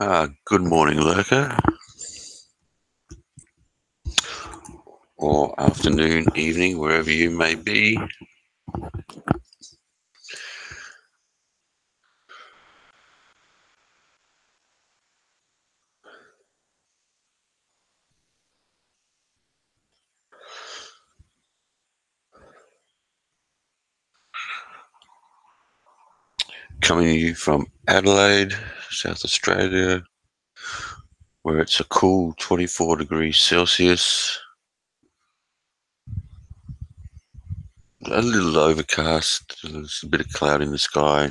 Good morning, Lurker, or afternoon, evening, wherever you may be. Coming to you from Adelaide, South Australia, where it's a cool 24 degrees Celsius. A little overcast, there's a bit of cloud in the sky.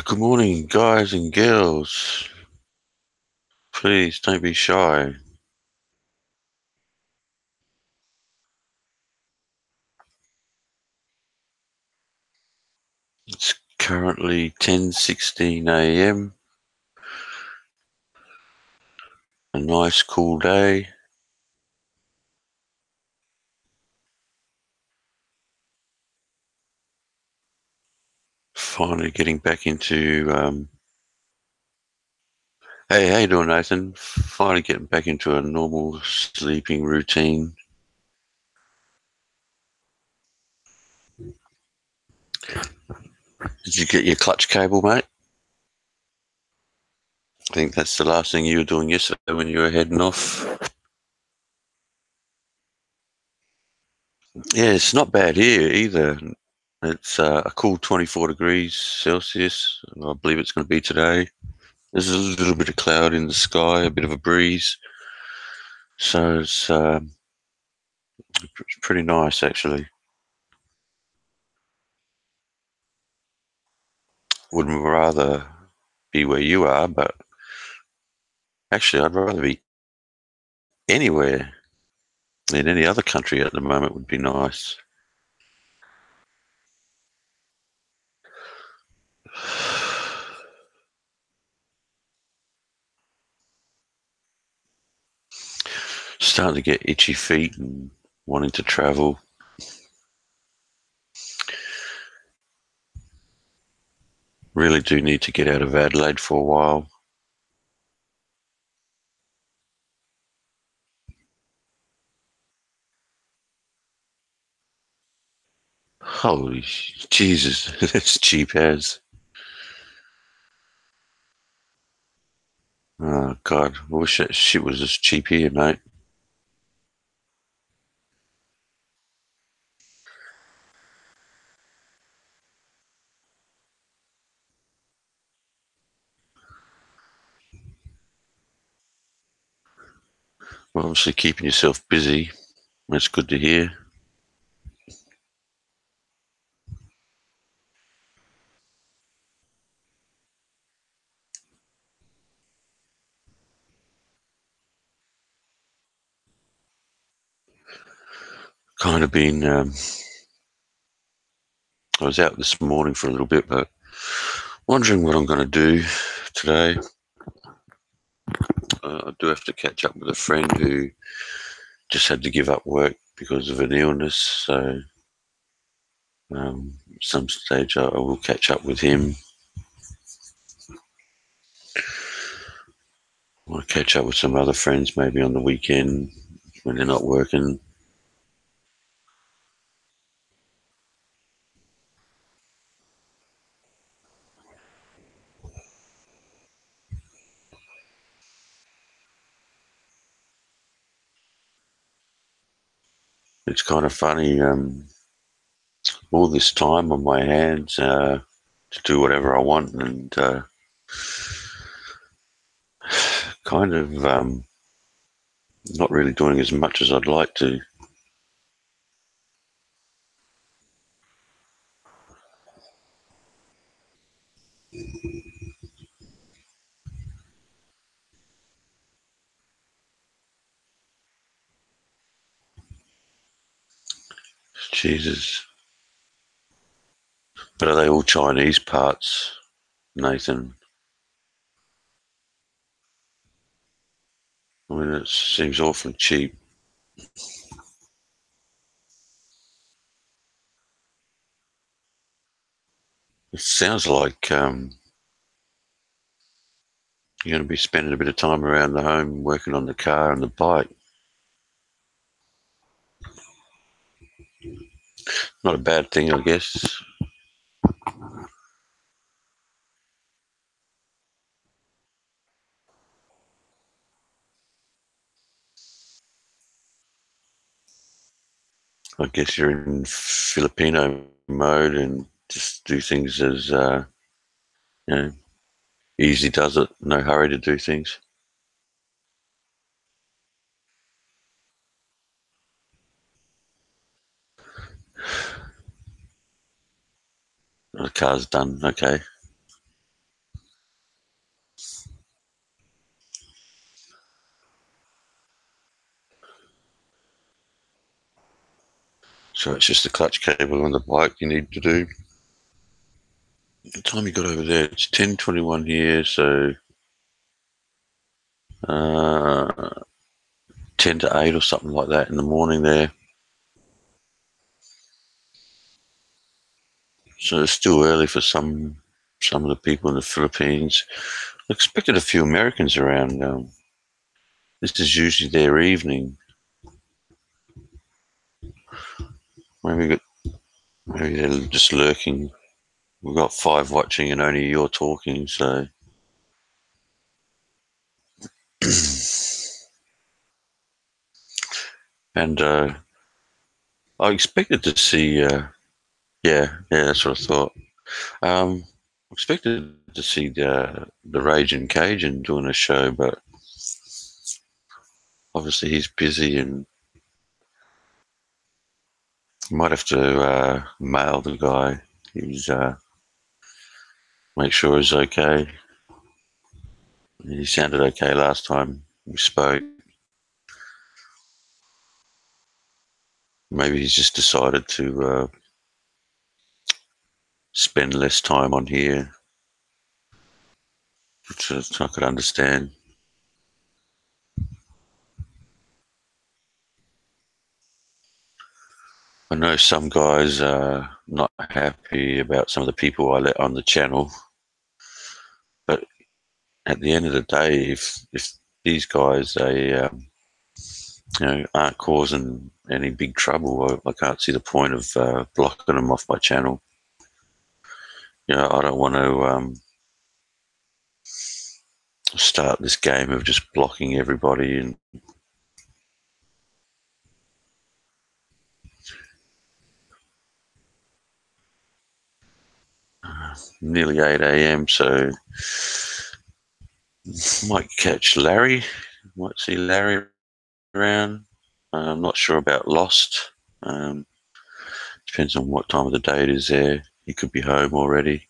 Good morning, guys and girls. Please don't be shy. It's currently 10:16 a.m. A nice cool day. Finally getting back into Hey, how you doing, Nathan? Finally getting back into a normal sleeping routine. Did you get your clutch cable, mate? I think that's the last thing you were doing yesterday when you were heading off. Yeah, it's not bad here either. It's a cool 24 degrees Celsius. I believe it's going to be today. There's a little bit of cloud in the sky, a bit of a breeze. So it's pretty nice, actually. Wouldn't rather be where you are, but actually, I'd rather be anywhere in any other country at the moment would be nice. Starting to get itchy feet and wanting to travel. Really do need to get out of Adelaide for a while. Holy Jesus, that's cheap as. Oh, God, I wish that shit was as cheap here, mate. obviously keeping yourself busy. That's good to hear. Kind of been. I was out this morning for a little bit, but wondering what I'm going to do today. I do have to catch up with a friend who just had to give up work because of an illness. So, some stage I will catch up with him. I'll catch up with some other friends maybe on the weekend when they're not working. It's kind of funny. All this time on my hands to do whatever I want, and kind of not really doing as much as I'd like to. Jesus. But are they all Chinese parts, Nathan? I mean, it seems awfully cheap. It sounds like you're going to be spending a bit of time around the home working on the car and the bike. Not a bad thing, I guess. I guess you're in Filipino mode and just do things as, you know, easy does it, no hurry to do things. The car's done, okay. So it's just the clutch cable on the bike you need to do. The time you got over there, it's 10:21 here, so uh, 10 to 8 or something like that in the morning there. So it's still early for some of the people in the Philippines. I expected a few Americans around. This is usually their evening. Maybe maybe they're just lurking. We've got 5 watching and only you're talking, so and I expected to see. Yeah, that's what I thought. Expected to see the Raging Cajun doing a show, but obviously he's busy and might have to mail the guy. He's make sure he's okay. He sounded okay last time we spoke. Maybe he's just decided to spend less time on here, which I could understand. I know some guys are not happy about some of the people I let on the channel, but at the end of the day, if these guys aren't causing any big trouble, I can't see the point of blocking them off my channel. I don't want to start this game of just blocking everybody and nearly 8 a.m. So might catch Larry, might see Larry around. I'm not sure about Lost. Um, Depends on what time of the day it is there. He could be home already.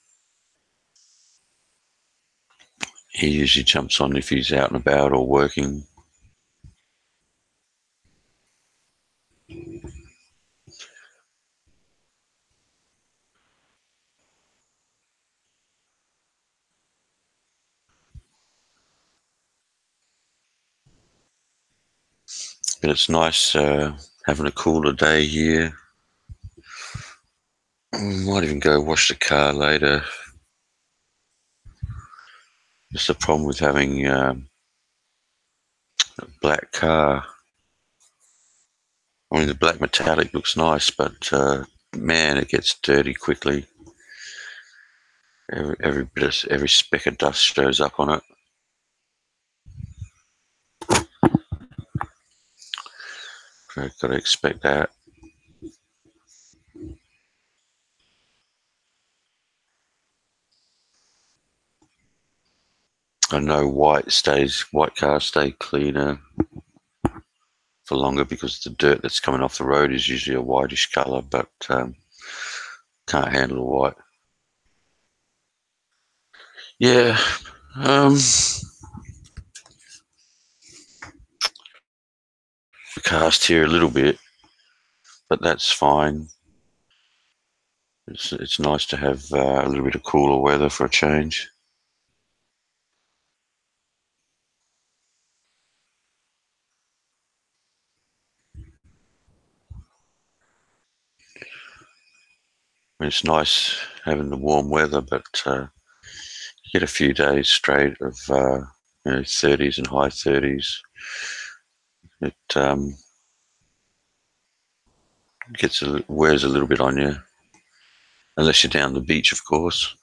He usually jumps on if he's out and about or working. But it's nice having a cooler day here. Might even go wash the car later. Just the problem with having a black car. I mean, the black metallic looks nice, but man, it gets dirty quickly. Every speck of dust shows up on it. So I've got to expect that. I know white cars stay cleaner for longer because the dirt that's coming off the road is usually a whitish colour, but can't handle the white. Yeah, cast here a little bit, but that's fine. It's nice to have a little bit of cooler weather for a change. I mean, it's nice having the warm weather, but you get a few days straight of 30s and high 30s. It wears a little bit on you, unless you're down the beach, of course.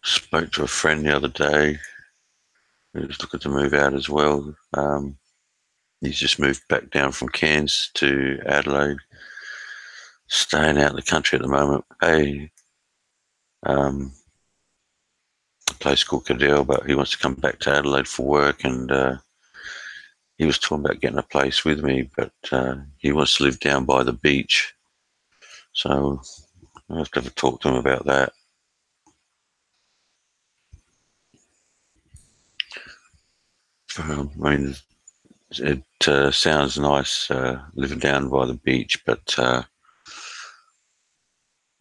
Spoke to a friend the other day who was looking to move out as well. He's just moved back down from Cairns to Adelaide, staying out in the country at the moment. Um, a place called Cadell, but he wants to come back to Adelaide for work, and he was talking about getting a place with me, but he wants to live down by the beach. So I'll have to have a talk to him about that. I mean, it sounds nice living down by the beach, but I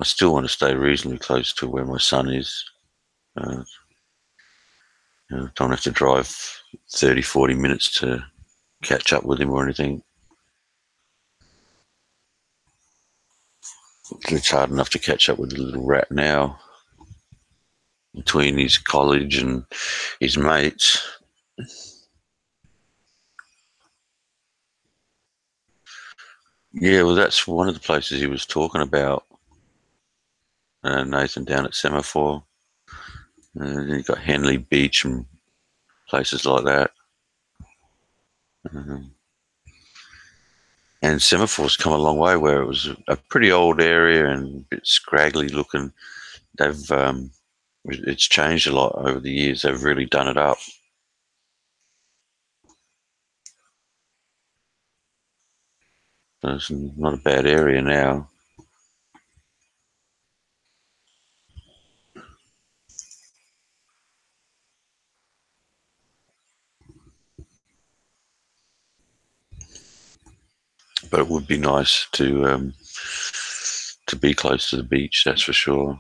still want to stay reasonably close to where my son is. Uh, don't have to drive 30, 40 minutes to catch up with him or anything. It's hard enough to catch up with the little rat now between his college and his mates. Yeah, well, that's one of the places he was talking about, Nathan, down at Semaphore. And you've got Henley Beach and places like that. Um, and Semaphore's come a long way, where it was a pretty old area and a bit scraggly looking. They've It's changed a lot over the years. They've really done it up. So it's not a bad area now. But it would be nice to be close to the beach. That's for sure.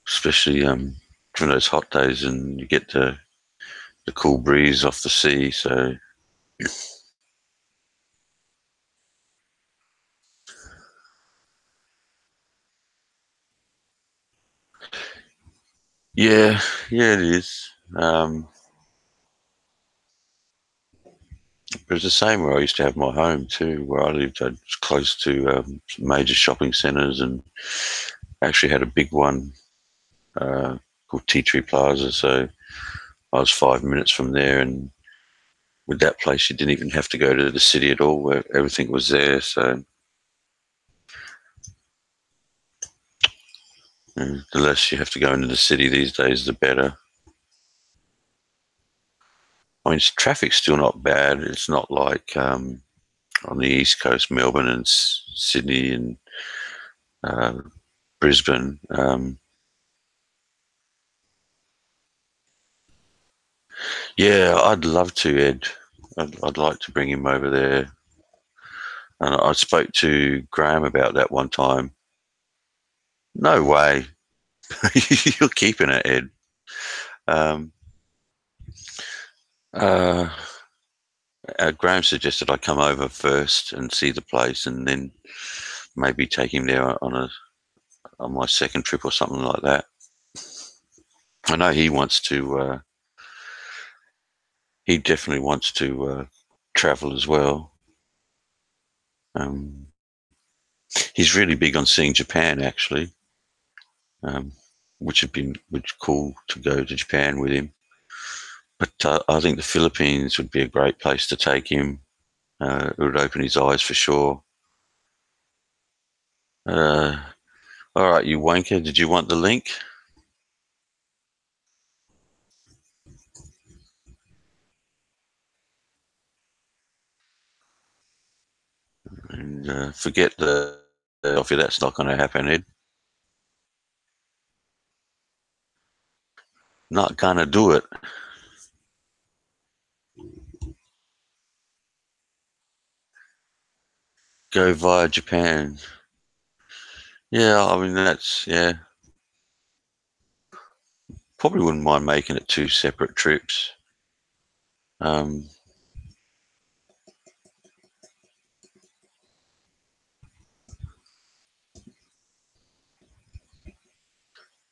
Especially during those hot days, and you get the cool breeze off the sea. So yeah, yeah, it is. But it's the same where I used to have my home too, where I lived. I was close to major shopping centres, and actually had a big one called Tea Tree Plaza. So I was 5 minutes from there, and with that place, you didn't even have to go to the city at all, where everything was there. So And the less you have to go into the city these days, the better. I mean, traffic's still not bad. It's not like on the east coast, Melbourne and Sydney and uh, Brisbane. Yeah, I'd love to, Ed. I'd like to bring him over there. And I spoke to Graham about that one time. No way. You're keeping it, Ed. Um, uh, Graham suggested I come over first and see the place, and then maybe take him there on my second trip or something like that. I know he wants to. He definitely wants to travel as well. Um, he's really big on seeing Japan, actually, um, which cool to go to Japan with him. But I think the Philippines would be a great place to take him. It would open his eyes for sure. Uh, all right, you wanker. Did you want the link? And forget the offer. That's not going to happen, Ed. Not going to do it. Go via Japan. Yeah, I mean yeah. Probably wouldn't mind making it two separate trips. Um,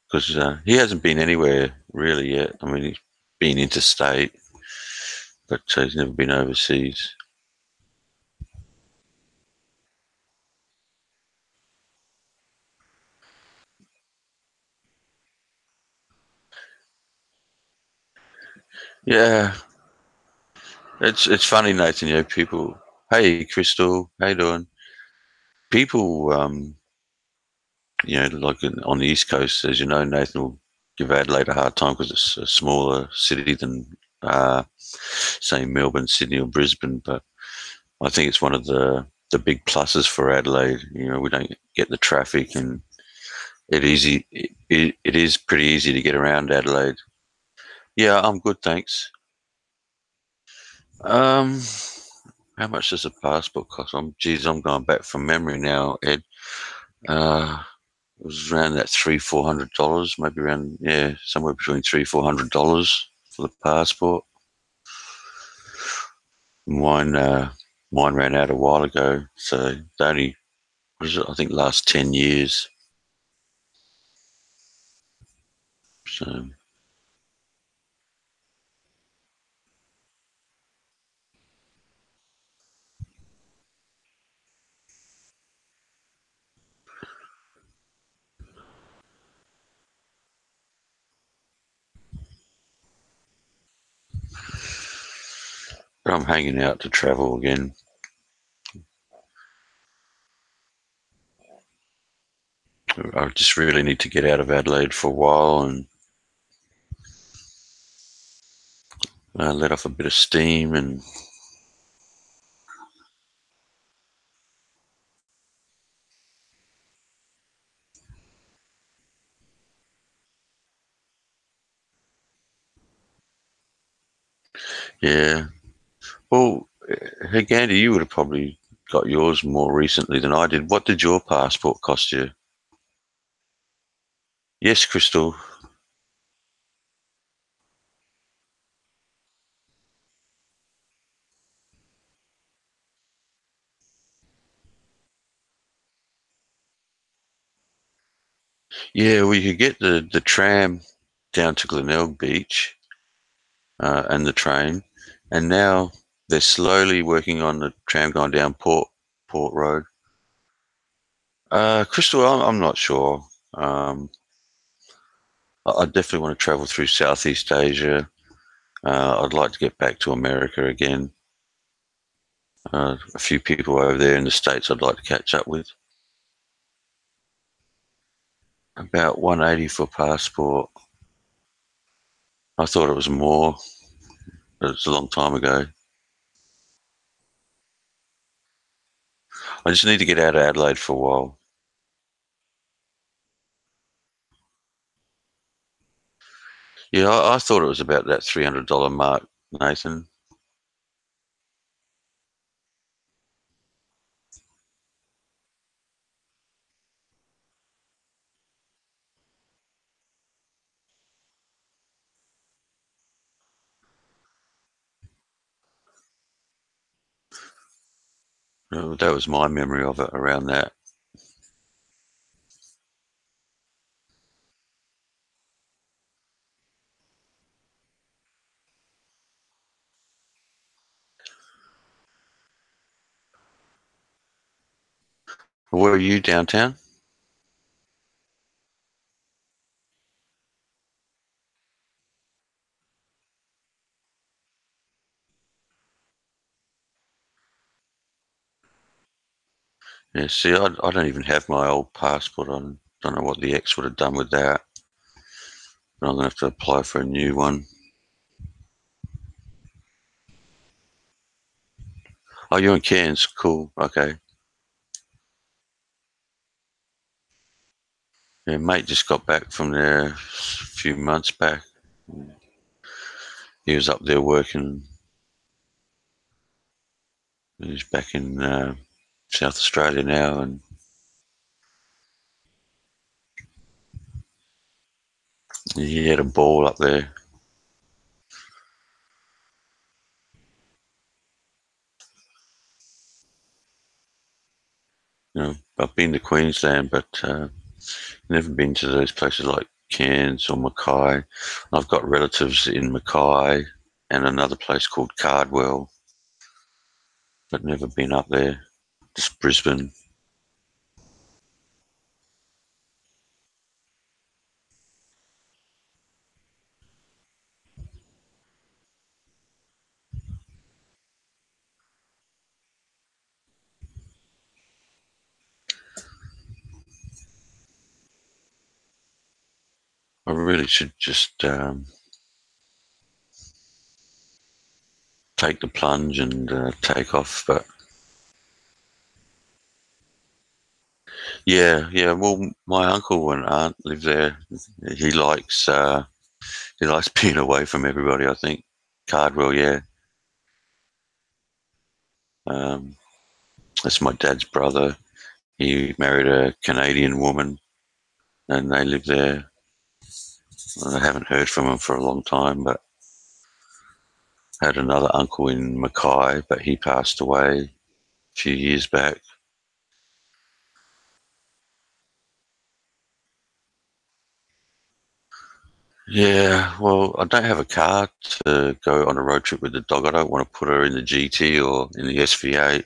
because he hasn't been anywhere really yet. I mean, he's been interstate, but he's never been overseas. Yeah, it's funny, Nathan. You know, people. Hey, Crystal, how you doing? People, like on the East Coast, as you know, Nathan will give Adelaide a hard time because it's a smaller city than, say, Melbourne, Sydney, or Brisbane. But I think it's one of the big pluses for Adelaide. You know, we don't get the traffic, and it is pretty easy to get around Adelaide. Yeah, I'm good, thanks. Um, how much does a passport cost? I'm going back from memory now, Ed. Uh, it was around that $300-400, maybe around, yeah, somewhere between $300-400 for the passport. Mine, mine ran out a while ago, so they only, what is it, I think last 10 years. So, but I'm hanging out to travel again. I just really need to get out of Adelaide for a while and let off a bit of steam. And yeah, well, hey Gandhi, you would have probably got yours more recently than I did. What did your passport cost you? Yes, Crystal. Yeah, well, you could get the tram down to Glenelg Beach and the train, and now they're slowly working on the tram going down Port Road. Crystal, I'm not sure. I definitely want to travel through Southeast Asia. I'd like to get back to America again. A few people over there in the States I'd like to catch up with. About 180 for passport. I thought it was more, but it's a long time ago. I just need to get out of Adelaide for a while. Yeah, I thought it was about that $300 mark, Nathan. That was my memory of it around that. Where are you downtown? Yeah, see, I don't even have my old passport. I don't know what the ex would have done with that, but I'm going to have to apply for a new one. Oh, you're in Cairns. Cool. Okay. Yeah, mate just got back from there a few months back. He was up there working. He's back in South Australia now, and he had a ball up there. I've been to Queensland, but never been to those places like Cairns or Mackay. I've got relatives in Mackay and another place called Cardwell, but never been up there. Just Brisbane. I really should just take the plunge and take off. But yeah, yeah. Well, my uncle and aunt live there. He likes uh, he likes being away from everybody. I think Cardwell. Yeah, um, that's my dad's brother. He married a Canadian woman, and they live there. I haven't heard from him for a long time, but had another uncle in Mackay, but he passed away a few years back. Yeah, well, I don't have a car to go on a road trip with the dog. I don't want to put her in the GT or in the SV8.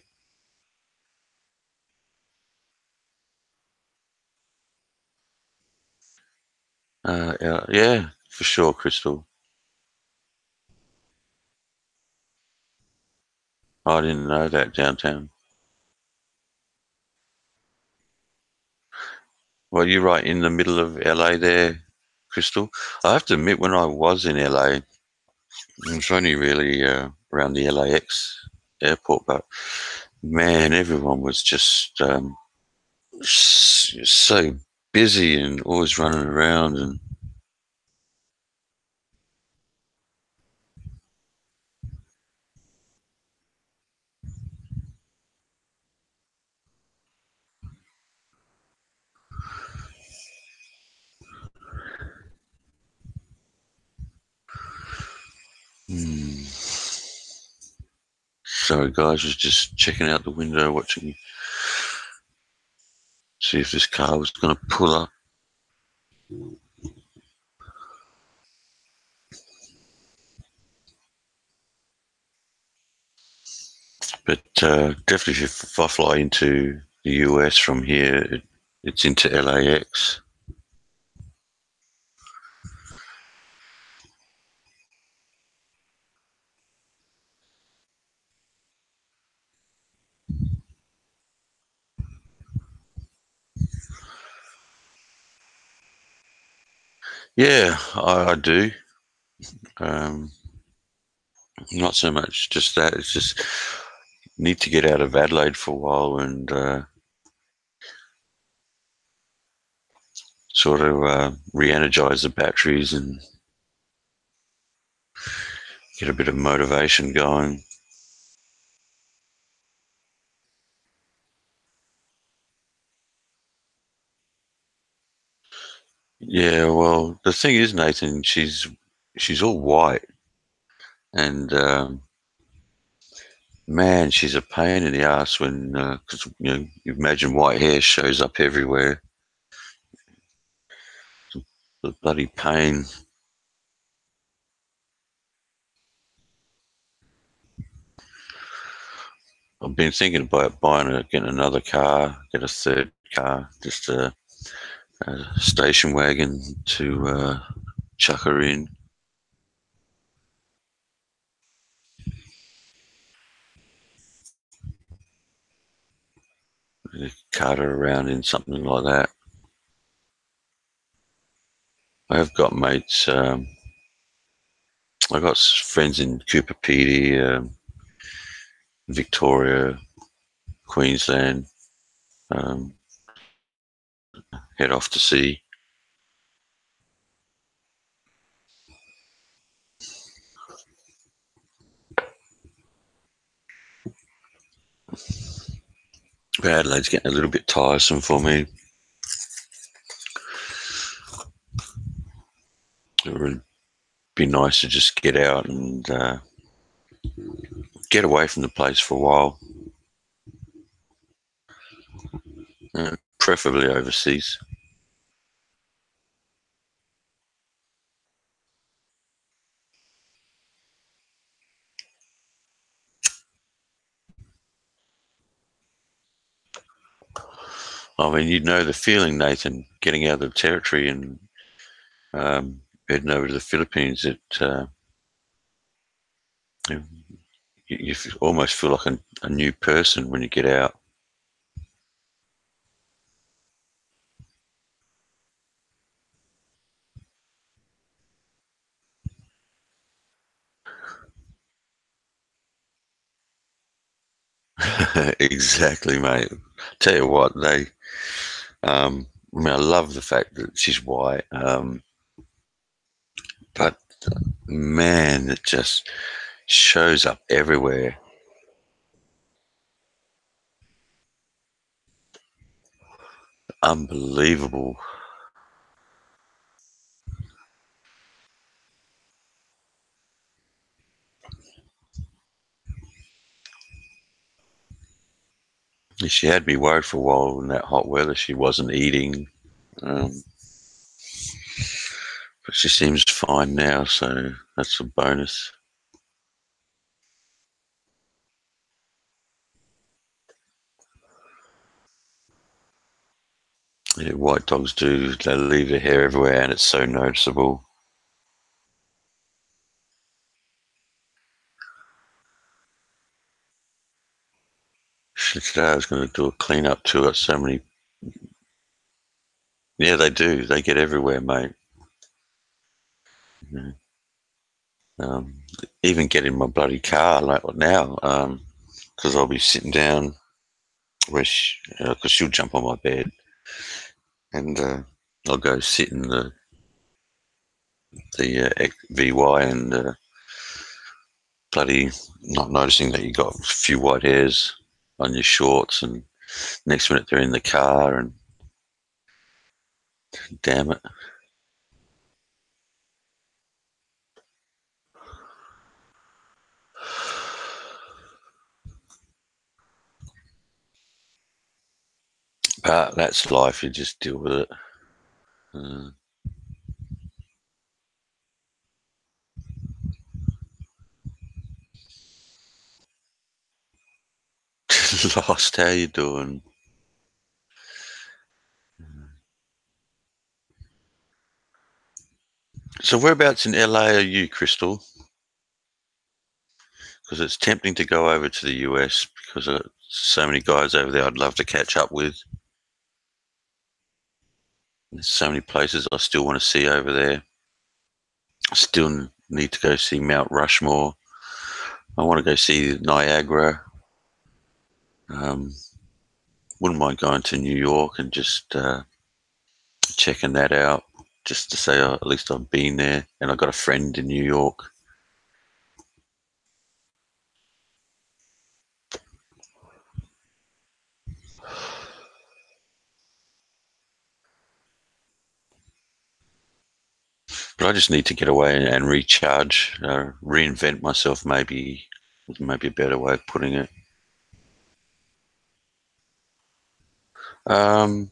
Yeah, yeah, for sure, Crystal. I didn't know that downtown. Well, you're right in the middle of LA there, Crystal. I have to admit, when I was in LA, it was only really around the LAX airport, but man, everyone was just so busy and always running around and sorry guys, was just checking out the window, watching, see if this car was going to pull up. But definitely, if I fly into the US from here, it's into LAX. Yeah, I do. Um, Not so much just that. It's just need to get out of Adelaide for a while and sort of re-energize the batteries and get a bit of motivation going. Yeah, well, the thing is, Nathan, she's all white, and man, she's a pain in the ass when because you imagine white hair shows up everywhere. The bloody pain. I've been thinking about getting another car, get a third car, just a station wagon to chuck her in, cart her around in something like that. I have got mates. I've got friends in Cooper Pedy, Victoria, Queensland. Um, Head off to sea. But Adelaide's getting a little bit tiresome for me. It would be nice to just get out and get away from the place for a while, preferably overseas. I mean, you know the feeling, Nathan, getting out of the territory and heading over to the Philippines. You almost feel like a new person when you get out. Exactly, mate. Tell you what, I mean, I love the fact that she's white, but man, it just shows up everywhere. Unbelievable. She had me worried for a while in that hot weather. She wasn't eating, um, but she seems fine now, so that's a bonus. Yeah, white dogs do. They leave their hair everywhere, and it's so noticeable. Today I was going to do a clean up too. Got so many. Yeah, they do. They get everywhere, mate. Yeah. Even get in my bloody car like now, because I'll be sitting down where because she'll jump on my bed, and I'll go sit in the VY and bloody not noticing that you got a few white hairs on your shorts, and next minute they're in the car, and damn it. But that's life. You just deal with it. Uh, Lost. How you doing? So whereabouts in LA are you, Crystal? Because it's tempting to go over to the US because so many guys over there I'd love to catch up with. There's so many places I still want to see over there. Still need to go see Mount Rushmore. I want to go see Niagara. Um, wouldn't mind going to New York and just checking that out, just to say at least I've been there. And I've got a friend in New York. But I just need to get away and recharge, reinvent myself. Maybe a better way of putting it. Um,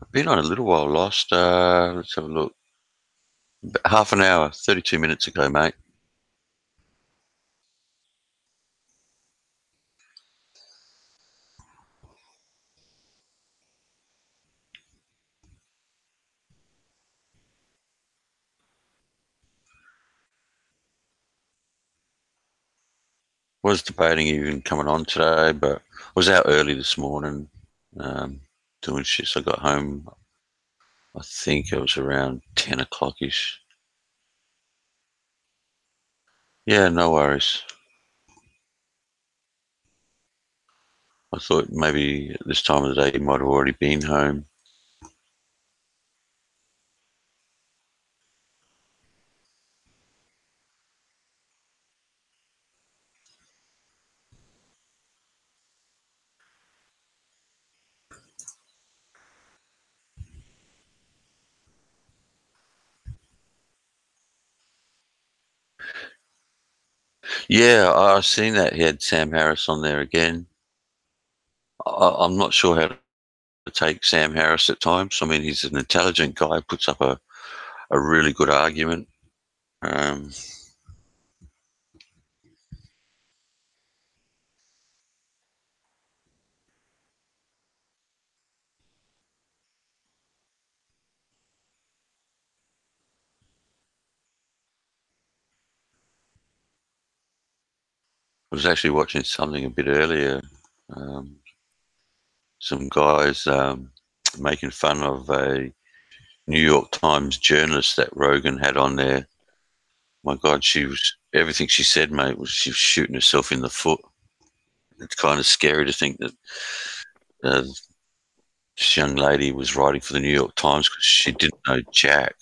I've been on a little while lost. Let's have a look. Half an hour, 32 minutes ago, mate. Was debating even coming on today, but I was out early this morning um, doing shit. So I got home, I think it was around 10 o'clock ish. Yeah, no worries. I thought maybe at this time of the day you might have already been home. Yeah, I've seen that he had Sam Harris on there again. I'm not sure how to take Sam Harris at times. I mean, he's an intelligent guy, puts up a really good argument. Um, I was actually watching something a bit earlier. Um, some guys making fun of a New York Times journalist that Rogan had on there. My God, she was everything she said, mate, was she was shooting herself in the foot. It's kind of scary to think that uh, this young lady was writing for the New York Times because she didn't know Jack.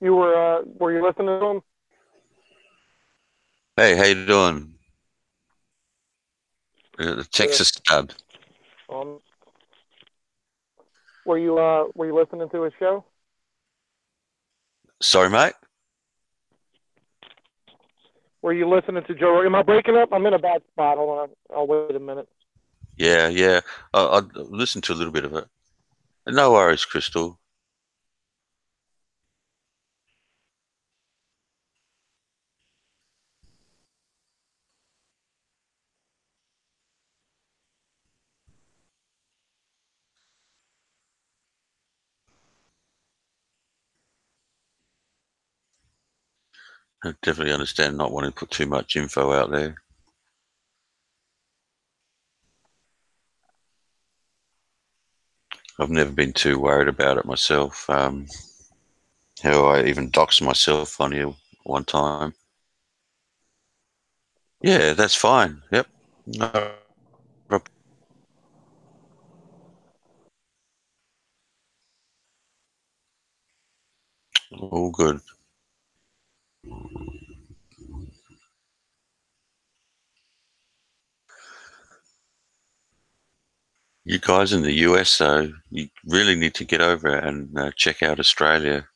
You were you listening to him? Hey, how you doing? The Good. Texas stud. Um, were you listening to his show? Sorry, mate. Were you listening to Joe? Am I breaking up? I'm in a bad spot. Hold on. I'll wait a minute. Yeah, yeah. I listened to a little bit of it. No worries, Crystal. I definitely understand not wanting to put too much info out there. I've never been too worried about it myself. How I even doxed myself on you one time. Yeah, that's fine. Yep. No problem. All good. You guys in the US, though, you really need to get over and check out Australia.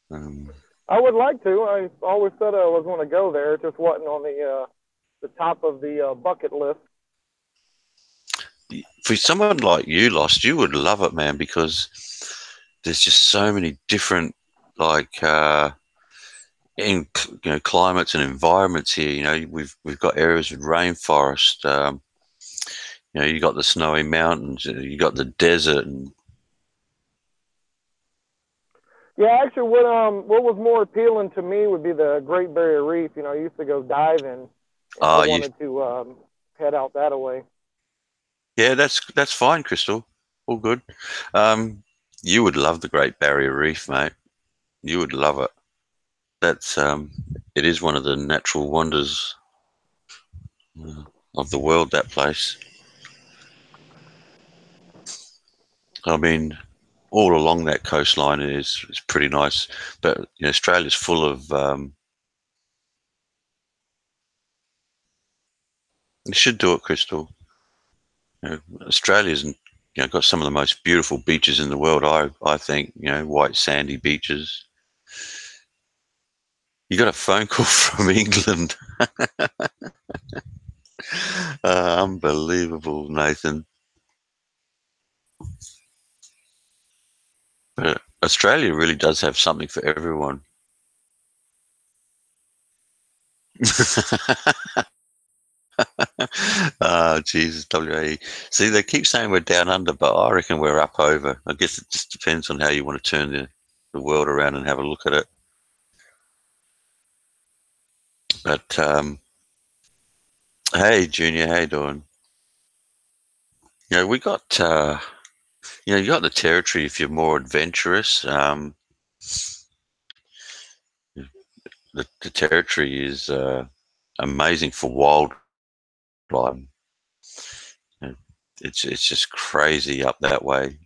Um, I would like to. I always said I was going to go there. It just wasn't on the top of the bucket list. for someone like you, Lost, you would love it, man, because there's just so many different, like, in climates and environments here. We've got areas with rainforest. You got the snowy mountains. You got the desert, and Yeah, actually, what was more appealing to me would be the Great Barrier Reef. I used to go diving, and I you wanted to head out that way. Yeah, that's fine, Crystal. All good. Um, you would love the Great Barrier Reef, mate. You would love it. That's it is one of the natural wonders uh, of the world. That place. I mean, all along that coastline is pretty nice, but you know, Australia's full of. You should do it, Crystal. You know, Australia's got some of the most beautiful beaches in the world. I think white sandy beaches. You got a phone call from England. Unbelievable, Nathan. But Australia really does have something for everyone. Jesus, WA. See, they keep saying we're down under, but I reckon we're up over. I guess it just depends on how you want to turn the world around and have a look at it. But hey, Junior, how you doing? We got you got the territory if you're more adventurous. The territory is amazing for wildlife. Uh, it's just crazy up that way.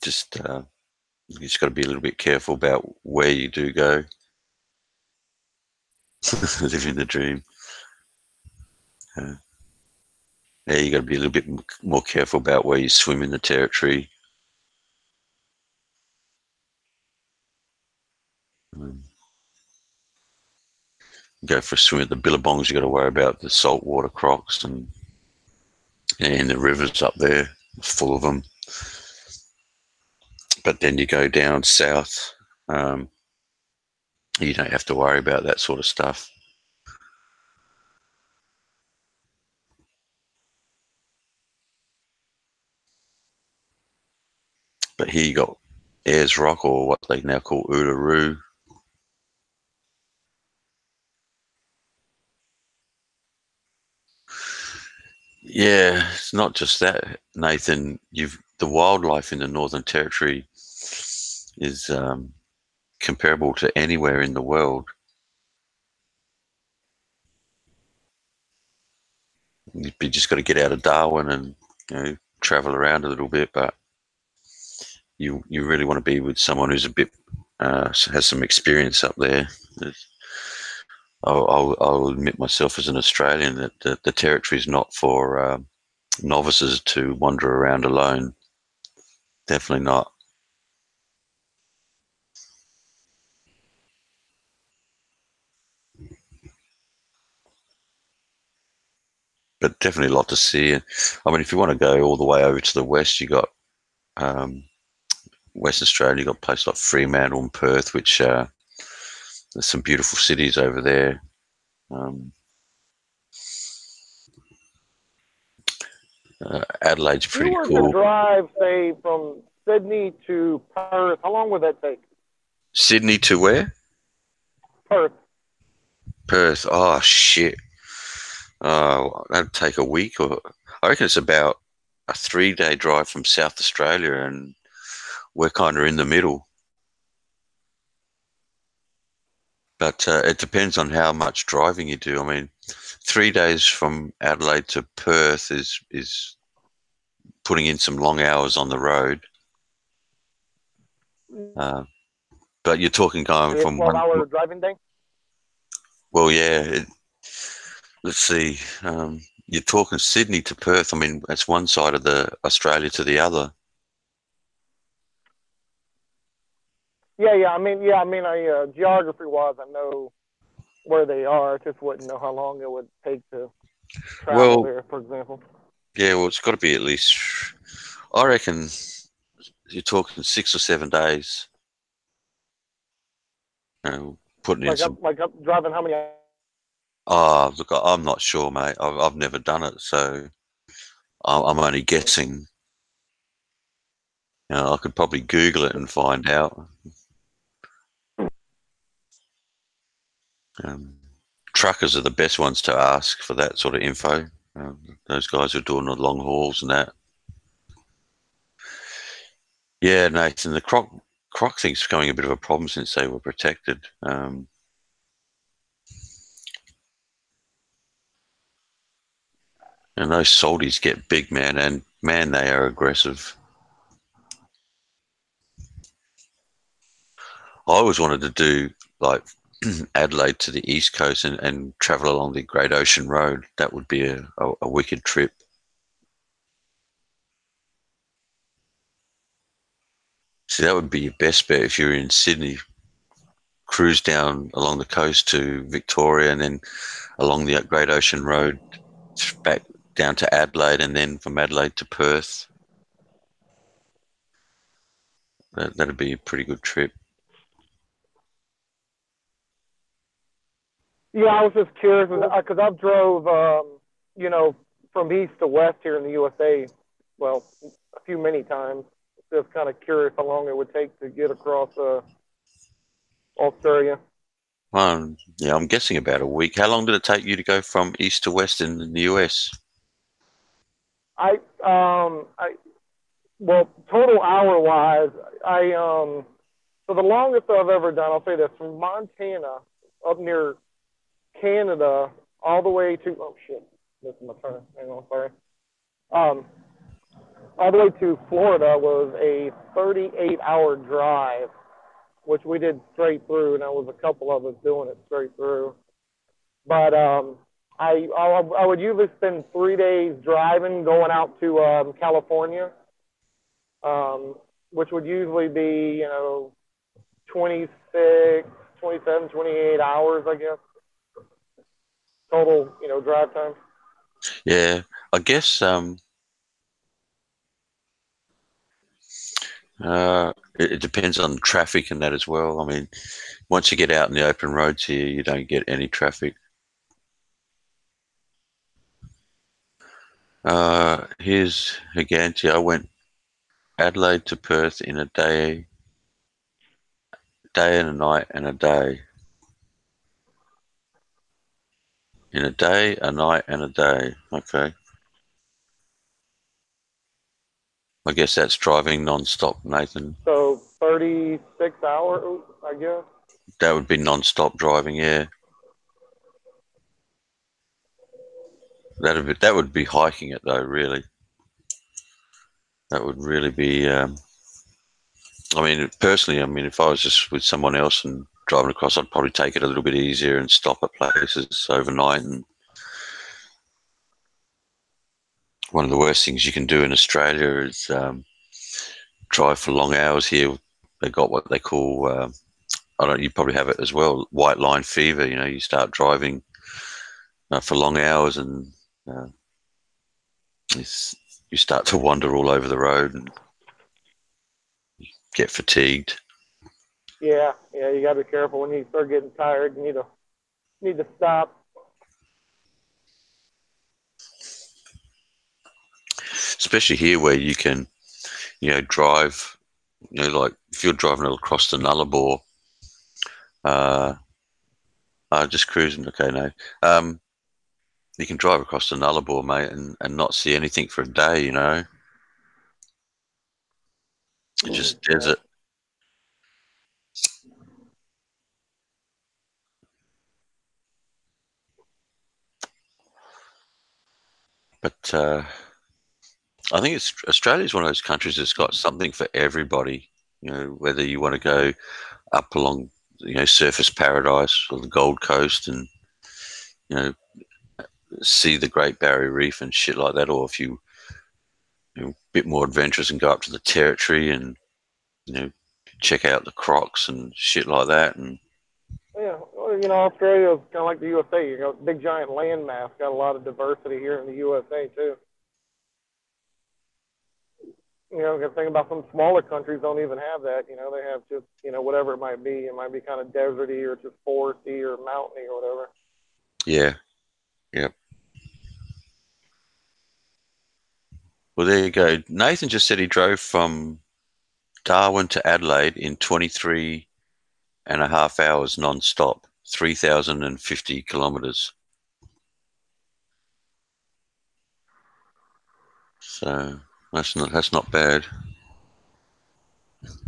Just you just got to be a little bit careful about where you do go. Living the dream. Uh, yeah, you got to be a little bit more careful about where you swim in the territory. Um, go for a swim at the billabongs. You got to worry about the saltwater crocs and the rivers up there, full of them. But then you go down south, um, you don't have to worry about that sort of stuff. But here you got Ayers Rock, or what they now call Uluru. Yeah, it's not just that, Nathan. You've the wildlife in the Northern Territory is comparable to anywhere in the world. You just got to get out of Darwin and travel around a little bit, but you really want to be with someone who's a bit has some experience up there. I'll admit myself as an Australian that the territory is not for novices to wander around alone. Definitely not. But definitely a lot to see. I mean, if you want to go all the way over to the west, you got um, West Australia. You got places like Fremantle and Perth, which there's some beautiful cities over there. Um, Adelaide's If you pretty were to cool. drive, say, from Sydney to Perth, how long would that take? Sydney to where? Perth. Perth. Oh shit. That'd take a week, or I reckon it's about a 3 day drive from South Australia, and we're kind of in the middle. But it depends on how much driving you do. I mean, 3 days from Adelaide to Perth is putting in some long hours on the road. Uh, but you're talking going Maybe a from one. 12-hour driving day? Well, yeah. Let's see. You're talking Sydney to Perth. I mean, that's one side of the Australia to the other. Geography-wise, I know where they are. I just wouldn't know how long it would take to travel Well, there, for example. yeah. Well, it's got to be at least. I reckon you're talking 6 or 7 days. Putting in some. Like up driving how many? Oh, look, I'm not sure, mate. I've never done it, so I'm only guessing. I could probably Google it and find out. Um, truckers are the best ones to ask for that sort of info. Those guys who are doing the long hauls and that. Yeah, Nathan, the croc thing's becoming a bit of a problem since they were protected. And those salties get big, man, and man, they are aggressive. I always wanted to do like Adelaide to the east coast and travel along the Great Ocean Road. That would be a wicked trip. See, that would be your best bet if you're in Sydney. Cruise down along the coast to Victoria and then along the Great Ocean Road back down to Adelaide and then from Adelaide to Perth. That'd be a pretty good trip. Yeah, I was just curious because I've drove, you know, from east to west here in the USA. Well, a few many times. Just kind of curious how long it would take to get across Australia. Yeah, I'm guessing about a week. How long did it take you to go from east to west in the US? I well, total hour wise, so the longest I've ever done, I'll say this, from Montana up near Canada all the way to, oh shit, this is my turn. Hang on, sorry. Um, all the way to Florida was a 38-hour drive, which we did straight through, and there was a couple of us doing it straight through. But I would usually spend 3 days driving, going out to California, which would usually be 26, 27, 28 hours, I guess, total drive time. Yeah, I guess it depends on traffic and that as well. I mean, once you get out in the open roads here, you don't get any traffic. Here's Giganti. I went Adelaide to Perth in a day and a night and a day. In a day, a night, and a day. Okay. I guess that's driving non-stop, Nathan. So 36 hours, I guess. That would be non-stop driving, yeah. That would be hiking it though, really. That would really be. I mean, personally, I mean, if I was just with someone else and driving across, I'd probably take it a little bit easier and stop at places overnight. And one of the worst things you can do in Australia is drive for long hours here. They got what they call. I don't. You probably have it as well. White line fever. You start driving for long hours and uh, you start to wander all over the road and get fatigued. Yeah, you got to be careful when you start getting tired. You need to stop. Especially here where you can, drive, like if you're driving across the Nullarbor, uh, just cruising, okay, no, you can drive across the Nullarbor, mate, and not see anything for a day. It's just Yeah. desert. But I think Australia's one of those countries that's got something for everybody. Whether you want to go up along, Surfers Paradise or the Gold Coast and, you know, see the Great Barrier Reef and shit like that, or if a bit more adventurous and go up to the Territory and, you know, check out the crocs and shit like that. And Yeah, well, Australia is kind of like the USA. You got big giant landmass. Got a lot of diversity here in the USA too. The thing about some smaller countries don't even have that. They have just whatever it might be. It might be kind of deserty or just foresty or mountainy or whatever. yeah, yeah. Well, there you go. Nathan just said he drove from Darwin to Adelaide in 23 and a half hours non-stop. 3,050 kilometers. So that's not bad.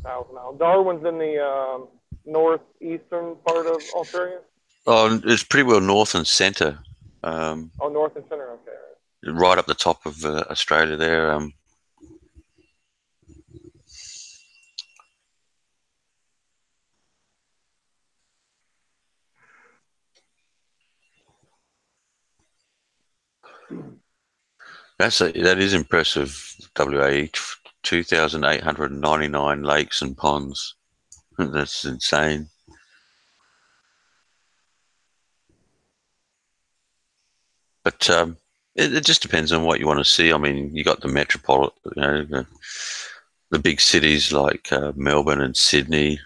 1,000 miles. Darwin's in the northeastern part of Australia. Oh, it's pretty well north and centre, Oh, north and center. Okay. right up the top of Australia there. That is impressive. WA, 2,899 lakes and ponds. That's insane. But it just depends on what you want to see. I mean, you got the metropolitan, the big cities like Melbourne and Sydney,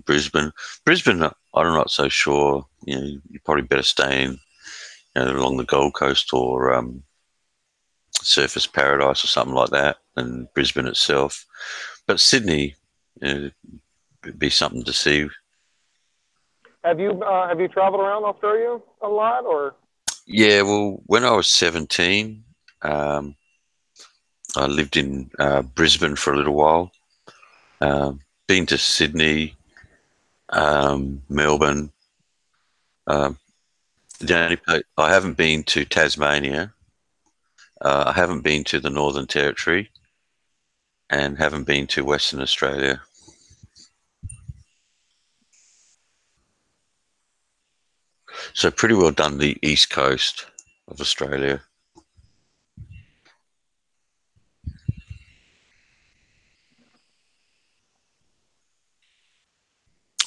Brisbane. Brisbane, I'm not so sure. You probably better stay along the Gold Coast or Surfers Paradise or something like that than Brisbane itself. But Sydney, would be something to see. Have you traveled around Australia a lot, or? Yeah, well, when I was 17, um, I lived in Brisbane for a little while. Been to Sydney, Melbourne. Um, the only place I haven't been to Tasmania. I haven't been to the Northern Territory, and haven't been to Western Australia. So pretty well done the east coast of Australia.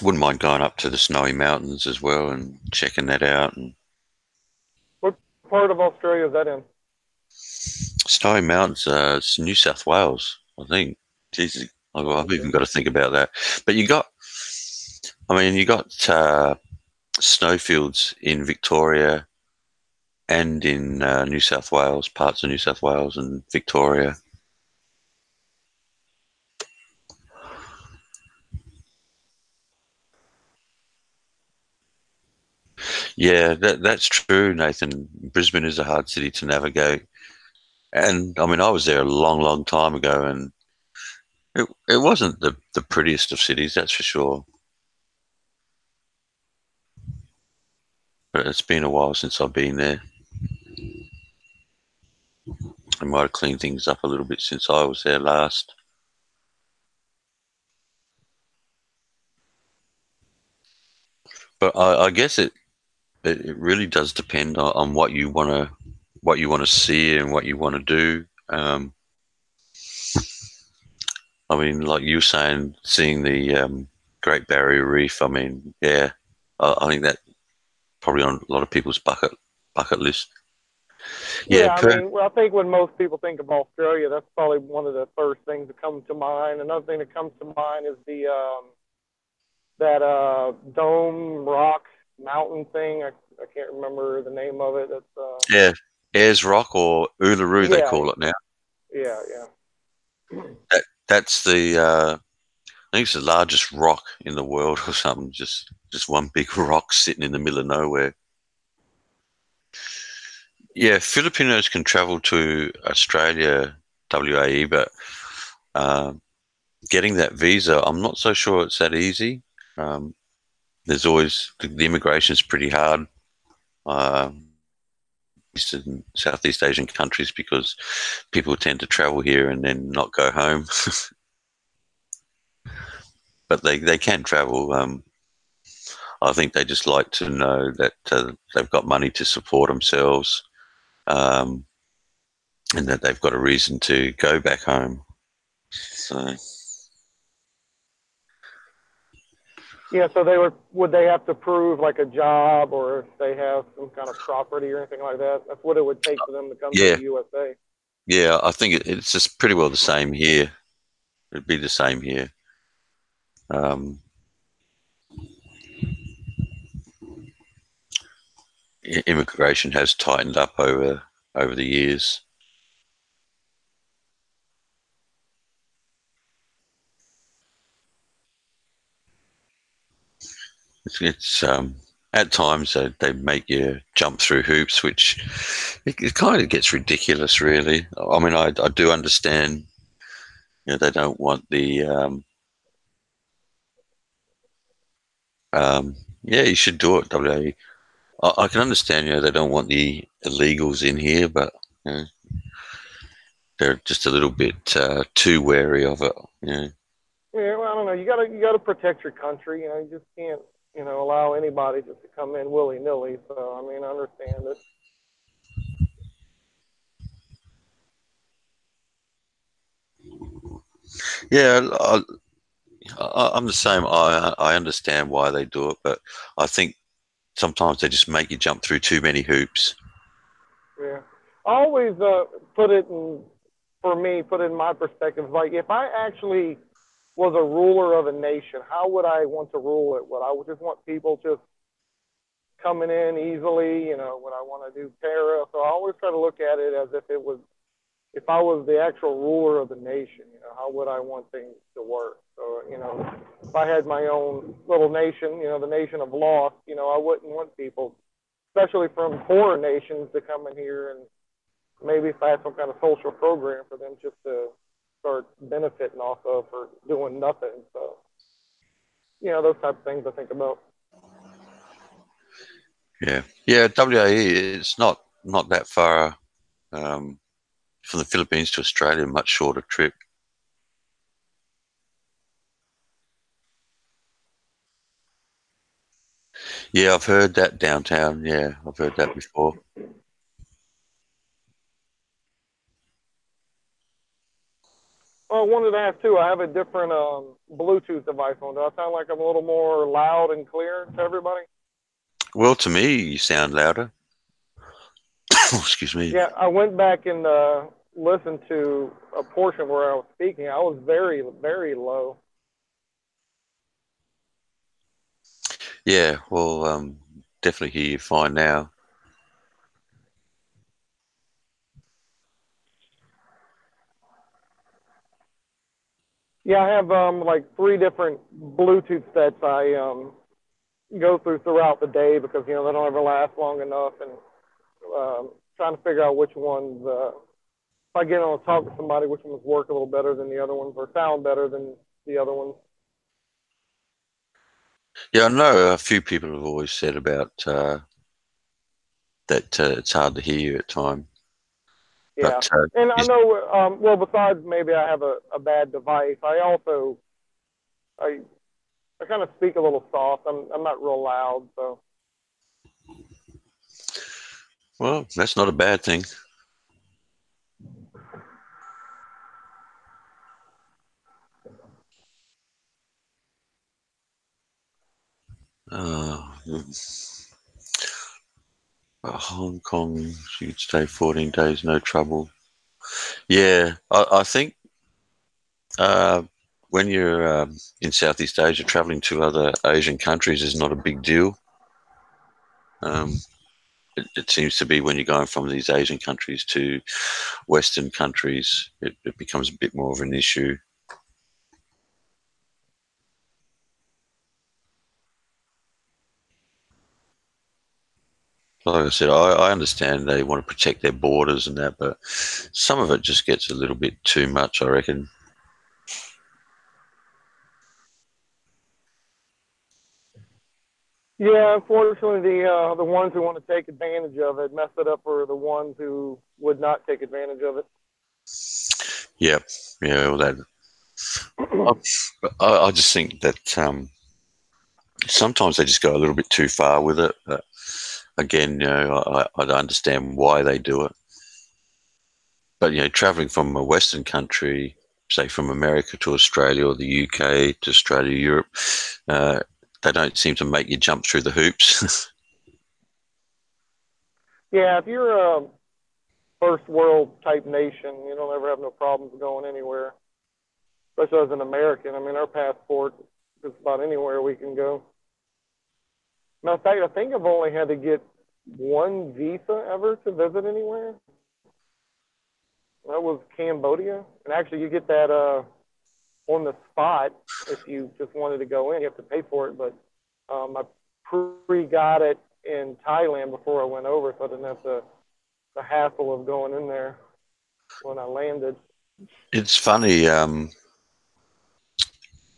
Wouldn't mind going up to the Snowy Mountains as well and checking that out. And What part of Australia is that in? Snowy Mountains, it's New South Wales, I think. Jesus, I've Okay. even got to think about that. But you got snowfields in Victoria and in New South Wales, parts of New South Wales and Victoria. Yeah, that's true, Nathan. Brisbane is a hard city to navigate. And I mean, I was there a long, long time ago, and it wasn't the prettiest of cities, that's for sure. But it's been a while since I've been there. I might have cleaned things up a little bit since I was there last. But I guess it really does depend on what you want to see and what you want to do. I mean, like you were saying, seeing the Great Barrier Reef. I mean, yeah, I think that probably on a lot of people's bucket list. Yeah, Yeah, I mean, well, I think when most people think of Australia, that's probably one of the first things that comes to mind. Another thing that comes to mind is the that dome rock mountain thing. I can't remember the name of it. That's yeah, Ayers Rock or Uluru, they yeah, call it now. yeah, yeah. That's I think it's the largest rock in the world or something. Just one big rock sitting in the middle of nowhere. Yeah, Filipinos can travel to Australia, WAE, but um, getting that visa, I'm not so sure it's that easy. Um, there's always the immigration is pretty hard. East and Southeast Asian countries because people tend to travel here and then not go home, but they can travel. I think they just like to know that they've got money to support themselves, um, and that they've got a reason to go back home. So Yeah, so would they have to prove like a job or if they have some kind of property or anything like that? That's what it would take for them to come to yeah, the USA. yeah, I think it's just pretty well the same here. It'd be the same here. Um, Immigration has tightened up over the years. It's At times they make you jump through hoops, which it kind of gets ridiculous, really. I mean, I do understand, they don't want the yeah, you should do it, WA. I can understand, they don't want the illegals in here, but you know, they're just a little bit too wary of it. Yeah, well, I don't know. You gotta protect your country. You just can't allow anybody just to come in willy nilly. So I mean, I understand it. Yeah, I'm the same. I understand why they do it, but I think sometimes they just make you jump through too many hoops. Yeah, I always put it in for me, put it in my perspective. Like if I actually was a ruler of a nation, how would I want to rule it? Would I just want people just coming in easily? Would I want to do tariffs? So I always try to look at it as if I was the actual ruler of the nation, how would I want things to work? So, if I had my own little nation, the nation of lost, I wouldn't want people, especially from foreign nations, to come in here and maybe if I had some kind of social program for them just to start benefiting off of for doing nothing. So, those type of things I think about. Yeah, yeah. WAE, it's not that far um, from the Philippines to Australia. Much shorter trip. Yeah, I've heard that downtown. Yeah, I've heard that before. Oh, I wanted to ask too. I have a different Bluetooth device on. Do I sound like I'm a little more loud and clear to everybody? Well, to me, you sound louder. Excuse me. Yeah, I went back and listened to a portion where I was speaking. I was very, very low. Yeah, well, definitely hear you fine now. Yeah, I have like three different Bluetooth sets I go through throughout the day because they don't ever last long enough, and trying to figure out which ones, if I get on a talk with somebody, which ones work a little better than the other ones or sound better than the other ones. Yeah, I know a few people have always said about that it's hard to hear you at time, Yeah, but and I you, know. Well, besides maybe I have a bad device, I I kind of speak a little soft. I'm not real loud, so well, that's not a bad thing. Uh, Hong Kong, you'd stay 14 days, no trouble. Yeah, I think uh, when you're in Southeast Asia, traveling to other Asian countries is not a big deal. Um, it seems to be when you're going from these Asian countries to Western countries, it becomes a bit more of an issue. Like I said, I understand they want to protect their borders and that, but some of it just gets a little bit too much, I reckon. yeah. Unfortunately, the ones who want to take advantage of it mess it up for the ones who would not take advantage of it. Yeah, yeah. Well, I, I just think that sometimes they just go a little bit too far with it. But again, I understand why they do it. But traveling from a Western country, say from America to Australia or the UK to Australia, Europe, uh, they don't seem to make you jump through the hoops. Yeah, if you're a first world type nation, you don't ever have no problems going anywhere. Especially as an American, I mean, our passport is about anywhere we can go. Matter of fact, I think I've only had to get one visa ever to visit anywhere. That was Cambodia, and actually, you get that on the spot if you just wanted to go in. You have to pay for it, but my pre-got it in Thailand before I went over, so I didn't have the hassle of going in there when I landed. It's funny.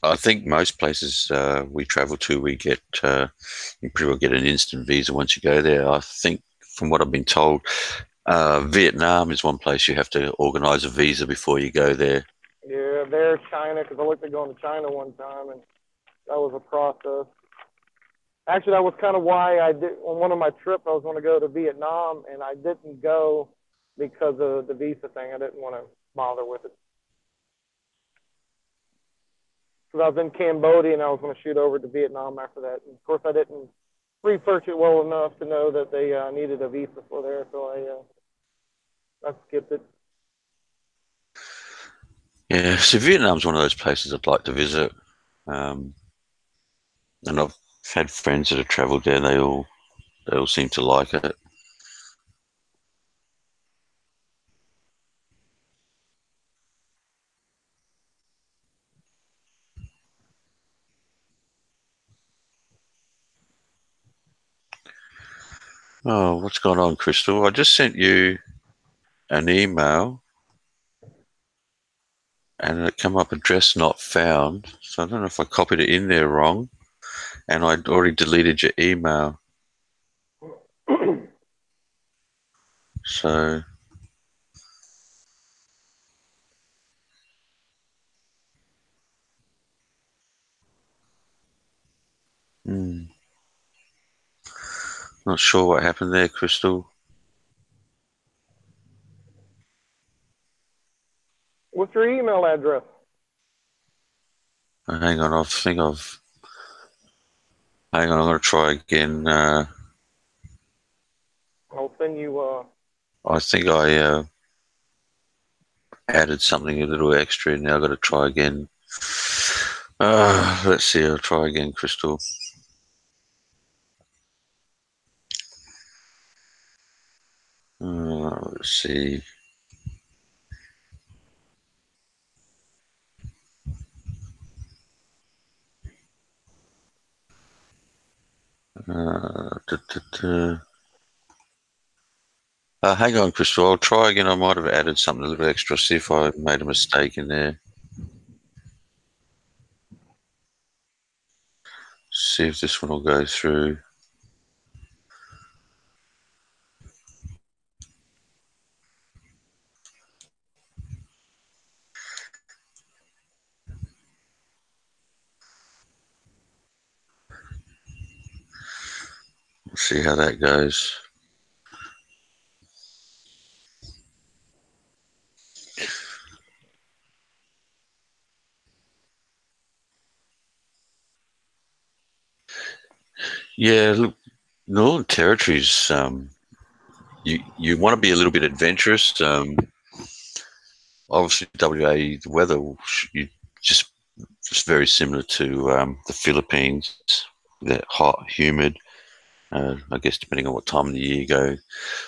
I think most places we travel to, we get you pretty well get an instant visa once you go there. I think, from what I've been told, Vietnam is one place you have to organise a visa before you go there. Yeah, there, China, because I looked at going to China one time, and that was a process. Actually, that was kind of why I did on one of my trips. I was going to go to Vietnam, and I didn't go because of the visa thing. I didn't want to bother with it. Because I was in Cambodia, and I was going to shoot over to Vietnam after that. And of course, I didn't research it well enough to know that they needed a visa for there, so I skipped it. Yeah, so Vietnam's one of those places I'd like to visit, um, and I've had friends that have travelled there. They all seem to like it. Oh, what's going on, Crystal? I just sent you an email and it came up address not found. So I don't know if I copied it in there wrong and I'd already deleted your email. So, hmm, not sure what happened there, Crystal. What's your email address? Hang on, I think I've. Hang on, I'm going to try again. I'll send you. I think I added something a little extra in there. I've got to try again. Let's see, I'll try again, Crystal. Let's see. Da, da, da. Hang on, Crystal. I'll try again. I might have added something a little extra. See if I made a mistake in there. See if this one will go through. See how that goes. Yeah, look, Northern Territories. You want to be a little bit adventurous. Obviously, WA, the weather you just just very similar to the Philippines. They're hot, humid. I guess depending on what time of the year you go,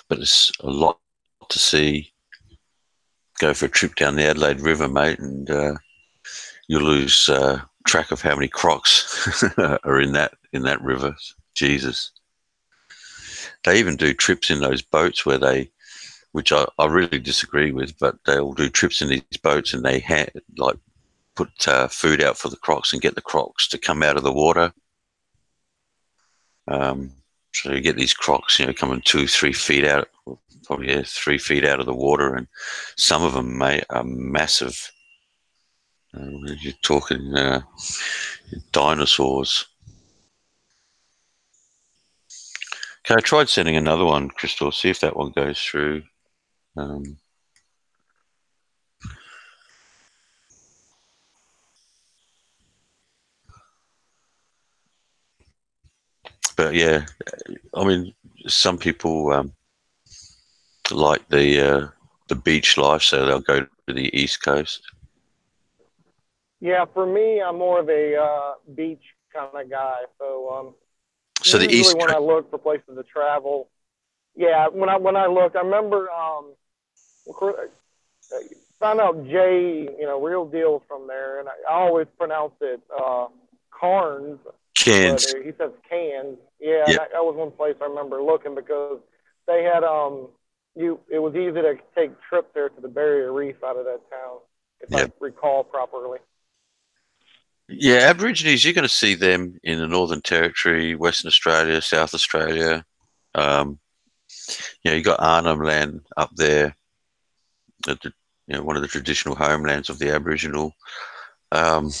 but it's a lot to see. Go for a trip down the Adelaide River, mate, and you lose track of how many crocs are in that river. Jesus, they even do trips in those boats where which I really disagree with, but they'll do trips in these boats and they like put food out for the crocs and get the crocs to come out of the water. Um, so you get these crocs, coming 2, 3 feet out, probably 3 feet out of the water, and some of them, mate, are massive. You're talking dinosaurs. Okay, I tried sending another one, Crystal. See if that one goes through. Um, but yeah, I mean, some people like the beach life, so they'll go to the East Coast. Yeah, for me, I'm more of a beach kind of guy. So So the usually East when Coast, I look for places to travel, yeah, when I look, I remember of course, I found out Jay, real deal from there, and I always pronounce it Carnes, but Cairns. he says Cans. Yeah, and Yep, that was one place I remember looking because they had you. It was easy to take trips there to the Barrier Reef out of that town, if I yep. recall properly. Yeah, Aborigines, you're going to see them in the Northern Territory, Western Australia, South Australia. Um, you got Arnhem Land up there, the, one of the traditional homelands of the Aboriginal. Um,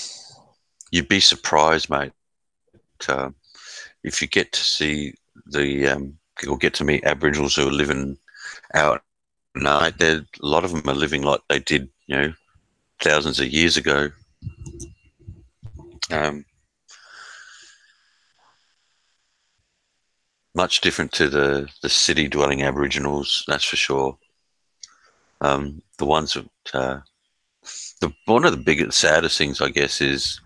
you'd be surprised, mate, uh, if you get to see the or get to meet Aboriginals who are living out at night. A lot of them are living like they did, thousands of years ago. Um, Much different to the city dwelling Aboriginals, that's for sure. The ones that one of the biggest, saddest things, I guess, is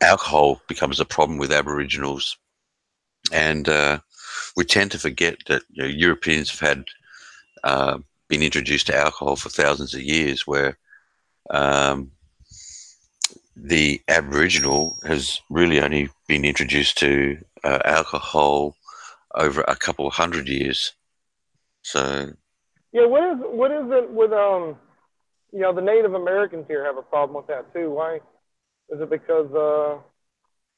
alcohol becomes a problem with Aboriginals, and we tend to forget that Europeans have had uh, been introduced to alcohol for thousands of years, where um, the Aboriginal has really only been introduced to alcohol over a couple of hundred years. So Yeah, what is it with the Native Americans here have a problem with that too? Why is it because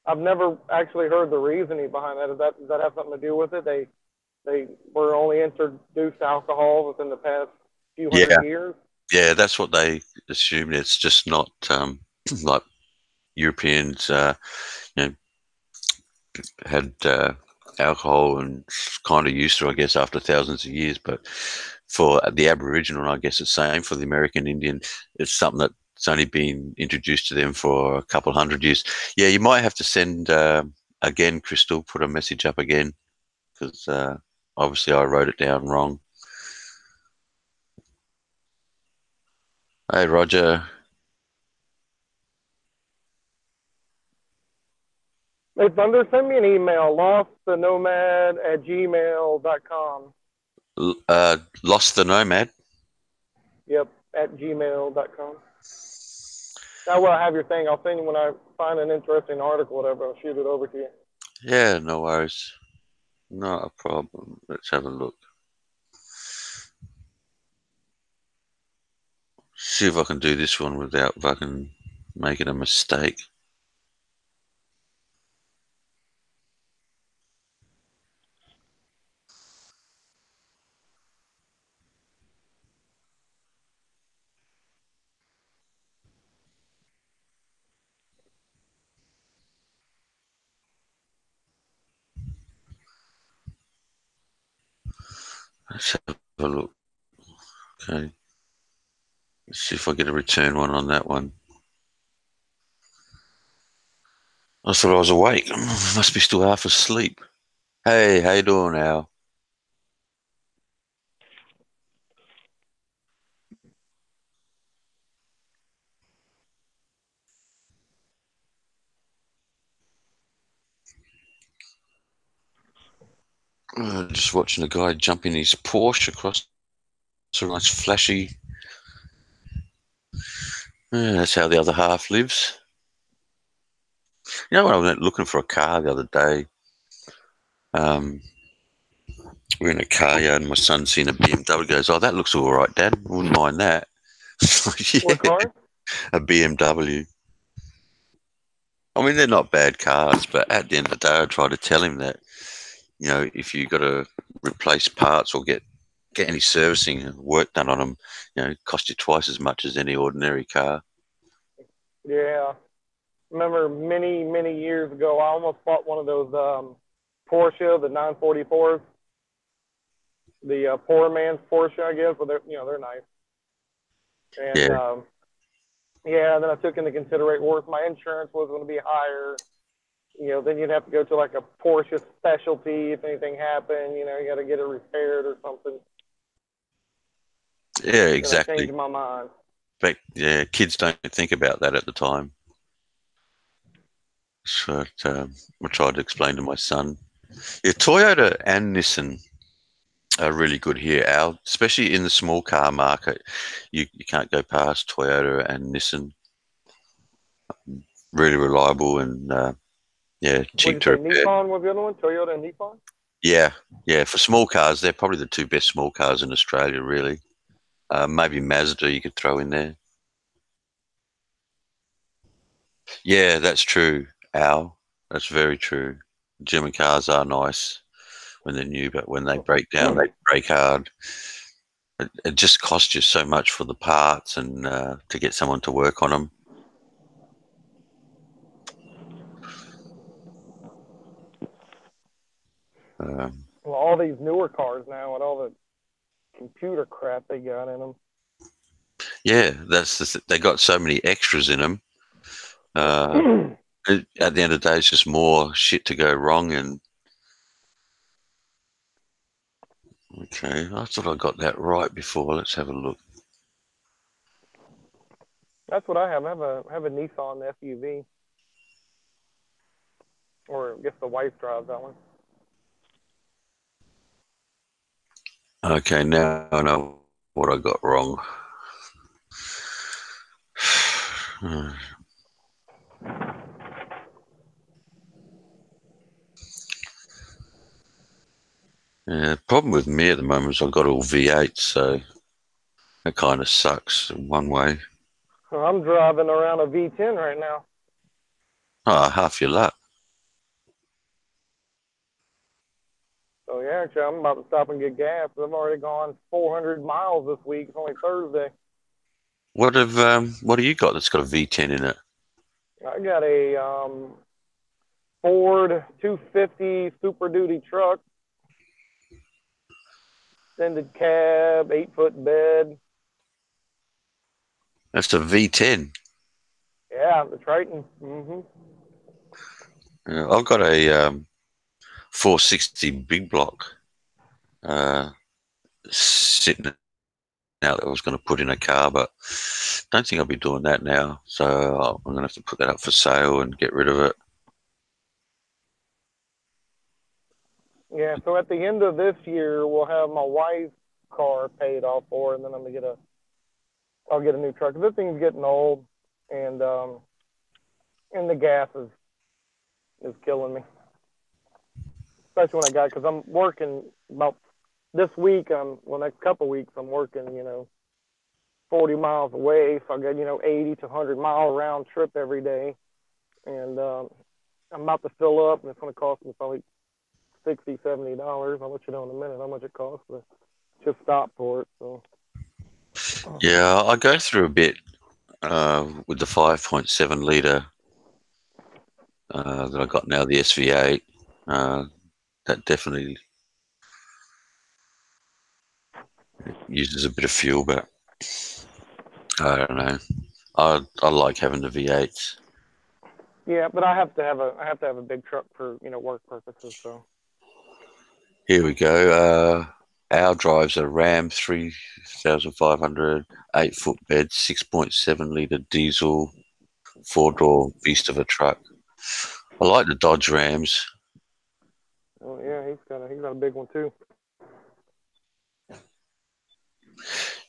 I've never actually heard the reasoning behind that. Does that have something to do with it? They were only introduced to alcohol within the past few hundred yeah, years. yeah, that's what they assume. It's just not like Europeans, you know, had alcohol and kind of used to, I guess, after thousands of years. But for the Aboriginal, and I guess it's the same for the American Indian, it's something that's only been introduced to them for a couple hundred years. Yeah, you might have to send again, Crystal, put a message up again because obviously I wrote it down wrong. Hey, Roger. Hey, Thunder, send me an email, lostthenomad@gmail.com. Lost the Nomad. Yep, at gmail.com. That way I have your thing. I'll send you when I find an interesting article, whatever. I'll shoot it over to you. Yeah, no worries. Not a problem. Let's have a look. See if I can do this one without fucking making a mistake. Let's have a look. Okay. Let's see if I get a return one on that one. I thought I was awake. Must be still half asleep. Hey, how you doing, Al? Just watching a guy jump in his Porsche across a nice flashy. Yeah, that's how the other half lives. When I went looking for a car the other day, um, we're in a car yard and my son's seen a BMW. Goes, "Oh, that looks all right, Dad. Wouldn't mind that." What Yeah, car? a BMW. I mean, they're not bad cars, but at the end of the day, I try to tell him that if you got to replace parts or get any servicing work done on them, it cost you twice as much as any ordinary car. Yeah. Remember many, many years ago, I almost bought one of those Porsche, the 944s, the poor man's Porsche, I guess, but they're nice. And Yeah, yeah, then I took into consideration, well, if my insurance was going to be higher, then you'd have to go to like a Porsche specialty if anything happened. You got to get it repaired or something. yeah, Then I exactly. changed my mind. But yeah, kids don't think about that at the time. So I tried to explain to my son. Yeah, Toyota and Nissan are really good here, Al, especially in the small car market. You can't go past Toyota and Nissan. Really reliable and Yeah, What cheap did you to say? repair. Nissan was the other one? Toyota and Nissan? Yeah, yeah. For small cars, they're probably the two best small cars in Australia, really. Maybe Mazda you could throw in there. Yeah, that's true, Al. That's very true. German cars are nice when they're new, but when they break down, they break hard. It just costs you so much for the parts and to get someone to work on them. Um, Well, all these newer cars now and all the computer crap they got in them. yeah, they got so many extras in them. Uh, at the end of the day, it's just more shit to go wrong. And okay, I thought I got that right before. Let's have a look. That's what I have. I have a Nissan SUV, or I guess the wife drives that one. Okay, now I know what I got wrong. Yeah, the problem with me at the moment is I've got all V8, so that kind of sucks in one way. So I'm driving around a V10 right now. Ah, half your luck. So yeah, actually, I'm about to stop and get gas. I've already gone 400 miles this week. It's only Thursday. What have you got that's got a V10 in it? I got a Ford 250 Super Duty truck, extended cab, 8-foot bed. That's a V10. Yeah, the Triton. Hmm. I've got a 460 big block sitting out that I was going to put in a car, but don't think I'll be doing that now. So I'm going to have to put that up for sale and get rid of it. Yeah, so at the end of this year, we'll have my wife's car paid off for, and then I'll get a new truck. This thing's getting old, and the gas is killing me, especially when I got because I'm working about this week. Well, next couple of weeks I'm working 40 miles away, so I got 80 to 100 mile round trip every day, and I'm about to fill up, and it's going to cost me probably $60-$70. I'll let you know in a minute how much it costs, but just stop for it. So Yeah, I go through a bit with the 5.7 litre that I got now, the SV8. That definitely uses a bit of fuel, but I don't know. I like having the V8s. yeah, but I have to have a big truck for work purposes. So Here we go. Our drives a Ram 3500, 8-foot bed, 6.7 litre diesel, four-door beast of a truck. I like the Dodge Rams. oh yeah, he's got a big one too.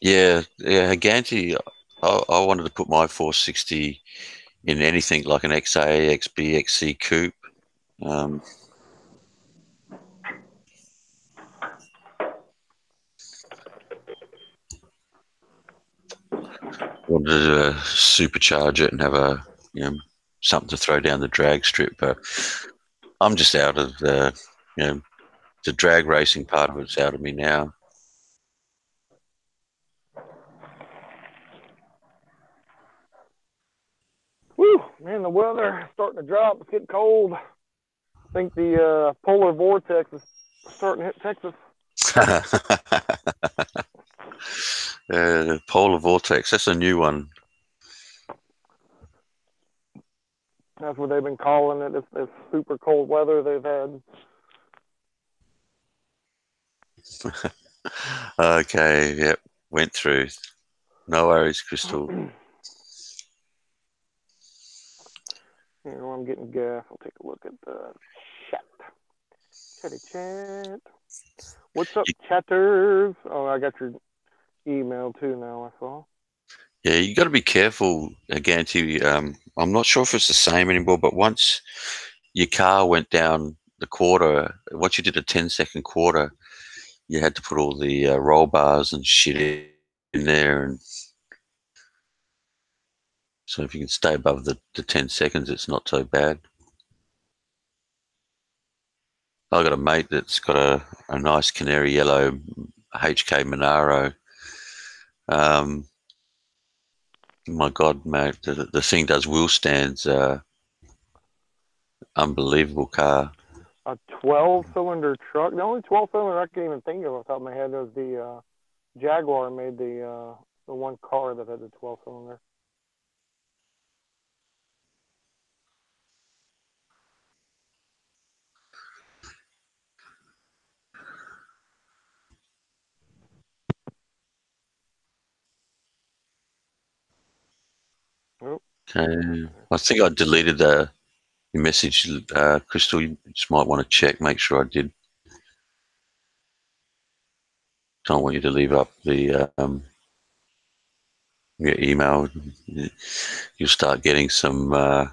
Yeah, Higanti. I wanted to put my 460 in anything like an XA, XB, XC coupe. Um, wanted to supercharge it and have something to throw down the drag strip, but I'm just out of you know the drag racing part of it's out of me now. Whew, man, the weather is starting to drop. It's getting cold. I think the polar vortex is starting to hit Texas. Polar vortex. That's a new one. That's what they've been calling it. It's super cold weather they've had. Okay, yep, went through. No worries, Crystal. Here, when I'm getting gas, I'll take a look at the chat. Chatty chat. What's up, You, chatters? Oh, I got your email too now, I saw. yeah, you got to be careful again. I'm not sure if it's the same anymore, but once your car went down the quarter, once you did a 10-second quarter, you had to put all the roll bars and shit in there, and so if you can stay above the 10 seconds, it's not so bad. I got a mate that's got a nice canary yellow HK Monaro. My God, mate, the thing does wheel stands. Unbelievable car. A 12-cylinder truck. The only 12-cylinder I can even think of off the top of my head was the Jaguar made the one car that had the 12-cylinder. Oh, Okay. I think I deleted the message, Crystal. You just might want to check, make sure I did. Don't want you to leave up your email. You'll start getting some, well,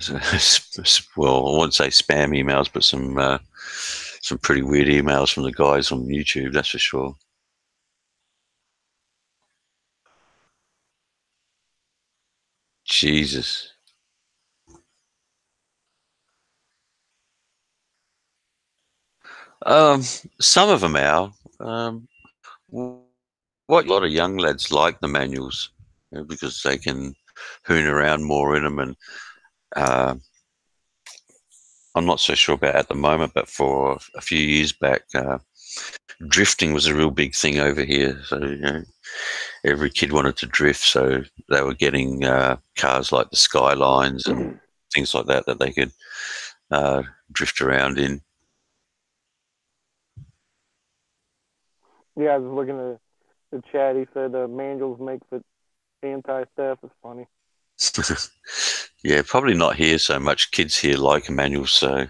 I won't say spam emails, but some pretty weird emails from the guys on YouTube. That's for sure. Jesus. Some of them are. What a lot of young lads like the manuals, because they can hoon around more in them, and uh, I'm not so sure about at the moment, but for a few years back, drifting was a real big thing over here. So every kid wanted to drift, so they were getting cars like the Skylines and things like that they could uh, drift around in. yeah, I was looking at the chat. He said manuals makes it anti-theft. It's funny. Yeah, probably not here so much. Kids here like a manual, so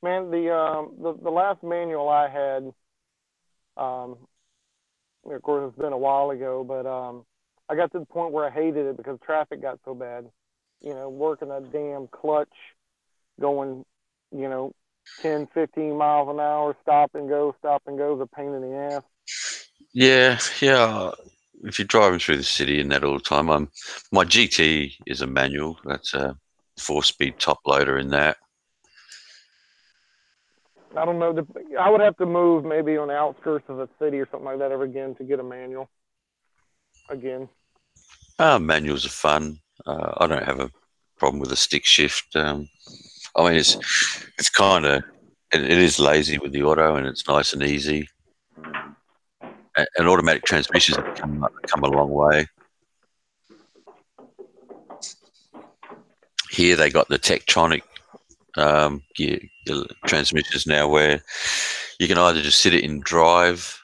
Man, the last manual I had, um, of course, it's been a while ago, but I got to the point where I hated it because traffic got so bad. You know, working a damn clutch, going, you know, 10, 15 miles an hour, stop and go is a pain in the ass. yeah. If you're driving through the city and that all the time, my GT is a manual. That's a 4-speed top loader in that. I don't know. I would have to move maybe on the outskirts of a city or something like that ever again to get a manual again. Manuals are fun. I don't have a problem with a stick shift. I mean, it's kind of it is lazy with the auto, and it's nice and easy. And automatic transmissions have come a long way. Here they got the Tektronix gear transmissions now, where you can either just sit it in drive,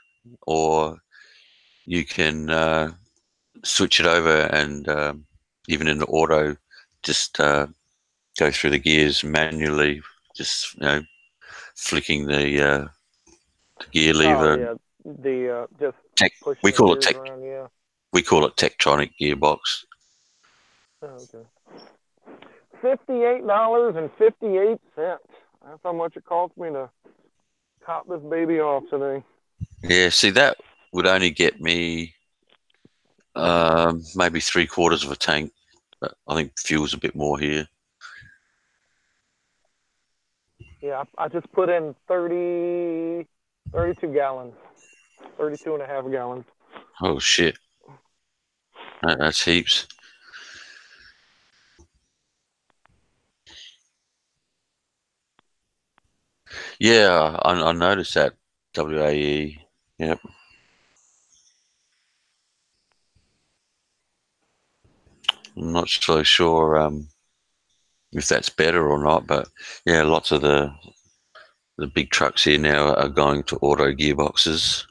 or you can switch it over and even in the auto, just go through the gears manually, just flicking the gear Oh lever. yeah, the just Tech, we pushing the call it gears tech. around. Yeah. We call it Tektronix gearbox. Oh, okay. $58.58. That's how much it cost me to top this baby off today. Yeah, see, that would only get me maybe 3/4 of a tank. But I think fuel's a bit more here. Yeah, I just put in 32 gallons, 32 and a half gallons. Oh shit, that's heaps. Yeah, I noticed that. WAE. Yep. I'm not so sure if that's better or not, but yeah, lots of the big trucks here now are going to auto gearboxes.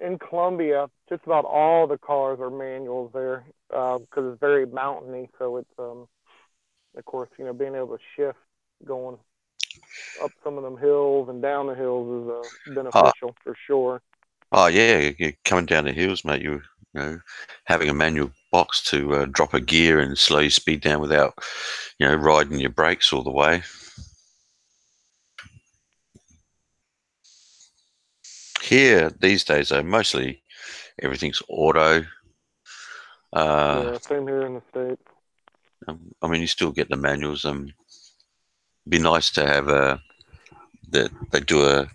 In Colombia, just about all the cars are manuals there because it's very mountainy. So it's of course being able to shift going. up some of them hills and down the hills is Oh, beneficial for sure. oh yeah, you're coming down the hills, mate. You know, having a manual box to drop a gear and slow your speed down without, riding your brakes all the way. Here these days, though, mostly everything's auto. Uh, Yeah, same here in the states. I mean, you still get the manuals. Be nice to have that they do a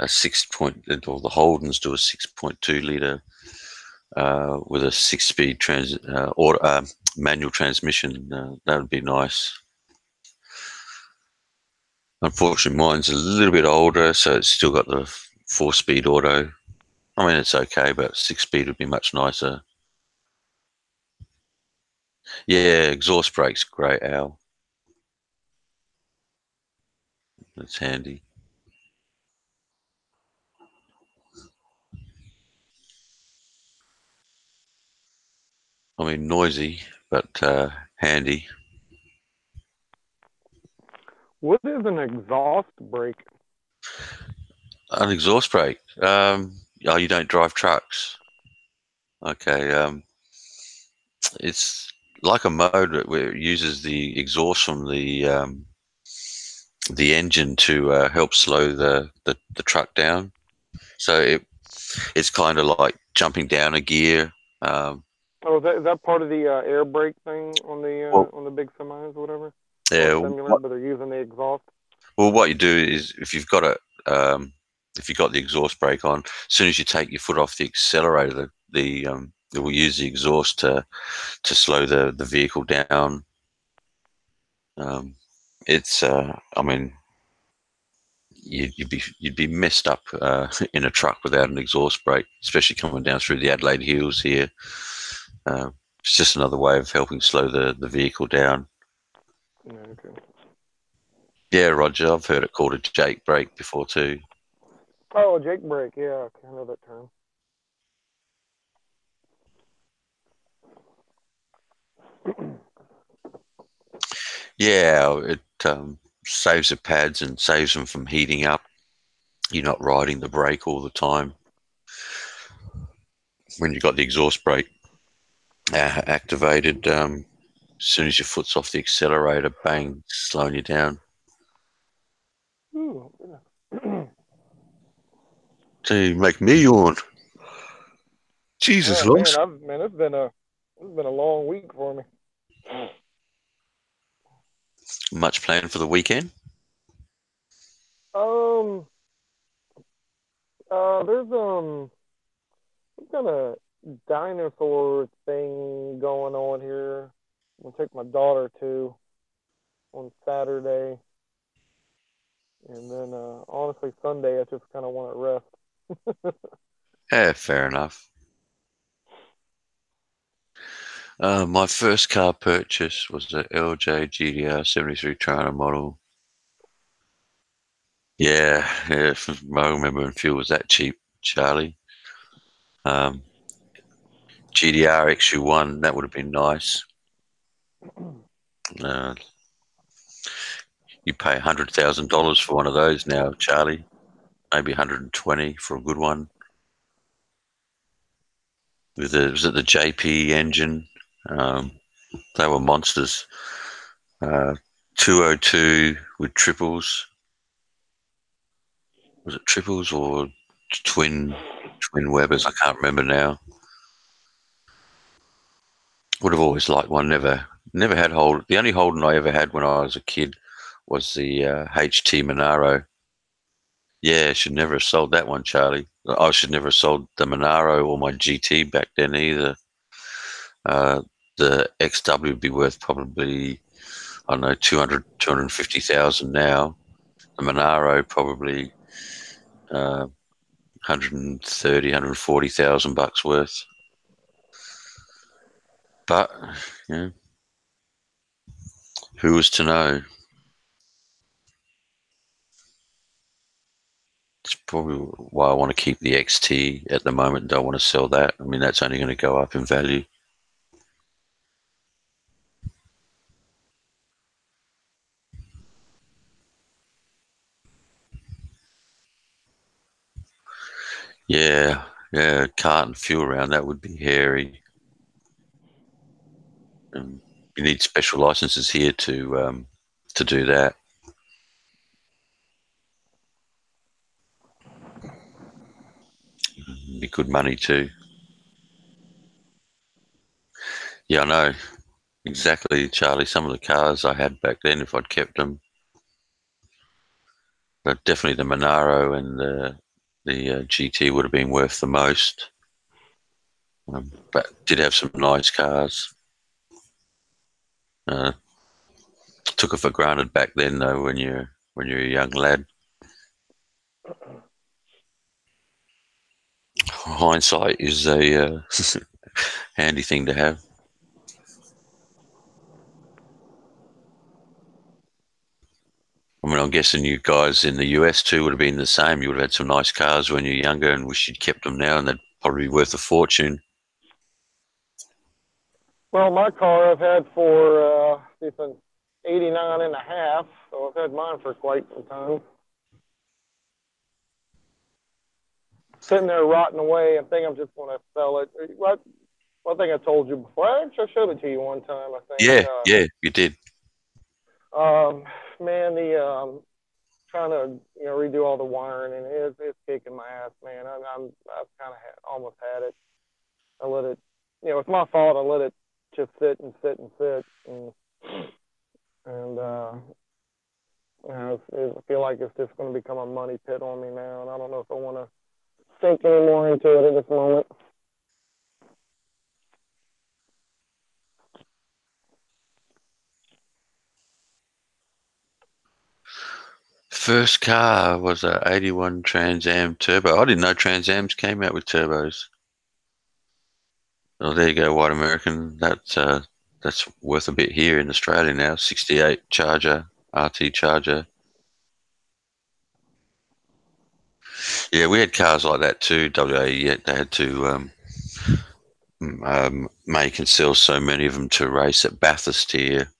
6 point, or the Holdens do a 6.2 liter with a 6 speed manual transmission. That would be nice. Unfortunately, mine's a little bit older, so it's still got the 4 speed auto. I mean, it's okay, but 6 speed would be much nicer. Yeah, exhaust brakes, great, Al. That's handy. I mean, noisy, but handy. What is an exhaust brake? An exhaust brake. Oh, you don't drive trucks. Okay. It's like a motor where it uses the exhaust from the engine to help slow the truck down. So it's kind of like jumping down a gear. Um, Oh, is that part of the air brake thing well, on the big semis or whatever? Or yeah. similar, but they're using the exhaust. What you do is if you've got the exhaust brake on, as soon as you take your foot off the accelerator, it will use the exhaust to slow the vehicle down. Um, I mean, you'd be messed up in a truck without an exhaust brake, especially coming down through the Adelaide Hills here. Uh, it's just another way of helping slow the vehicle down. Yeah, okay. Yeah, Roger, I've heard it called a Jake brake before too. Oh, Jake brake. Yeah, I know that term. Yeah, it saves the pads and saves them from heating up. You're not riding the brake all the time. When you've got the exhaust brake activated, as soon as your foot's off the accelerator, bang, slowing you down. Ooh, Gee, make me yawn. Jesus, oh man, Logs. it's been a long week for me. Much planned for the weekend? Um, there's some kind of dinosaur thing going on here. I'm gonna take my daughter to on Saturday, and then honestly Sunday I just kind of want to rest. Yeah, fair enough. My first car purchase was a LJ GDR 73 Toronto model. Yeah, I remember when fuel was that cheap, Charlie. Um, GDR XU1, that would have been nice. Uh, you pay $100,000 for one of those now, Charlie. Maybe 120 for a good one. Was it the JP engine? Um, they were monsters. Uh, 202 with triples. Was it triples or twin Webers? I can't remember now. Would have always liked one. Never had Holden. The only Holden I ever had when I was a kid was the HT Monaro. Yeah, should never have sold that one, Charlie. I should never have sold the Monaro or my GT back then either. Uh, the XW would be worth probably, I don't know, 200, 250,000 now. The Monaro probably 130, 140,000 bucks worth. But, you know, who was to know? It's probably why I want to keep the XT at the moment. Don't want to sell that. I mean, that's only going to go up in value. Yeah, yeah, cart and fuel around that would be hairy. You need special licenses here to do that. Be good money too. Yeah, I know exactly, Charlie. Some of the cars I had back then, if I'd kept them, but definitely the Monaro and the GT would have been worth the most. But did have some nice cars. Uh, Took it for granted back then, though, when you're a young lad. Hindsight is a handy thing to have. I mean, I'm guessing you guys in the US too would have been the same. You would have had some nice cars when you're younger and wish you'd kept them now, and they'd probably be worth a fortune. Well, my car I've had for since 89 and a half, so I've had mine for quite some time. Sitting there rotting away. I think I'm just going to sell it. What? Well, I think I told you before. I actually showed it to you one time. I think. Yeah, yeah, you did. Man, the trying to redo all the wiring and it's kicking my ass, man. I've kind of almost had it. I let it. It's my fault. I let it just sit and sit and sit and I feel like it's just going to become a money pit on me now, and I don't know if I want to sink any more into it at this moment. First car was a '81 Trans Am Turbo. I didn't know Trans Ams came out with turbos. Oh, there you go, white American. That's worth a bit here in Australia now. '68 Charger, RT Charger. Yeah, we had cars like that too. WA, yeah, they had to make and sell so many of them to race at Bathurst here.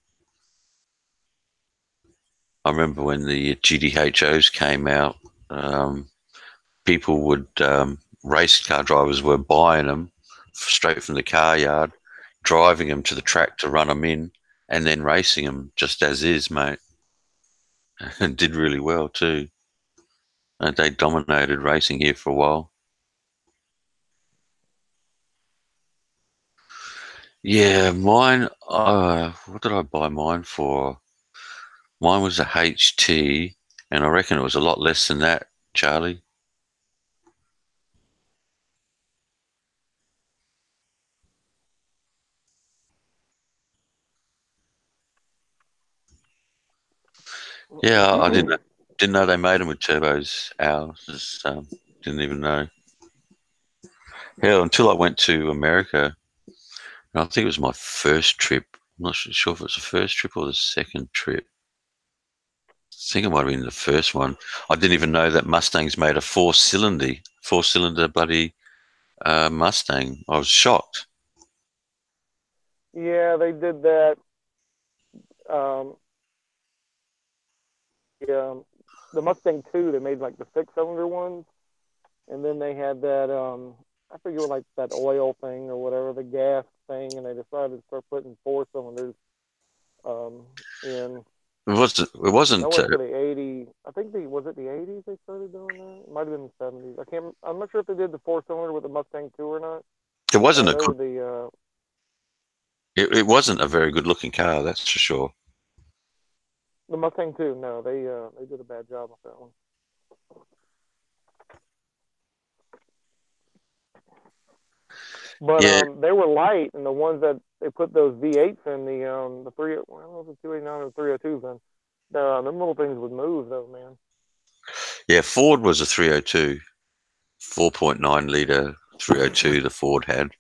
I remember when the GDHOs came out, um, people would race car drivers were buying them straight from the car yard, driving them to the track to run them in, and then racing them just as is, mate. And did really well too. And they dominated racing here for a while. Yeah, mine. What did I buy mine for? Mine was a HT, and I reckon it was a lot less than that, Charlie. Yeah, I didn't know they made them with turbos. Ours didn't even know. Hell, until I went to America, and I think it was my first trip. I'm not sure if it was the first trip or the second trip. I think it might have been the first one. I didn't even know that Mustangs made a four cylinder bloody Mustang. I was shocked. Yeah, they did that. Um, yeah, the Mustang 2, they made like the six-cylinder ones, and then they had that. I forget what, like that oil thing or whatever, the gas thing, and they decided to start putting four cylinders in. It wasn't. It That wasn't. went to the 80s. I think was it the 80s they started doing that? It might have been the 70s. I can't. I'm not sure if they did the four cylinder with the Mustang 2 or not. It But wasn't a they good. were It wasn't a very good looking car. That's for sure. the Mustang 2. No, they did a bad job with that one. But Yeah. they were light, and the ones that they put those V8s in the three. Well, I don't know if it's 289 or 302s. Then them little things would move though, man. Yeah. Ford was a 302, 4.9 liter 302. The Ford had.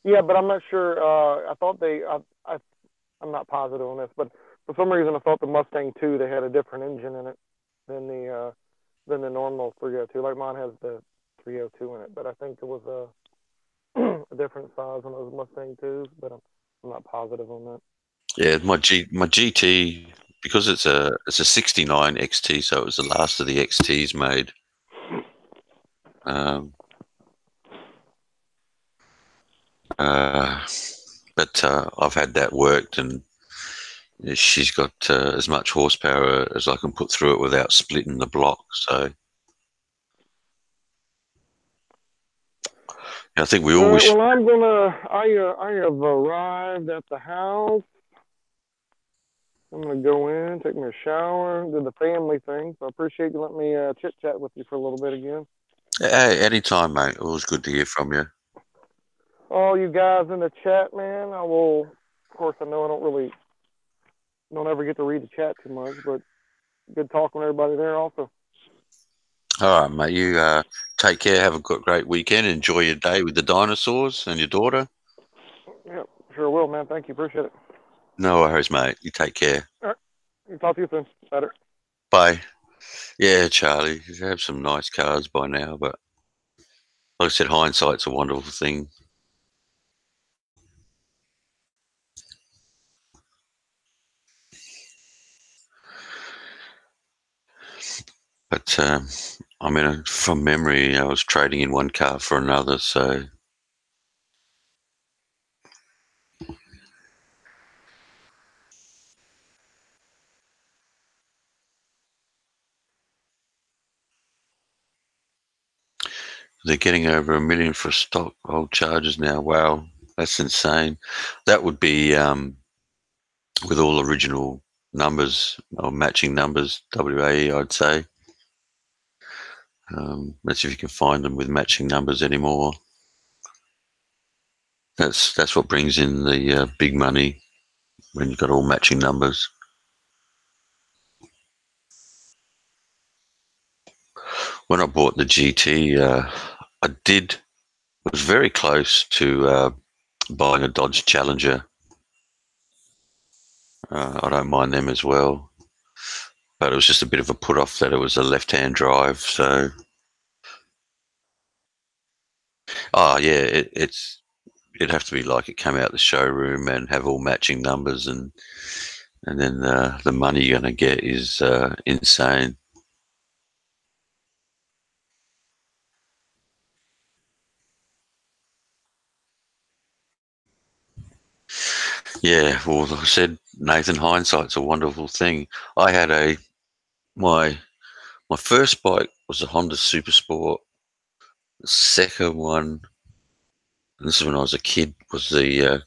Yeah, but I'm not sure. I thought I'm not positive on this, but for some reason I thought the Mustang 2 they had a different engine in it than the normal 302. Like mine has the 302 in it, but I think it was a different size on those Mustang 2s. But I'm not positive on that. Yeah. My GT, because it's a '69 XT, so it was the last of the XTs made. Um, uh, but I've had that worked, and she's got as much horsepower as I can put through it without splitting the block. So I think we All right. always. Well, I'm gonna. I have arrived at the house. I'm gonna go in, take me a shower, do the family thing. So I appreciate you letting me chit chat with you for a little bit again. Hey, anytime, mate. Always good to hear from you. All you guys in the chat, man. I will. Of course, I know I don't ever get to read the chat too much, but good talking to everybody there also. All right, mate. You take care. Have a great weekend. Enjoy your day with the dinosaurs and your daughter. Yeah, sure will, man. Thank you. Appreciate it. No worries, mate. You take care. All right. Talk to you soon. Later. Bye. Yeah, Charlie. You have some nice cars by now, but like I said, hindsight's a wonderful thing. But I mean, from memory, I was trading in one car for another, so they're getting over $1 million for stock old charges now. Wow, that's insane. That would be with all original numbers or matching numbers, WAE, I'd say. Let's see if you can find them with matching numbers anymore. That's what brings in the big money when you've got all matching numbers. When I bought the GT, I did was very close to buying a Dodge Challenger. I don't mind them as well, but it was just a bit of a put off that it was a left-hand drive. So, oh yeah, it'd have to be like it came out the showroom and have all matching numbers, and then the money you're going to get is insane. Yeah, well, like I said, Nathan, hindsight's a wonderful thing. I had my my first bike was a Honda Super Sport. The second one, and this is when I was a kid, was and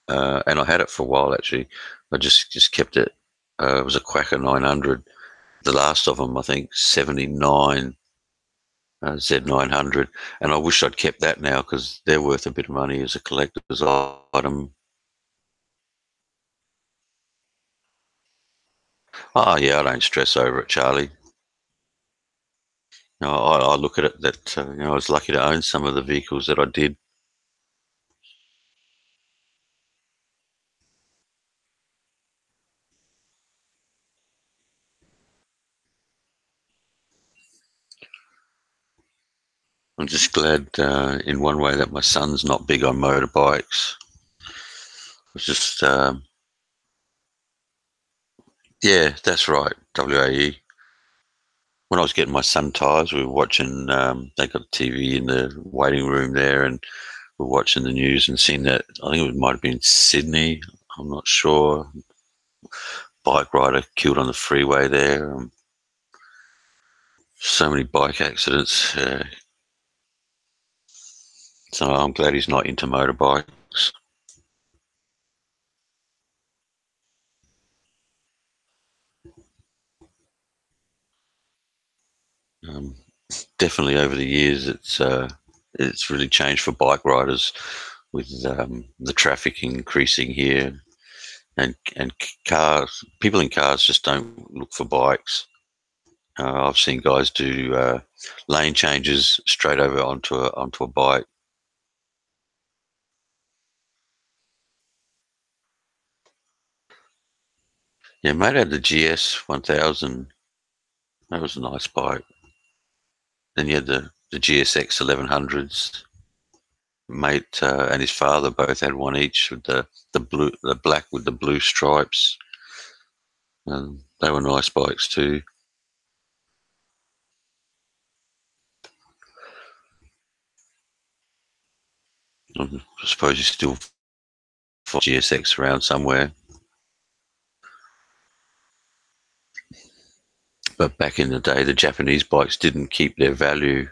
I had it for a while actually. I just kept it. It was a Quacker 900. The last of them, I think, 79 Z900, and I wish I'd kept that now because they're worth a bit of money as a collector's item. Oh yeah, I don't stress over it, Charlie. I look at it that I was lucky to own some of the vehicles that I did. I'm just glad in one way that my son's not big on motorbikes. It's just yeah, that's right, WAE. When I was getting my son tyres, we were watching. They got a TV in the waiting room there, and we were watching the news and seeing that. I think it might have been Sydney. I'm not sure. Bike rider killed on the freeway there. So many bike accidents. So I'm glad he's not into motorbikes. Um, Definitely over the years, it's really changed for bike riders with the traffic increasing here, and cars. People in cars just don't look for bikes. I've seen guys do lane changes straight over onto a bike. Yeah, mate had the GS 1000. That was a nice bike. Then you had the GSX 1100s. Mate and his father both had one each with the black with the blue stripes. And they were nice bikes too. I suppose you still find GSX around somewhere. But back in the day, the Japanese bikes didn't keep their value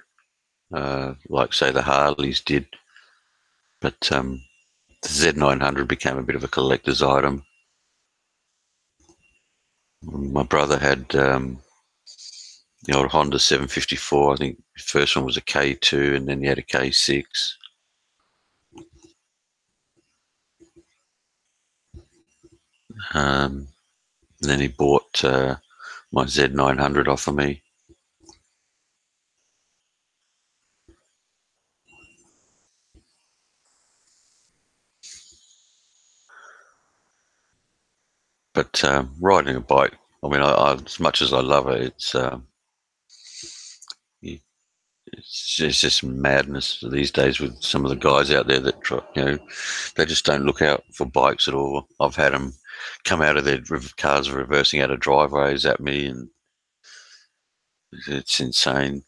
like, say, the Harleys did. But the Z900 became a bit of a collector's item. My brother had the old Honda 754. I think the first one was a K2, and then he had a K6. And then he bought my Z900 off of me. But riding a bike, I mean, as much as I love it, it's just madness these days with some of the guys out there that they just don't look out for bikes at all. I've had them come out of their cars reversing out of driveways at me, and it's insane.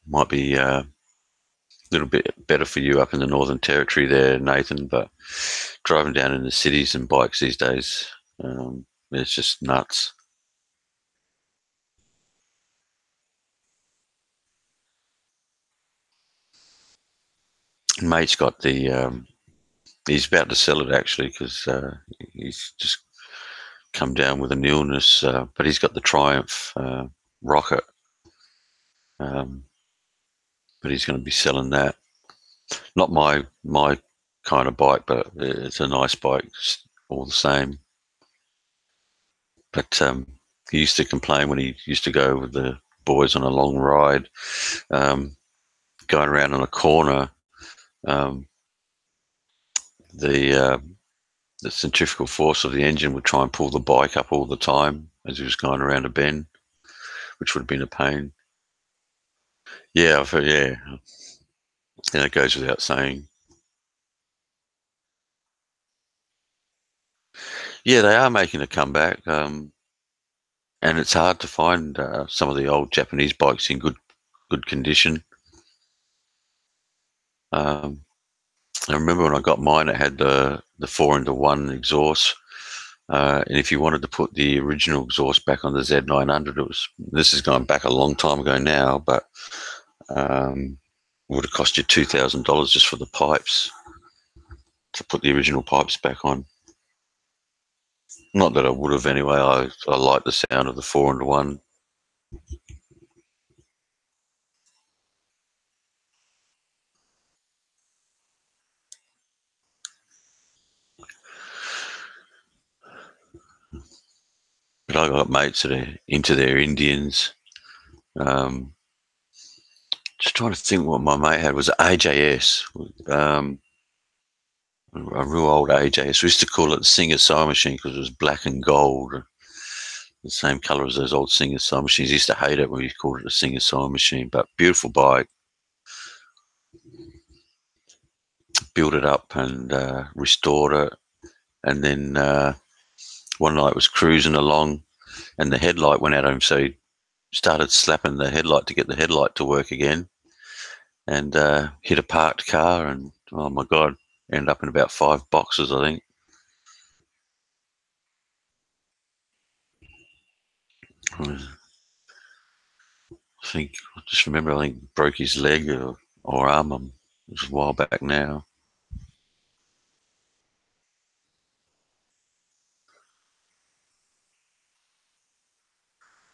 Might be a little bit better for you up in the Northern Territory there, Nathan, but driving down in the cities and bikes these days, it's just nuts. Mate's got he's about to sell it actually because he's just come down with an illness, but he's got the Triumph Rocket, um, but he's going to be selling that. Not my kind of bike, but it's a nice bike all the same. But he used to complain when he used to go with the boys on a long ride, um, going around on a corner. Um, the the centrifugal force of the engine would try and pull the bike up all the time as he was going around a bend, which would have been a pain. Yeah, yeah, and it goes without saying. Yeah, they are making a comeback, and it's hard to find some of the old Japanese bikes in good condition. Um, I remember when I got mine, it had the 4-into-1 exhaust, and if you wanted to put the original exhaust back on the Z900, this is going back a long time ago now, but it would have cost you $2,000 just for the pipes to put the original pipes back on. Not that I would have anyway. I like the sound of the 4-into-1. But I got mates that are into their Indians. Um, just trying to think what my mate had was AJS, a real old AJS. We used to call it the Singer sewing machine because it was black and gold, the same colour as those old Singer sewing machines. I used to hate it when we called it a Singer sewing machine, but beautiful bike. Built it up and restored it, and then one night was cruising along, and the headlight went out on him, so he started slapping the headlight to get the headlight to work again, and hit a parked car, and oh my god, ended up in about 5 boxes, I think. I just remember, I think broke his leg or arm. It was a while back now.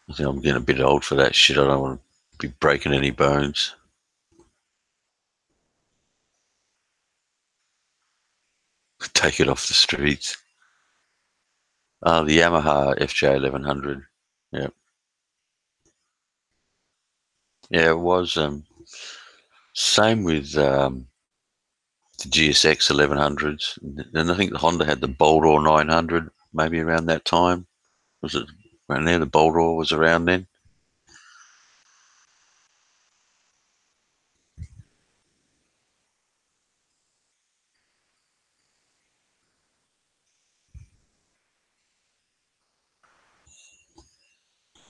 I think I'm getting a bit old for that shit. I don't want to be breaking any bones. Take it off the streets. The Yamaha FJ 1100. Yeah, yeah, it was. Same with the GSX 1100s. And I think the Honda had the Boldor 900, maybe around that time. Was it around there? The Boldor was around then.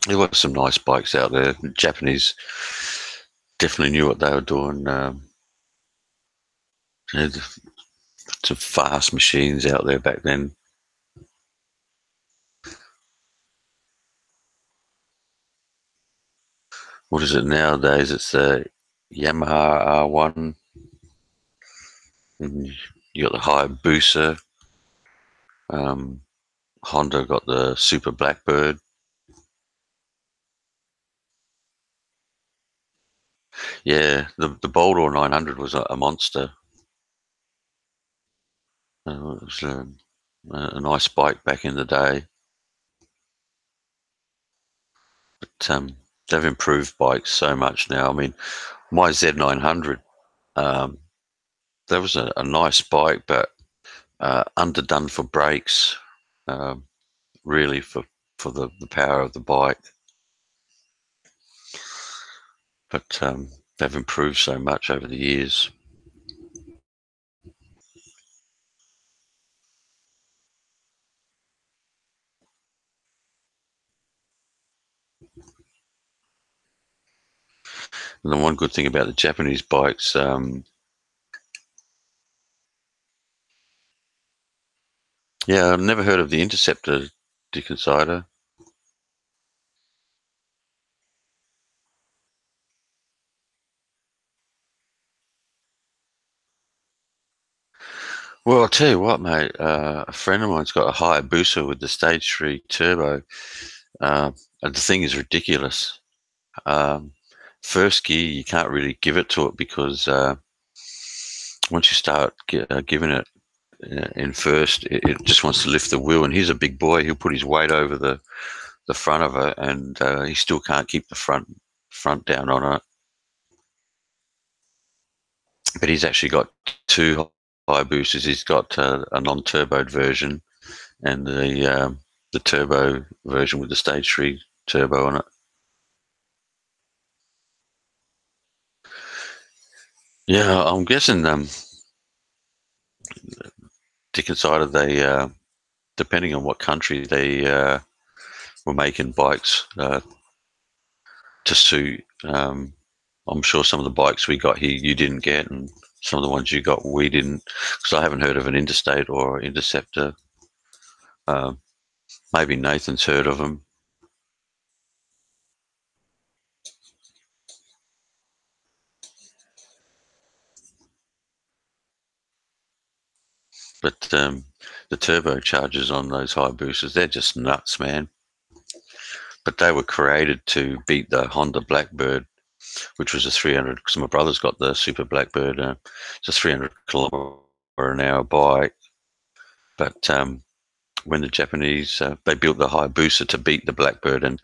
There were some nice bikes out there. Japanese definitely knew what they were doing. Some fast machines out there back then. What is it nowadays? It's the Yamaha R1. And you got the Hayabusa. Um, Honda got the Super Blackbird. Yeah, the Boldor 900 was a monster. It was a nice bike back in the day. But they've improved bikes so much now. I mean, my Z900, um, that was a nice bike, but underdone for brakes, um, really for the power of the bike. But they've improved so much over the years. And the one good thing about the Japanese bikes, yeah, I've never heard of the Interceptor, Dick and Cider. Well, I'll tell you what, mate. A friend of mine's got a Hayabusa with the Stage 3 turbo. And the thing is ridiculous. Um, First gear, you can't really give it to it because once you start giving it in first, it just wants to lift the wheel. And he's a big boy. He'll put his weight over the front of it, and he still can't keep the front down on it. But he's actually got two high boosters. He's got a non-turboed version and the turbo version with the stage 3 turbo on it. Yeah, I'm guessing Dick and Cider, they depending on what country they were making bikes to suit. I'm sure some of the bikes we got here you didn't get, and some of the ones you got we didn't, because I haven't heard of an Interstate or Interceptor. Um, Maybe Nathan's heard of them, but the turbochargers on those high boosters, they're just nuts, man. But they were created to beat the Honda Blackbird, which was a 300. Because my brother's got the Super Blackbird. It's a 300 kilometer an hour bike. But when the Japanese they built the Hayabusa to beat the Blackbird, and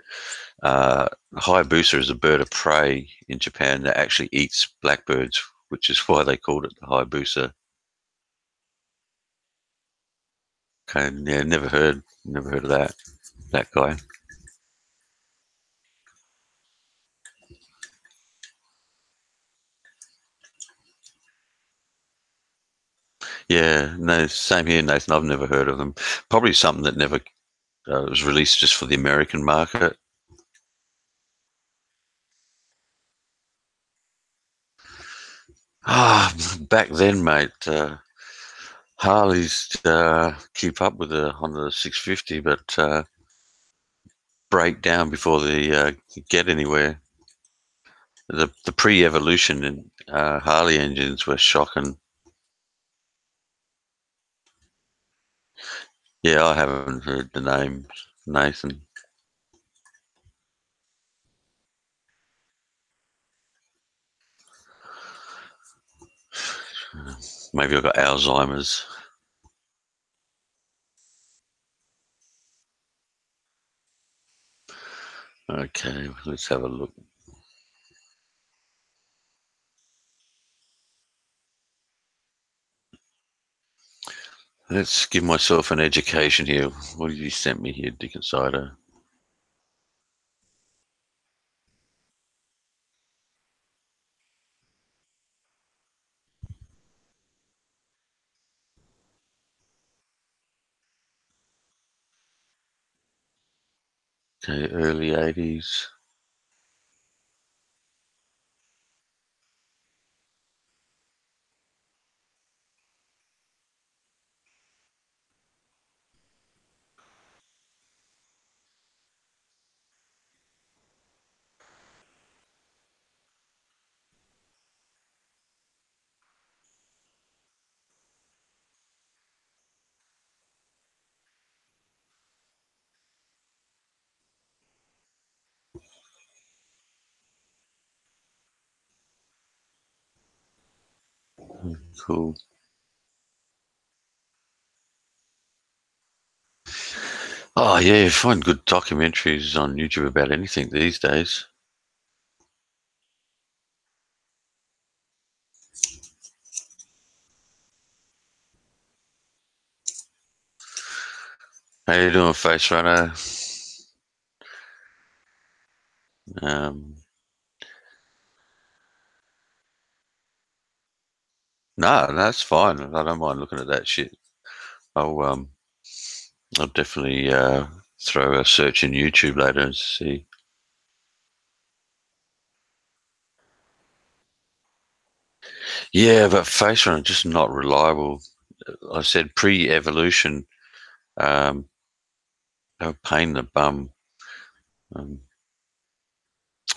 Hayabusa is a bird of prey in Japan that actually eats blackbirds, which is why they called it the Hayabusa. Okay, yeah, never heard of that guy. Yeah, no, same here, Nathan. I've never heard of them. Probably something that never was released just for the American market. Ah, back then, mate, Harleys keep up with the Honda 650, but break down before they get anywhere. The pre-evolution in Harley engines were shocking. Yeah, I haven't heard the name, Nathan. Maybe I've got Alzheimer's. Okay, let's have a look. Let's give myself an education here. What did you send me here, Dick and Cider? Okay, early 80s. Cool. Oh yeah, you find good documentaries on YouTube about anything these days. How you doing, Face Runner? Um, no, that's fine. I don't mind looking at that shit. I'll um, I'll definitely throw a search in YouTube later and see. Yeah, but Face Runner just not reliable. I said pre-evolution, um, they were pain in the bum. Um,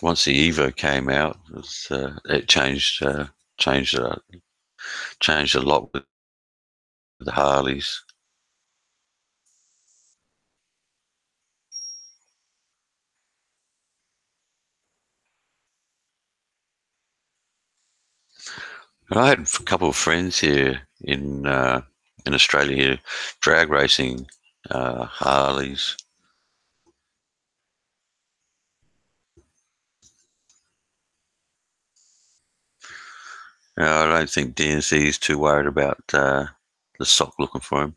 once the Evo came out, it changed changed a lot with the Harleys. I had a couple of friends here in Australia here, drag racing Harleys. I don't think DNC is too worried about the sock looking for him.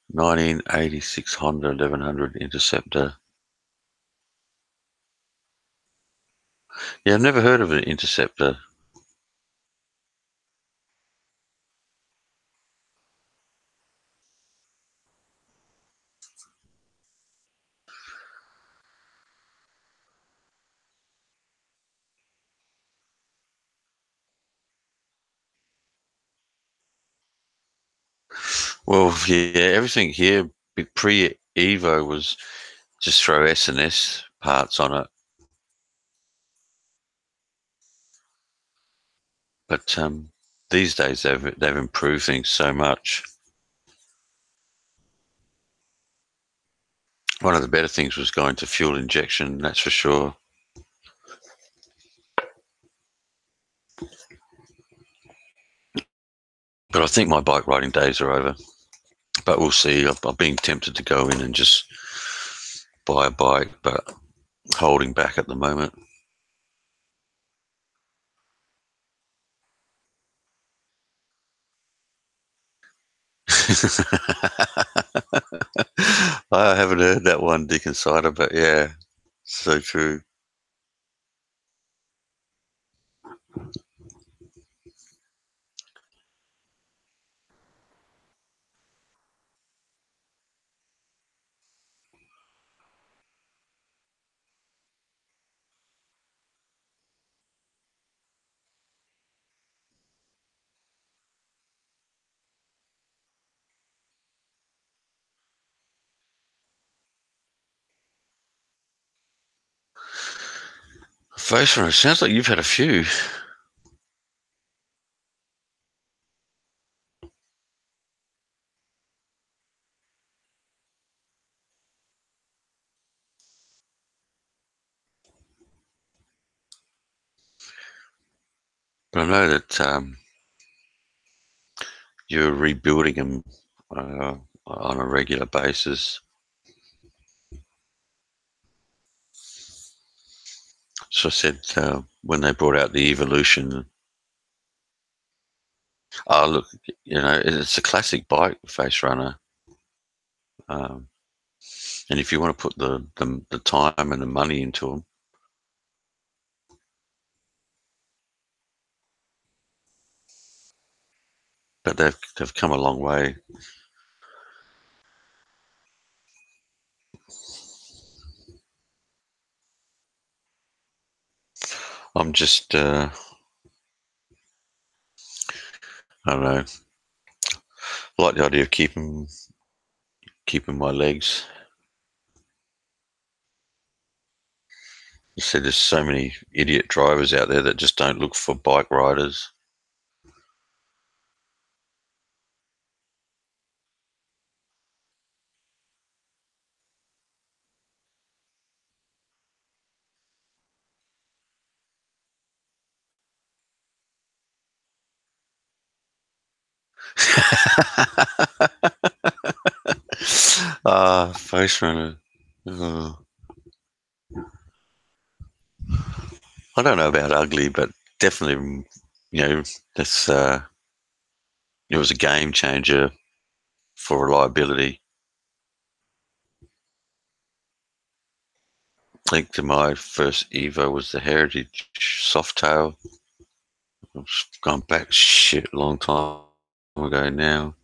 1986 Honda 1100 Interceptor. Yeah, I've never heard of an Interceptor. Well, yeah, everything here pre Evo was just throw S&S parts on it. But these days they've improved things so much. One of the better things was going to fuel injection, that's for sure. But I think my bike riding days are over. But we'll see. I've been tempted to go in and just buy a bike, but holding back at the moment. I haven't heard that one, Dick and Cider, but yeah, so true. Face runner, sounds like you've had a few. But I know that you're rebuilding them uh, on a regular basis. So I said when they brought out the Evolution, oh look, it's a classic bike, Face Runner. Um, and if you want to put the time and the money into them, but they've come a long way. I'm just I don't know, I like the idea of keeping my legs. You said there's so many idiot drivers out there that just don't look for bike riders. Face runner. Oh, I don't know about ugly, but definitely, you know, that's it was a game changer for reliability. I think to my first Evo was the Heritage Softail. It's gone back shit long time ago now.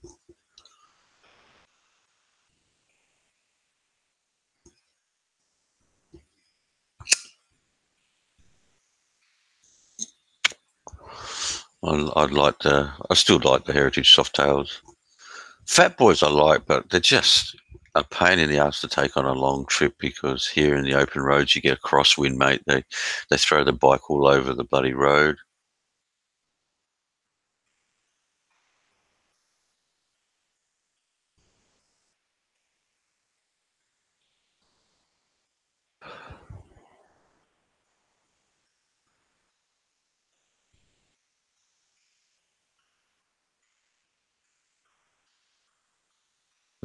I still like the Heritage Softails. Fat Boys I like, but they're just a pain in the ass to take on a long trip because here in the open roads you get a crosswind, mate. They throw the bike all over the bloody road.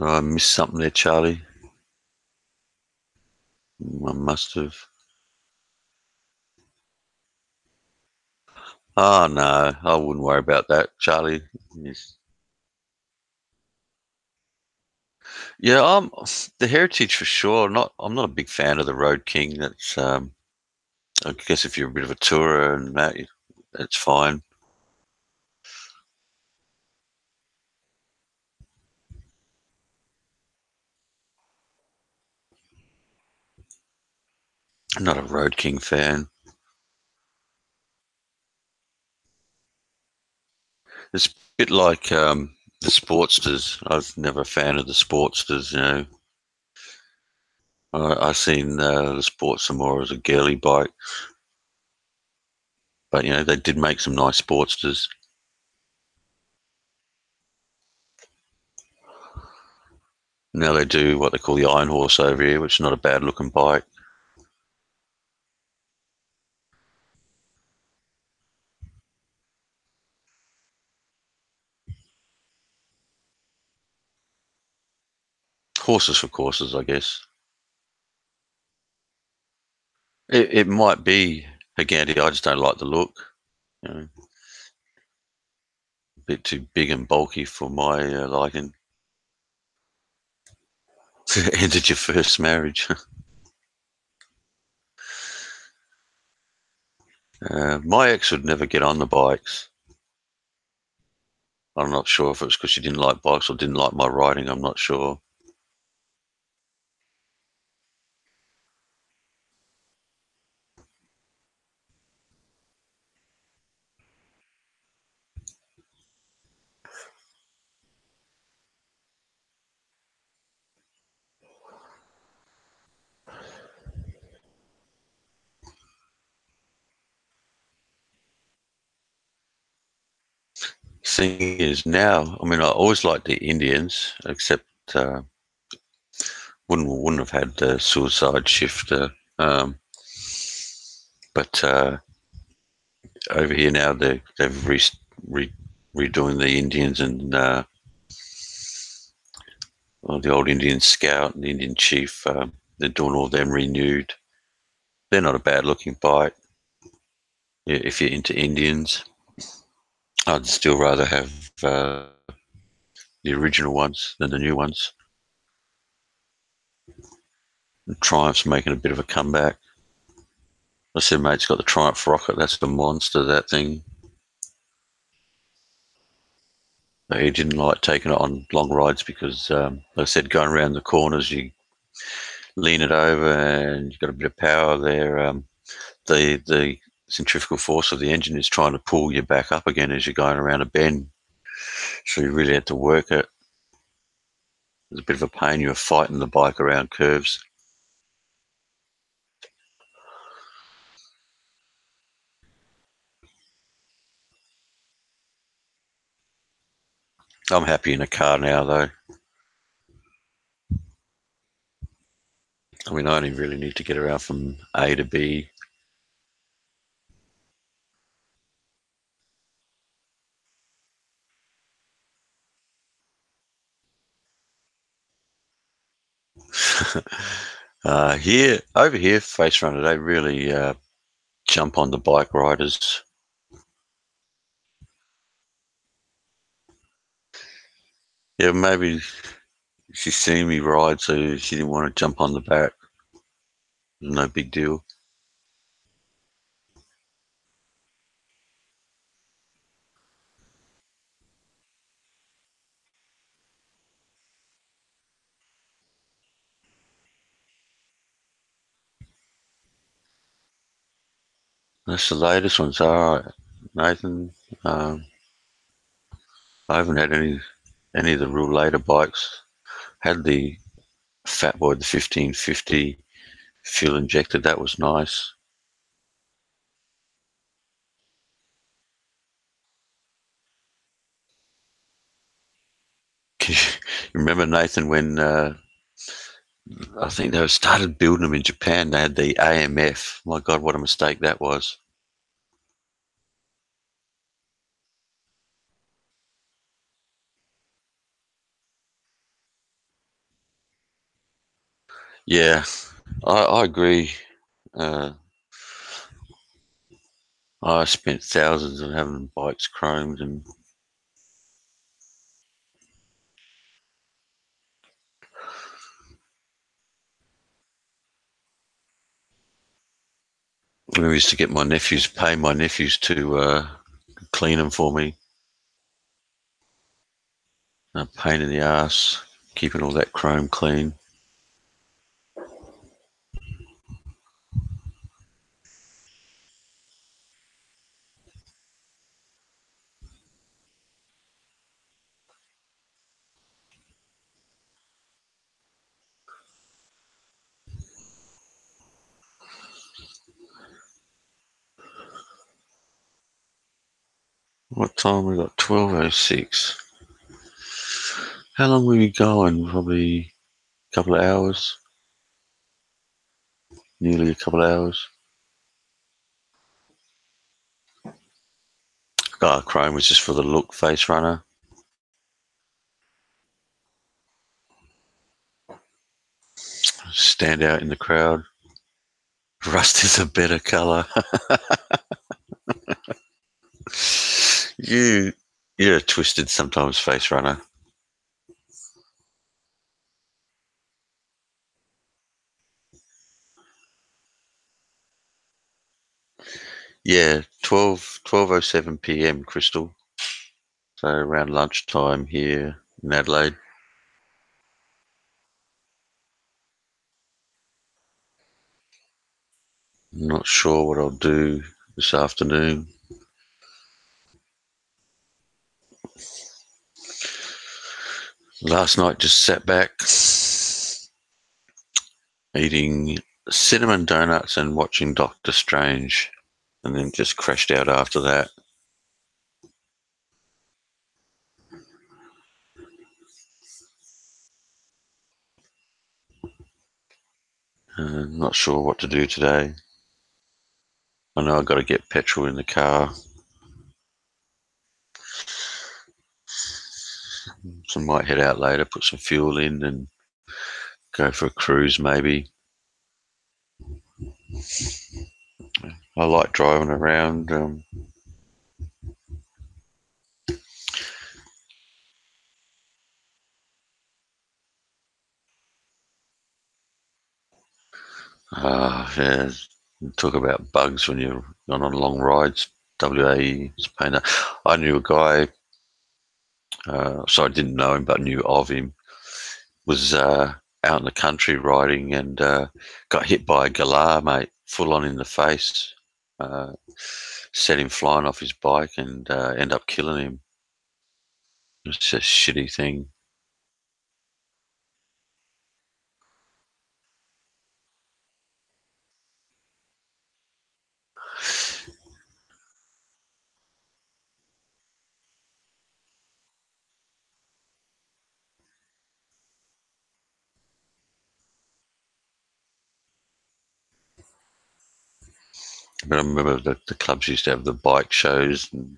Oh, I missed something there, Charlie. I must have. Oh no, I wouldn't worry about that, Charlie. Yes. Yeah, the Heritage for sure. I'm not a big fan of the Road King. That's I guess if you're a bit of a tourer and that, that's fine. I'm not a Road King fan. It's a bit like the Sportsters. I was never a fan of the Sportsters. I seen the Sportster more as a girly bike, but they did make some nice Sportsters. Now they do what they call the Iron Horse over here, which is not a bad looking bike. Horses for courses, I guess. It might be a Gandy. I just don't like the look. A bit too big and bulky for my liking. Ended your first marriage. My ex would never get on the bikes. I'm not sure if it was because she didn't like bikes or didn't like my riding. I'm not sure. Thing is now, I mean, I always liked the Indians, except wouldn't have had the suicide shifter. But over here now, they've re, redoing the Indians and well, the old Indian Scout and the Indian Chief. They're doing all them renewed. They're not a bad looking bike. Yeah, if you're into Indians, I'd still rather have the original ones than the new ones. Triumph's making a bit of a comeback. I said, mate's got the Triumph Rocket. That's the monster, that thing. But he didn't like taking it on long rides because, like I said, going around the corners, you lean it over and you've got a bit of power there. The centrifugal force of the engine is trying to pull you back up again as you're going around a bend. So you really had to work it. It was a bit of a pain. You were fighting the bike around curves. I'm happy in a car now, though. I mean, I only really need to get around from A to B. Here, over here, Face Runner, they really jump on the bike riders. Yeah, maybe she seen me ride, so she didn't want to jump on the back. No big deal. That's the latest ones. All right, Nathan. Um, I haven't had any of the real later bikes. Had the Fat Boy, the 1550 fuel injected. That was nice. Can you remember, Nathan, when I think they started building them in Japan? They had the AMF. My God, what a mistake that was. Yeah, I agree. Uh, I spent thousands on having bikes chromed, and I used to get pay my nephews to clean them for me. A pain in the ass, keeping all that chrome clean. What time we got? 12:06. How long will we going? Probably a couple of hours. Nearly a couple of hours. Chrome was just for the look, Face Runner. Stand out in the crowd. Rust is a better colour. you, you're twisted sometimes, Face Runner. Yeah, 12:07 p.m. Crystal. So around lunchtime here in Adelaide. Not sure what I'll do this afternoon. Last night just sat back eating cinnamon donuts and watching Doctor Strange, and then just crashed out after that. Not sure what to do today. I know I've got to get petrol in the car, so I might head out later, put some fuel in, and go for a cruise maybe. I like driving around. Yeah, talk about bugs when you're on long rides. WAE, it's a pain. I knew a guy, so I didn't know him, but knew of him. Was out in the country riding and got hit by a galah, mate, full on in the face. Uh, Set him flying off his bike and end up killing him. It's just a shitty thing. But I remember that the clubs used to have the bike shows, and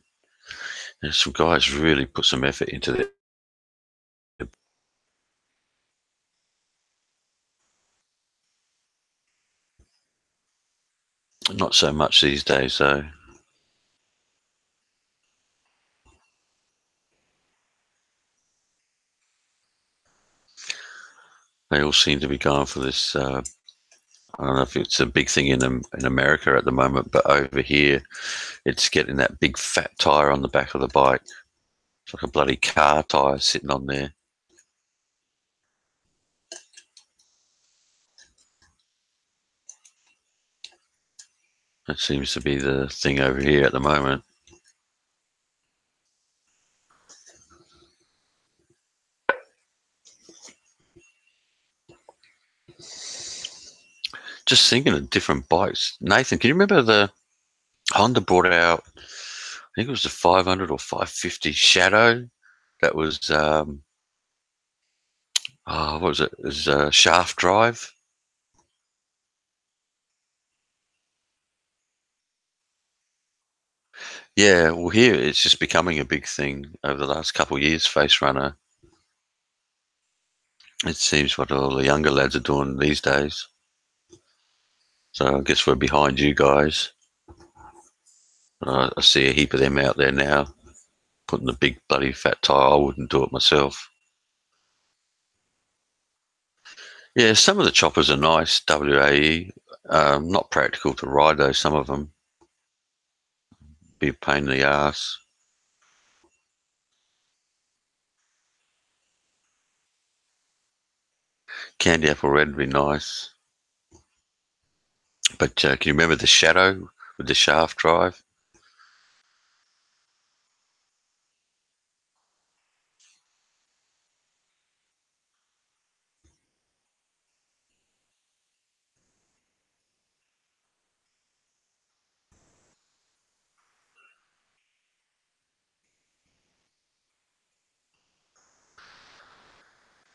some guys really put some effort into it. Not so much these days, though. They all seem to be going for this. I don't know if it's a big thing in America at the moment, but over here, it's getting that big fat tire on the back of the bike. It's like a bloody car tire sitting on there. That seems to be the thing over here at the moment. Just thinking of different bikes. Nathan, can you remember the Honda brought out? I think it was the 500 or 550 Shadow. That was what was it? It was shaft drive. Yeah, well, here it's just becoming a big thing over the last couple of years. Face runner. It seems what all the younger lads are doing these days. So I guess we're behind you guys. I see a heap of them out there now, putting the big bloody fat tire. I wouldn't do it myself. Yeah, some of the choppers are nice, WAE. Not practical to ride though, some of them. Be a pain in the ass. Candy apple red would be nice. But can you remember the Shadow with the shaft drive?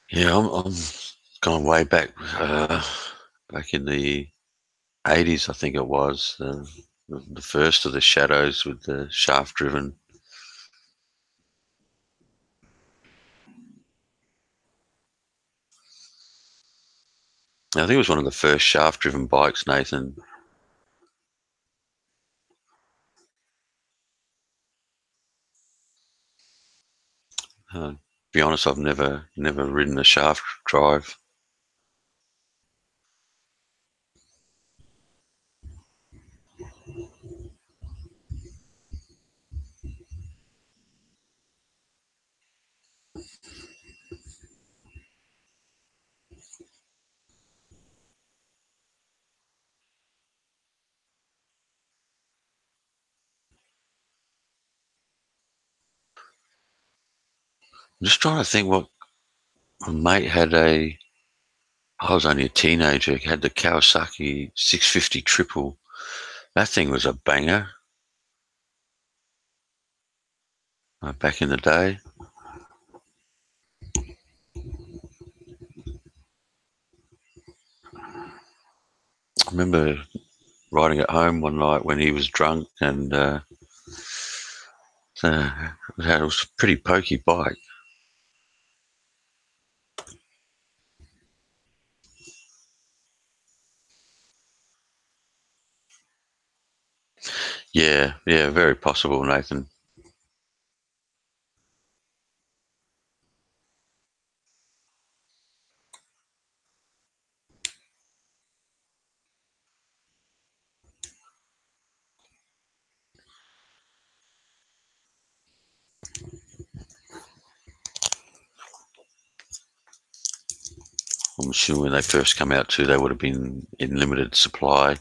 Yeah, I'm going way back, back in the 80s, I think it was. The first of the Shadows with the shaft driven. I think it was one of the first shaft driven bikes, Nathan. Be honest, I've never ridden a shaft drive. I'm just trying to think what my mate had a. I was only a teenager. He had the Kawasaki 650 triple. That thing was a banger back in the day. I remember riding it home one night when he was drunk, and it was a pretty pokey bike. Yeah, yeah, very possible, Nathan. I'm assuming when they first come out too, they would have been in limited supply.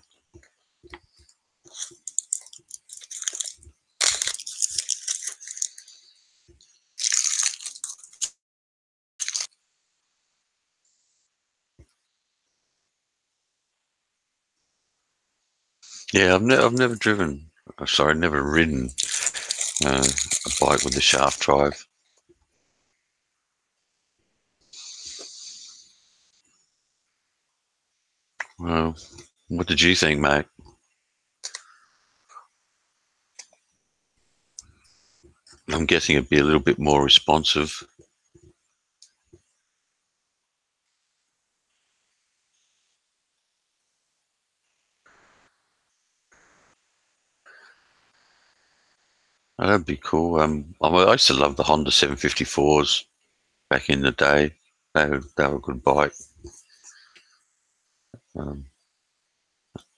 Yeah, I've never driven. Sorry, never ridden a bike with the shaft drive. Well, what did you think, mate? I'm guessing it'd be a little bit more responsive. Oh, that'd be cool. I used to love the Honda 754s back in the day. They were a good bike. Um,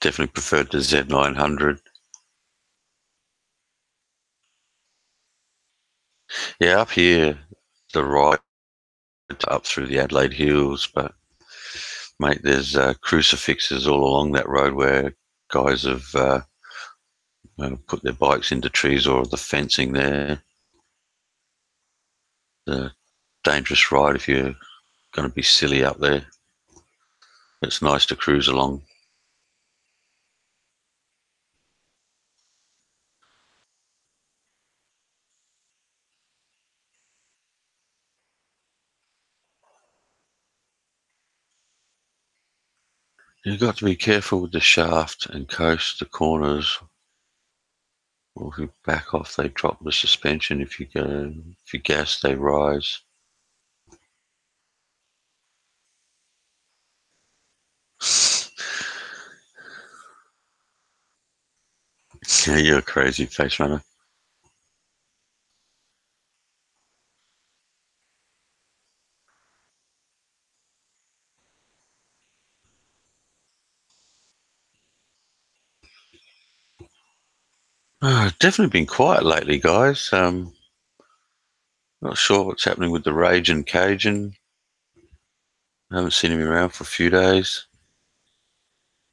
Definitely preferred the Z900. Yeah, up here, the ride up through the Adelaide Hills, but mate, there's crucifixes all along that road where guys have put their bikes into trees or the fencing there. The dangerous ride if you're going to be silly up there. It's nice to cruise along. You've got to be careful with the shaft and coast, the corners, or if you back off, they drop the suspension. If you gas, they rise. Yeah, you're a crazy face runner. Definitely been quiet lately, guys. Not sure what's happening with the Rage and Cajun. I haven't seen him around for a few days.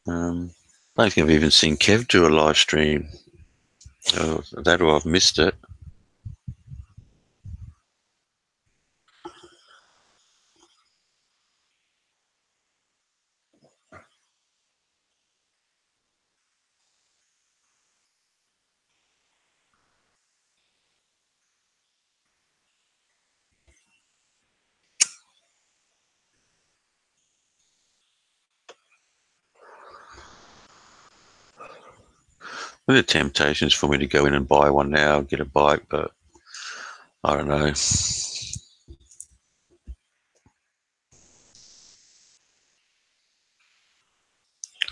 I don't think I've even seen Kev do a live stream. That or I've missed it. The temptations for me to go in and buy one now, get a bike, but I don't know.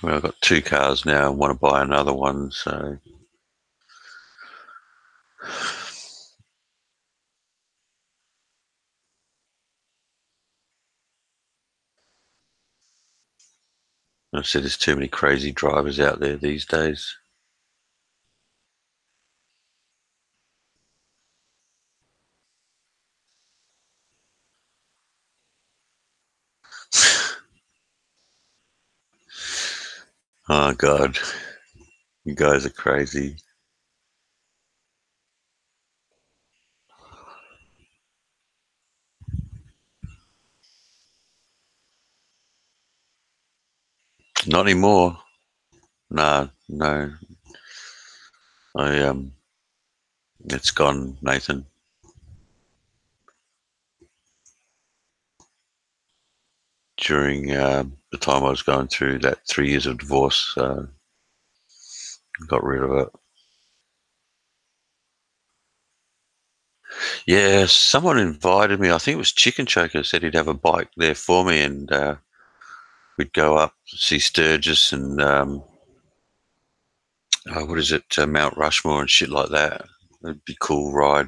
Well, I've got two cars now and want to buy another one, so I said there's too many crazy drivers out there these days. Oh God, you guys are crazy. Not anymore. Nah, no. I it's gone, Nathan. During the time I was going through that 3 years of divorce, got rid of it. Yeah, someone invited me. I think it was Chicken Choker said he'd have a bike there for me, and we'd go up see Sturgis and what is it, Mount Rushmore and shit like that. It'd be a cool ride.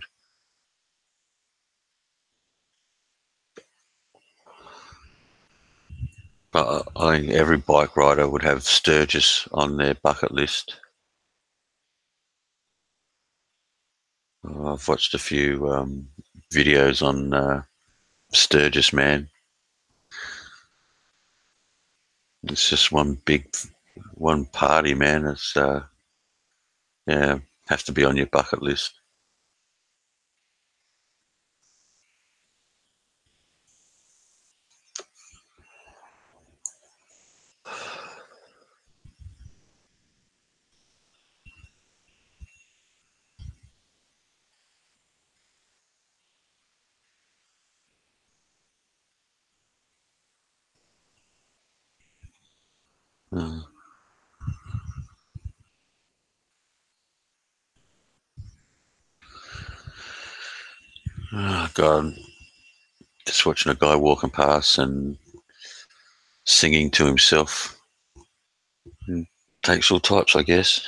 But I think every bike rider would have Sturgis on their bucket list. I've watched a few videos on Sturgis, man. It's just one party, man. It's yeah, has to be on your bucket list. Mm. Oh God, just watching a guy walking past and singing to himself. Mm, takes all types, I guess.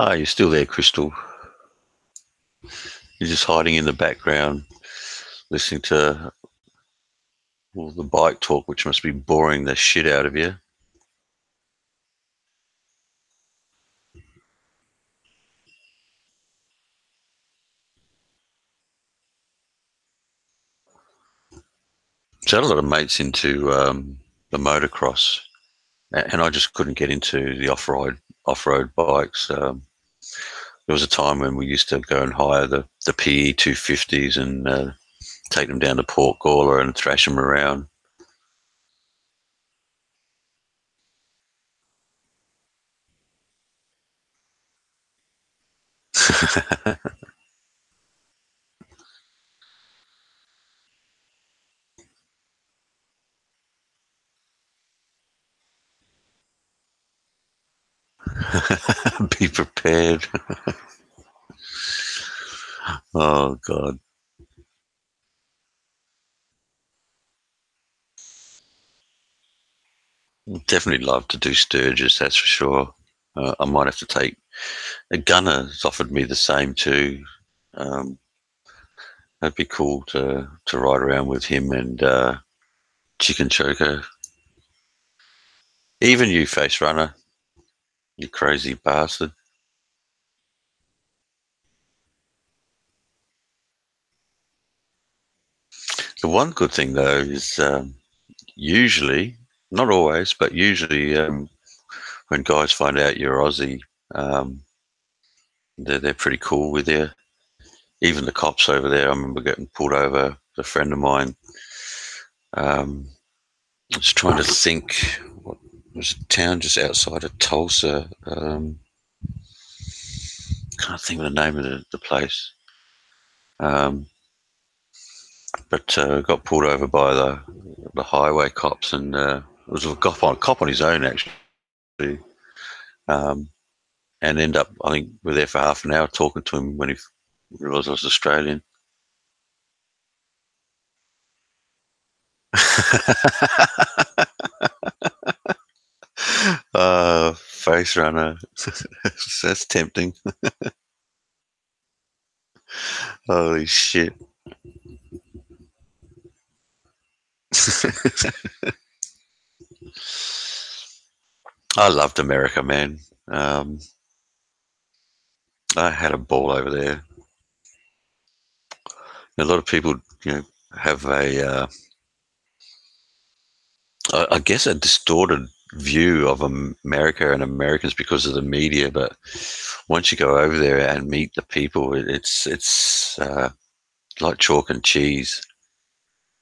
Oh, you're still there, Crystal. You're just hiding in the background, listening to all the bike talk, which must be boring the shit out of you. So I had a lot of mates into the motocross, and I just couldn't get into the off-road bikes. There was a time when we used to go and hire the PE 250s and take them down to Port Gawler and thrash them around. Be prepared. Oh God, definitely love to do Sturgis. That's for sure. I might have to take a gunner's offered me the same too. Um, that'd be cool to ride around with him and Chicken Choker. Even you, Face Runner, you crazy bastard. The one good thing though is usually, not always, but usually when guys find out you're Aussie, um, they're pretty cool with you. Even the cops over there, I remember getting pulled over. A friend of mine. I was trying to think. What was a town just outside of Tulsa? Can't think of the name of the place. Um, but got pulled over by the highway cops, and it was a cop on his own actually. Um, and end up, I think, we're there for half an hour talking to him when he realised I was Australian. Face runner. That's tempting. Holy shit. I loved America, man. Um, I had a ball over there. A lot of people, you know, have I guess, a distorted view of America and Americans because of the media. But once you go over there and meet the people, it's like chalk and cheese.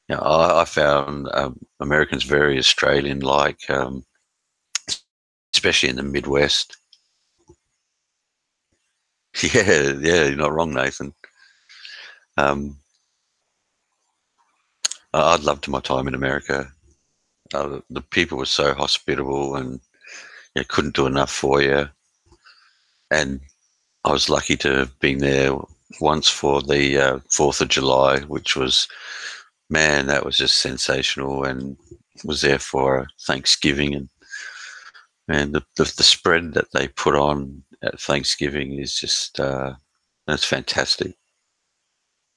You know, I found Americans very Australian-like, especially in the Midwest. Yeah, yeah, you're not wrong, Nathan. Um, I'd loved my time in America. The people were so hospitable and couldn't do enough for you. And I was lucky to have been there once for the 4th of July, which was, man, that was just sensational, and was there for Thanksgiving. And the spread that they put on at Thanksgiving is just, that's fantastic.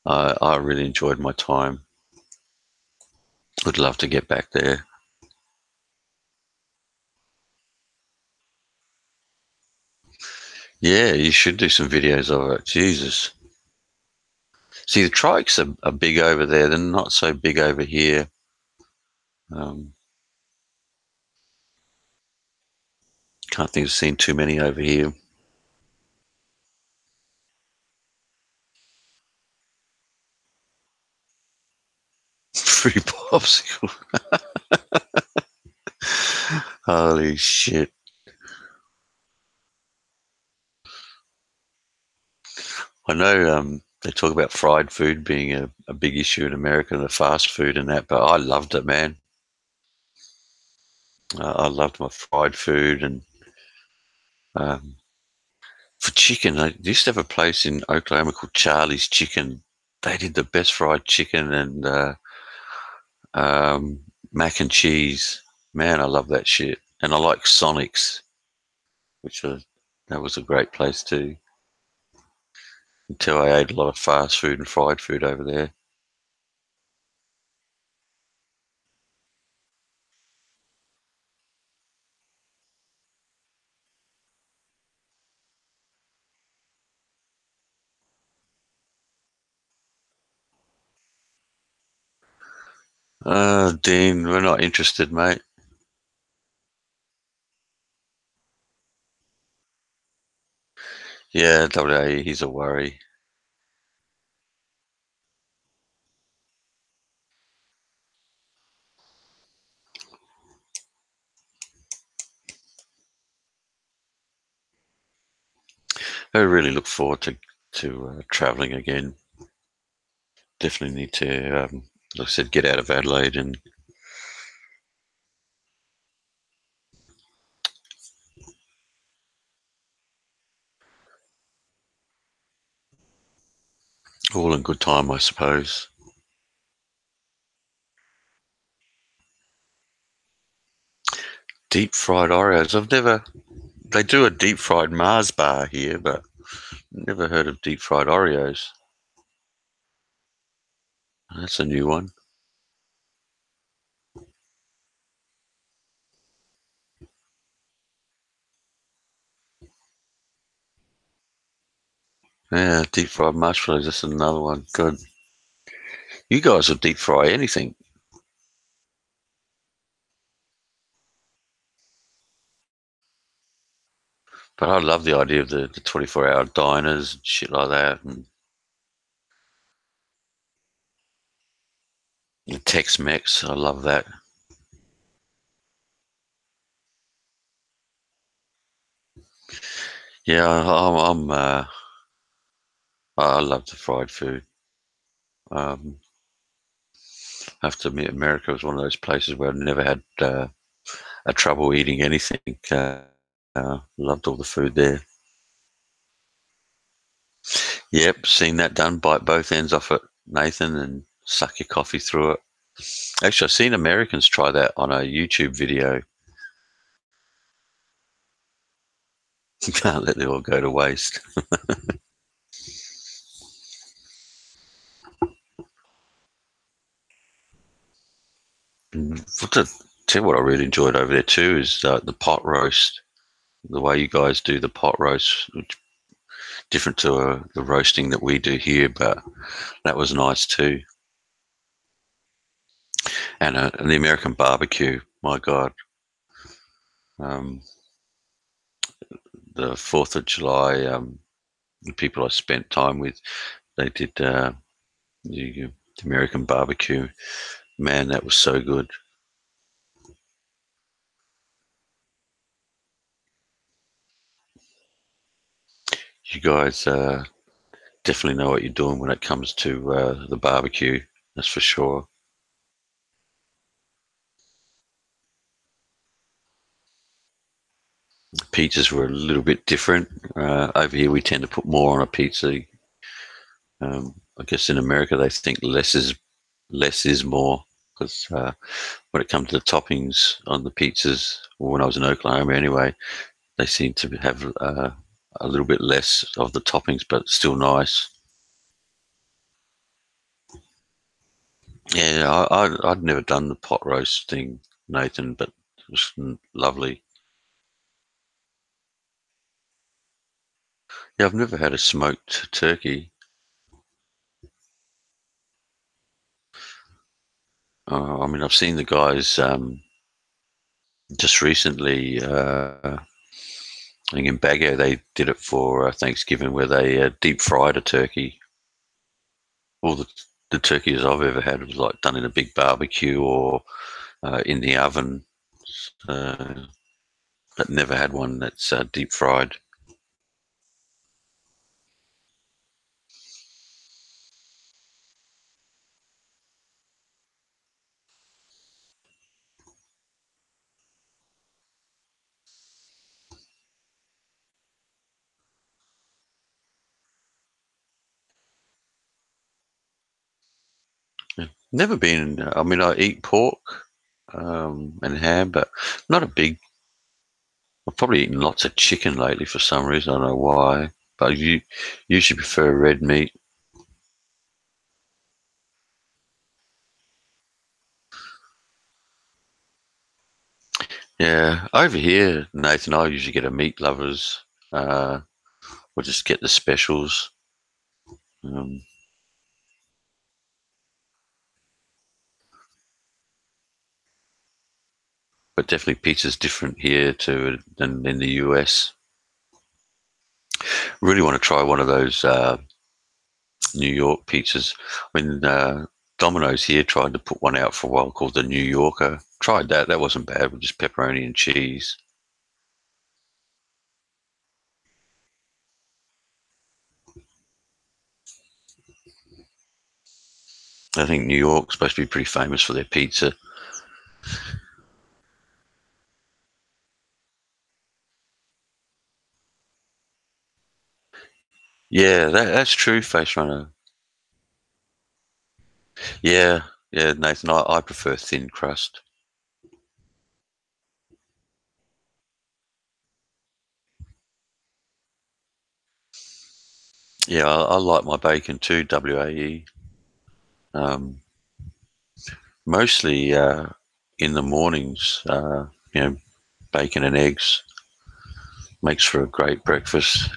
I really enjoyed my time. Would love to get back there. Yeah, you should do some videos of it. Jesus. See, the trikes are big over there. They're not so big over here. Um, can't think of seeing too many over here. Free popsicle. Holy shit. I know they talk about fried food being a big issue in America, the fast food and that, but I loved it, man. I loved my fried food. And um, for chicken, I used to have a place in Oklahoma called Charlie's Chicken. They did the best fried chicken and um, mac and cheese. Man, I love that shit. And I like Sonics, which are That was a great place too. Until I ate a lot of fast food and fried food over there. Dean, we're not interested, mate. Yeah, WA, he's a worry. I really look forward to travelling again. Definitely need to, like I said, get out of Adelaide and all in good time, I suppose. Deep fried Oreos. I've never. They do a deep fried Mars bar here, but never heard of deep fried Oreos. That's a new one. Yeah, deep fried marshmallows. That's another one. Good. You guys will deep fry anything, but I love the idea of the 24-hour diners and shit like that, and the Tex-Mex. I love that. Yeah, I love the fried food. Um, I have to admit, America was one of those places where I never had a trouble eating anything. Loved all the food there. Yep, seen that done. Bite both ends off it, Nathan, and suck your coffee through it. Actually, I've seen Americans try that on a YouTube video. You can't let it all go to waste. Tell you what I really enjoyed over there too is the pot roast. The way you guys do the pot roast, which different to the roasting that we do here, but that was nice too. And the American barbecue, my God, um, the Fourth of July, the people I spent time with, they did the American barbecue. Man, that was so good. You guys definitely know what you're doing when it comes to the barbecue. That's for sure. Pizzas were a little bit different. Over here, we tend to put more on a pizza. I guess in America, they think less is more because when it comes to the toppings on the pizzas, or when I was in Oklahoma anyway, they seem to have a little bit less of the toppings, but still nice. Yeah, I'd never done the pot roast thing, Nathan, but it was lovely. Yeah, I've never had a smoked turkey. I mean, I've seen the guys just recently. I think in Bago they did it for Thanksgiving, where they deep fried a turkey. All the turkeys I've ever had was like done in a big barbecue or in the oven, uh, but never had one that's deep fried. Yeah. Never been. I mean, I eat pork and ham, but not a big. I've probably eaten lots of chicken lately for some reason. I don't know why, but you usually prefer red meat. Yeah, over here, Nathan, I usually get a meat lovers. Uh, we'll just get the specials. Um, but definitely pizza's different here to than in the US. Really want to try one of those New York pizzas. When Domino's here tried to put one out for a while called the New Yorker. Tried that. That wasn't bad with just pepperoni and cheese. I think New York's supposed to be pretty famous for their pizza. Yeah, that's true, Face Runner. Yeah, yeah, Nathan, I prefer thin crust. Yeah, I like my bacon too, WAE. Um, Mostly in the mornings, you know, bacon and eggs makes for a great breakfast.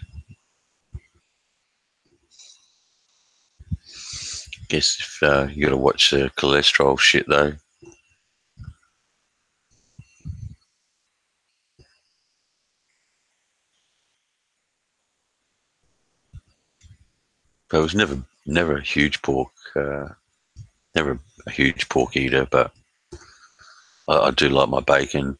Guess if you got to watch the cholesterol shit though. But I was never a huge pork, never a huge pork eater, but I do like my bacon.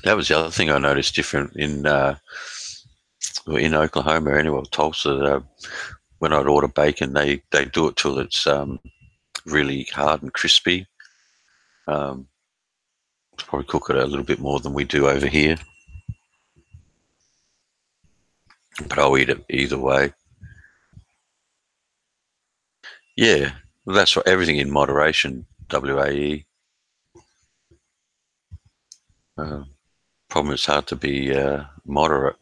That was the other thing I noticed different in Oklahoma anyway, Tulsa. When I'd order bacon, they do it till it's really hard and crispy. Um, Probably cook it a little bit more than we do over here, but I'll eat it either way. Yeah, well, that's what everything in moderation. WAE. Uh, Problem it's hard to be moderate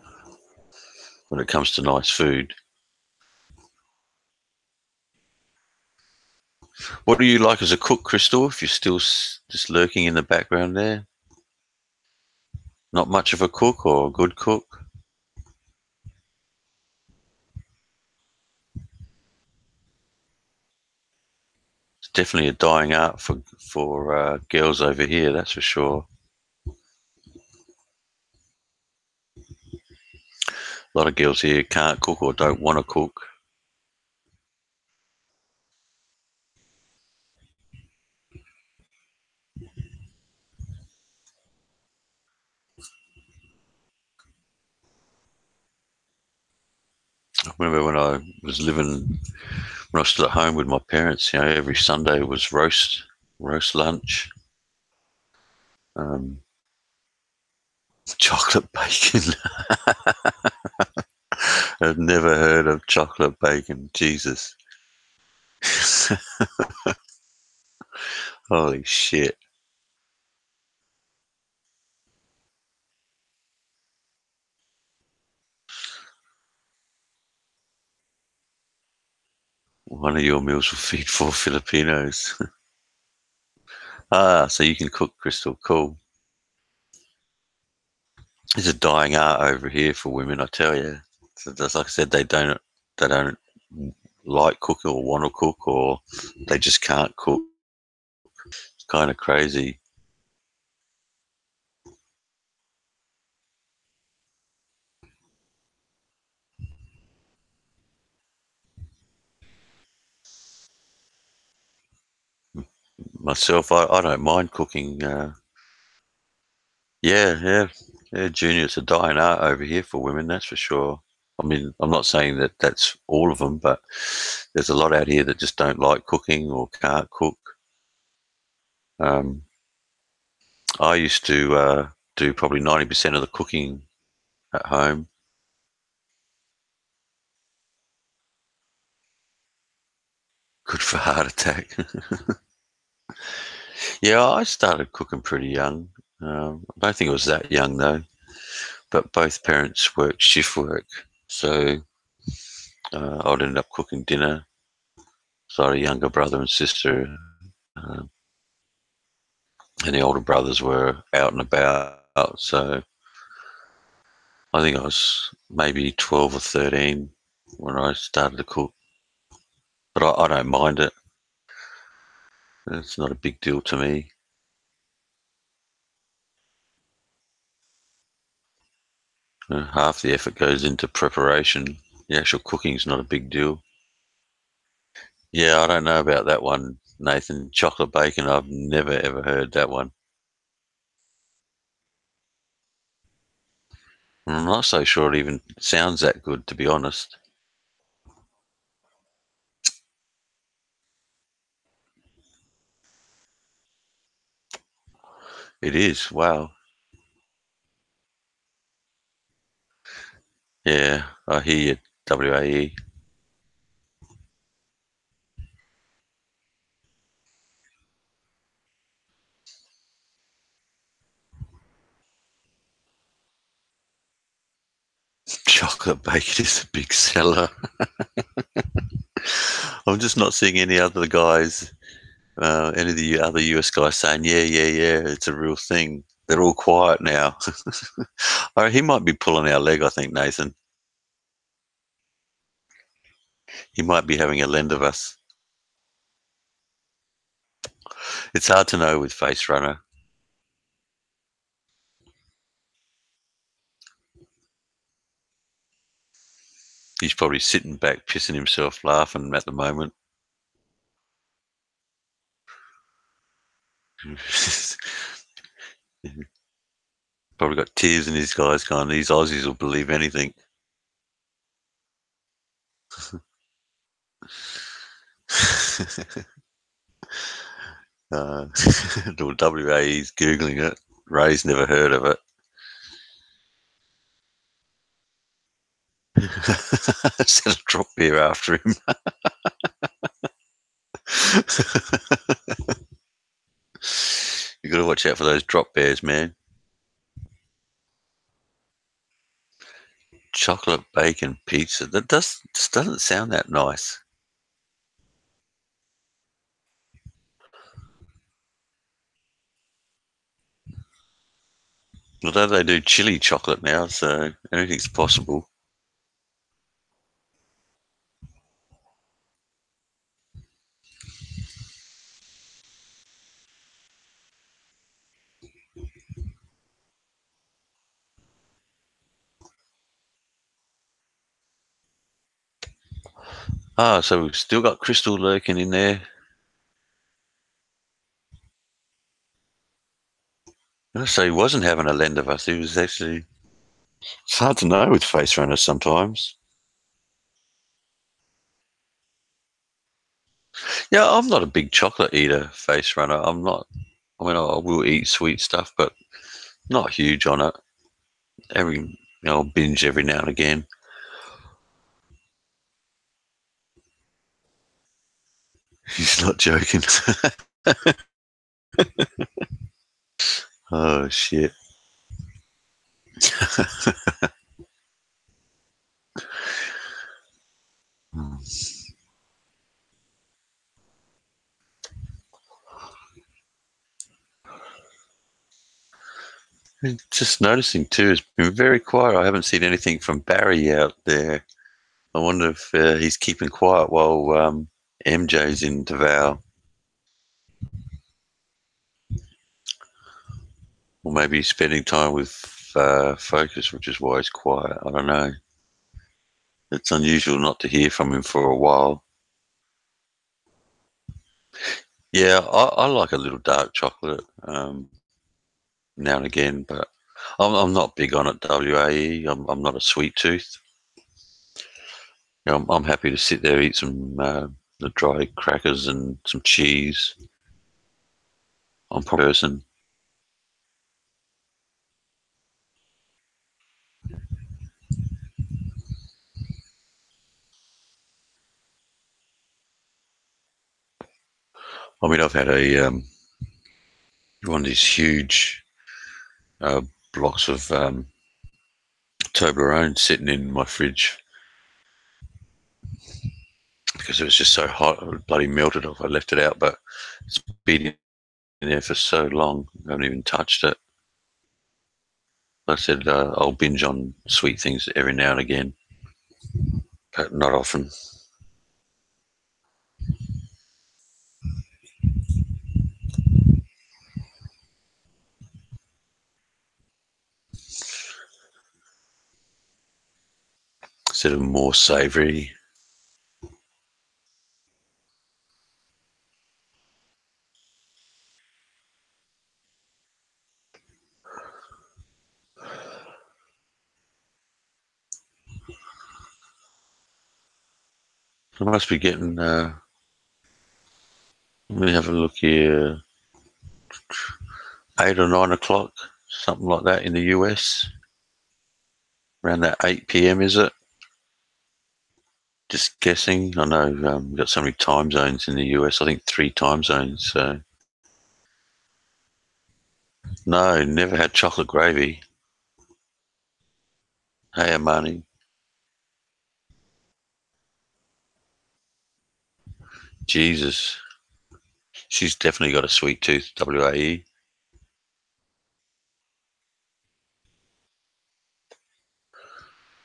when it comes to nice food. What do you like as a cook, Crystal? If you're still just lurking in the background there, not much of a cook or a good cook. It's definitely a dying art for girls over here. That's for sure. A lot of girls here can't cook or don't want to cook. I remember when I was living when I was still at home with my parents. You know, every Sunday was roast lunch, um, chocolate bacon. I've never heard of chocolate bacon. Jesus, holy shit! One of your meals will feed four Filipinos. So you can cook, Crystal. Cool. It's a dying art over here for women, I tell you. So just like I said, they don't like cooking or want to cook or they just can't cook. It's kind of crazy. Myself, I don't mind cooking. Yeah, yeah, yeah. Junior, it's a dying art over here for women, that's for sure. I mean, I'm not saying that that's all of them, but there's a lot out here that just don't like cooking or can't cook. Um, I used to do probably 90% of the cooking at home. Good for heart attack. Yeah, I started cooking pretty young. I don't think it was that young though. But both parents worked shift work, so I'd end up cooking dinner. So I had a younger brother and sister, uh, and the older brothers were out and about. So I think I was maybe 12 or 13 when I started to cook. But I don't mind it. It's not a big deal to me. Half the effort goes into preparation. The actual cooking's not a big deal. Yeah, I don't know about that one, Nathan. Chocolate bacon, I've never ever heard that one. I'm not so sure it even sounds that good, to be honest. It is. Wow. Yeah, I hear you. WAE. Chocolate bacon is a big seller. I'm just not seeing any other guys, any of the other US guys saying, yeah, yeah, yeah, it's a real thing. They're all quiet now. He might be pulling our leg, I think, Nathan. He might be having a lend of us. It's hard to know with Face Runner. He's probably sitting back, pissing himself, laughing at the moment. Probably got tears in his eyes going, these Aussies will believe anything. uh, WAE's Googling it. Ray's never heard of it. Set a drop beer after him. You got to watch out for those drop bears, man. Chocolate bacon pizza. That just doesn't sound that nice. Although they do chili chocolate now, so anything's possible. Ah, so we've still got Crystal lurking in there. So he wasn't having a lend of us. He was actually. It's hard to know with face runners sometimes. Yeah, I'm not a big chocolate eater, face runner. I'm not. I mean, I will eat sweet stuff, but not huge on it. I'll binge every now and again. He's not joking. Oh shit! Just noticing too, it's been very quiet. I haven't seen anything from Barry out there. I wonder if he's keeping quiet while MJ's in Davao, or maybe he's spending time with Focus, which is why he's quiet. I don't know. It's unusual not to hear from him for a while. Yeah, I like a little dark chocolate now and again, but I'm not big on it. WAE. I'm not a sweet tooth. I'm happy to sit there eat some the dry crackers and some cheese. I'm probably a person. I mean, I've had a one of these huge uh, blocks of Toblerone sitting in my fridge because it was just so hot. It bloody melted off. I left it out, but it's been in there for so long. I haven't even touched it. Like I said I'll binge on sweet things every now and again, but not often. Instead of more savoury. I must be getting. Let me have a look here. 8 or 9 o'clock, something like that in the US. Around that 8 p.m. is it? Just guessing. I know we've got so many time zones in the US. I think 3 time zones. So no, never had chocolate gravy. Hey, Amani. Jesus. She's definitely got a sweet tooth, WAE.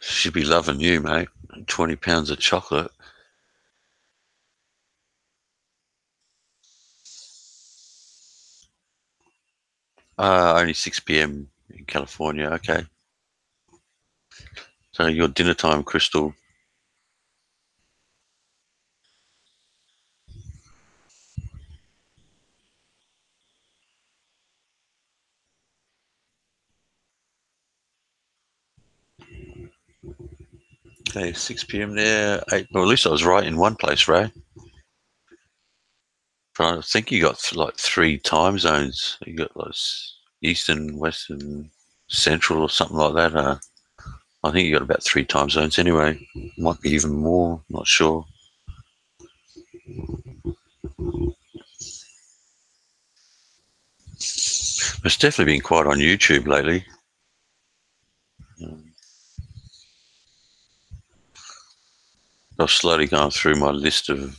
She'd be loving you, mate. 20 pounds of chocolate. Only 6 p.m. in California. Okay. So your dinner time, Crystal. Okay, 6 p.m. there. 8. Well, at least I was right in one place, Ray. But I think you got like 3 time zones. You got like Eastern, Western, Central, or something like that. I think you got about 3 time zones anyway. Might be even more. Not sure. It's definitely been quiet on YouTube lately. I've slowly gone through my list of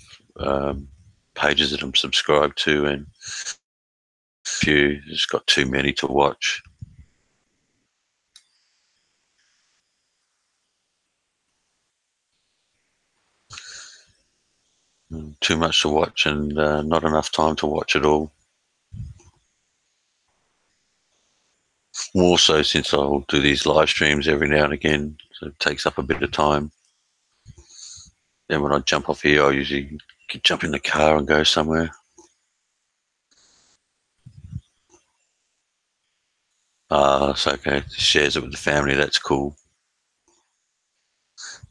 pages that I'm subscribed to, and a few just got too many to watch. Too much to watch, and not enough time to watch it all. More so since I'll do these live streams every now and again, so it takes up a bit of time. Then when I jump off here, I usually jump in the car and go somewhere. It's okay. Shares it with the family. That's cool.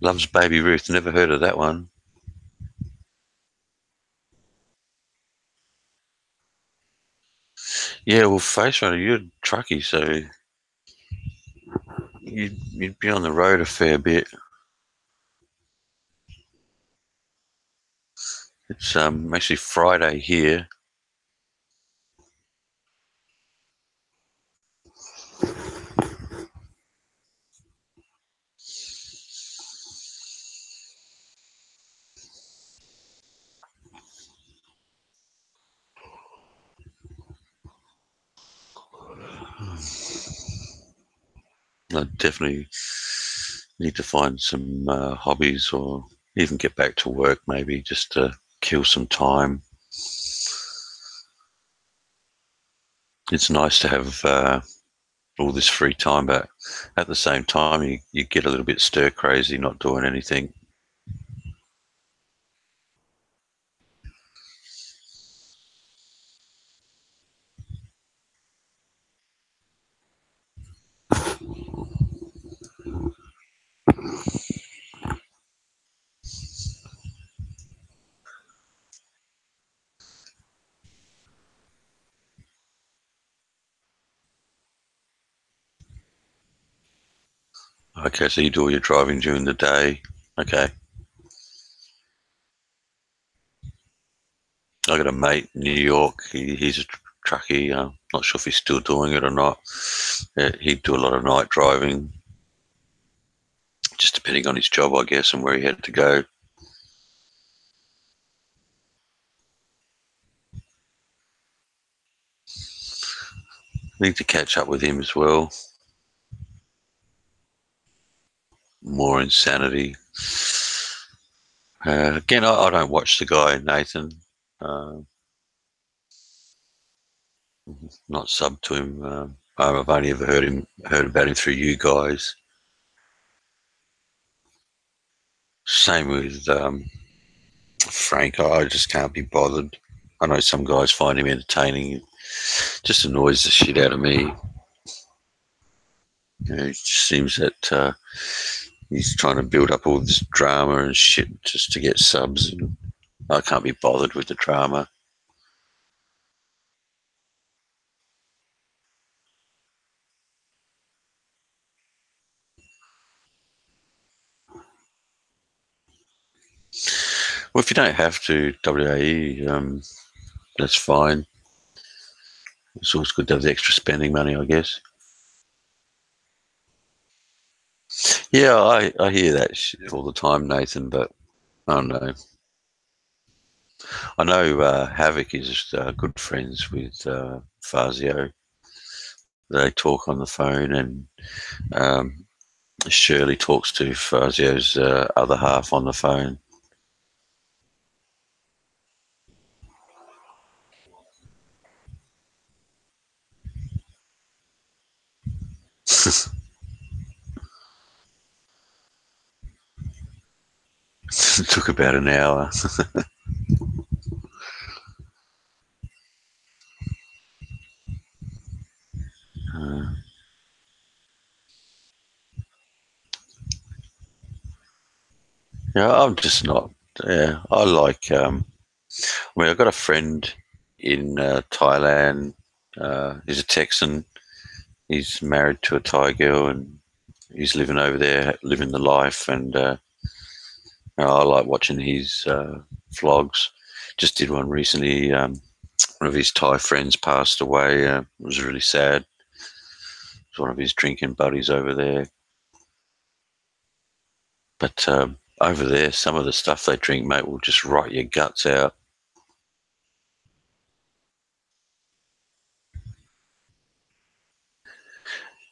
Loves Baby Ruth. Never heard of that one. Yeah, well, Face Runner, you're a truckie, so you'd be on the road a fair bit. It's actually Friday here. I definitely need to find some hobbies or even get back to work maybe just to kill some time. It's nice to have all this free time, but at the same time, you get a little bit stir crazy not doing anything. Okay, so you do all your driving during the day. Okay. I got a mate in New York. He's a truckie. Not sure if he's still doing it or not. He'd do a lot of night driving, just depending on his job, I guess, and where he had to go. Need to catch up with him as well. More insanity. Again, I don't watch the guy, Nathan. Uh, Not sub to him. I've only ever heard about him through you guys. Same with Frank. I just can't be bothered. I know some guys find him entertaining. It just annoys the shit out of me. It just seems that he's trying to build up all this drama and shit just to get subs. And I can't be bothered with the drama. Well, if you don't have to WAE, that's fine. It's always good to have the extra spending money, I guess. Yeah, I hear that shit all the time, Nathan, but I don't know. I know Havoc is good friends with Fazio. They talk on the phone, and um, Shirley talks to Fazio's other half on the phone. It took about an hour. Uh, yeah, I'm just not. Yeah, I like. I mean, I've got a friend in Thailand. He's a Texan. He's married to a Thai girl, and he's living over there, living the life. And I like watching his vlogs. Just did one recently. One of his Thai friends passed away. It was really sad. It was one of his drinking buddies over there. But over there, some of the stuff they drink, mate, will just rot your guts out.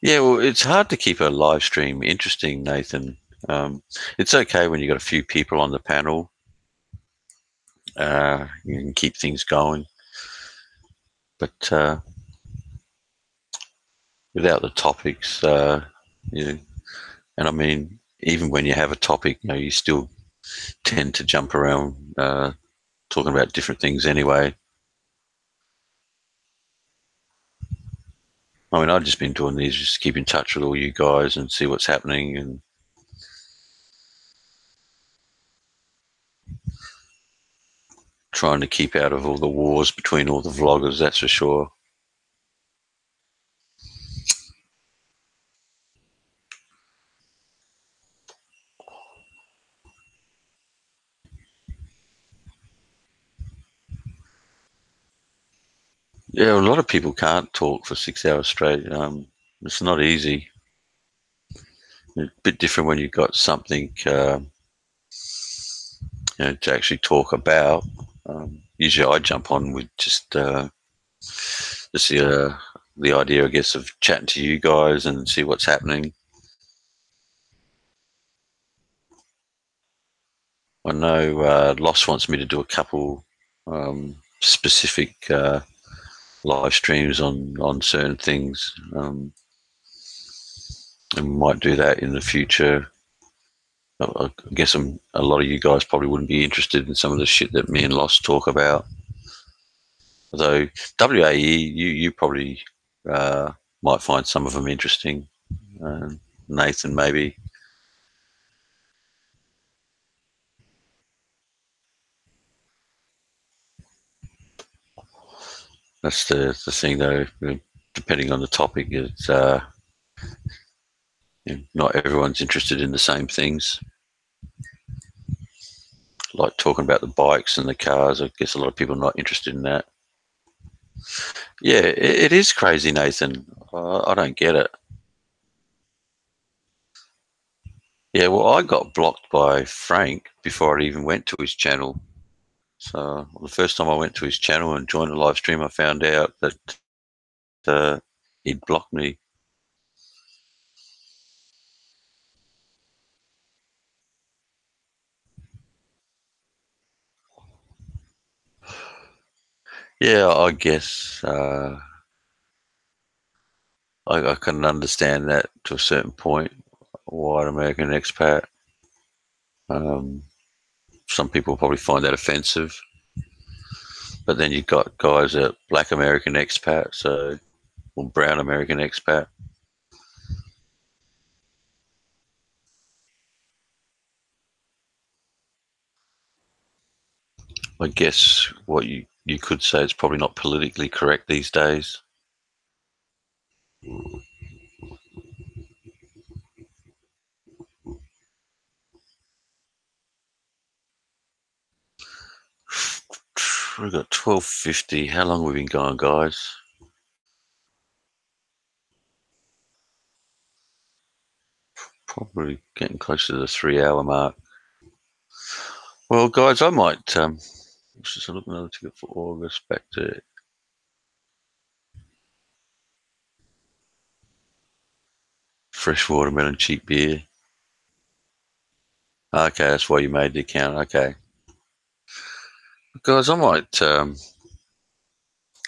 Yeah, well, it's hard to keep a live stream interesting, Nathan. It's okay when you've got a few people on the panel. You can keep things going. But without the topics, you and I mean, even when you have a topic, you still tend to jump around talking about different things anyway. I mean, I've just been doing these just to keep in touch with all you guys and see what's happening and trying to keep out of all the wars between all the vloggers, that's for sure. Yeah, a lot of people can't talk for 6 hours straight. It's not easy. It's a bit different when you've got something to actually talk about. Usually, I jump on with just the idea, I guess, of chatting to you guys and see what's happening. I know Loss wants me to do a couple specific live streams on certain things, and we might do that in the future. I guess a lot of you guys probably wouldn't be interested in some of the shit that me and Loss talk about. Although WAE, you probably might find some of them interesting. Nathan, maybe. That's the thing, though. Depending on the topic, it's not everyone's interested in the same things. like talking about the bikes and the cars. I guess a lot of people are not interested in that. Yeah, it is crazy, Nathan. I don't get it. Yeah, well, I got blocked by Frank before I even went to his channel. So the first time I went to his channel and joined the live stream, I found out that he'd blocked me. Yeah, I guess I can understand that to a certain point. White American expat. Um, some people probably find that offensive, but then you've got guys that Black American expat, or Brown American expat. I guess what you could say is probably not politically correct these days. We've got 12:50. How long have we been going, guys? Probably getting close to the 3 hour mark. Well, guys, I might just look another ticket for August back to fresh watermelon cheap beer. Okay, that's why you made the account. Okay, guys, I might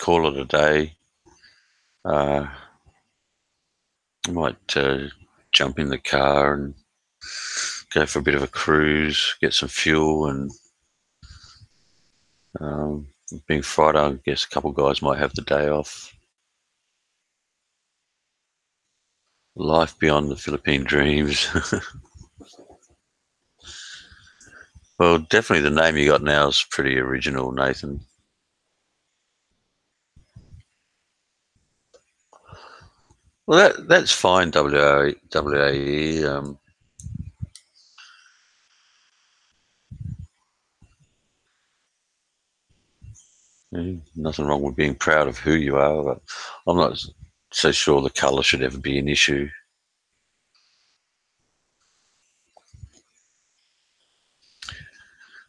call it a day. I might jump in the car and go for a bit of a cruise, get some fuel, and being Friday, I guess a couple of guys might have the day off. Life beyond the Philippine dreams. Well, definitely the name you got now is pretty original, Nathan. Well, that's fine, WAE. Nothing wrong with being proud of who you are, but I'm not so sure the colour should ever be an issue.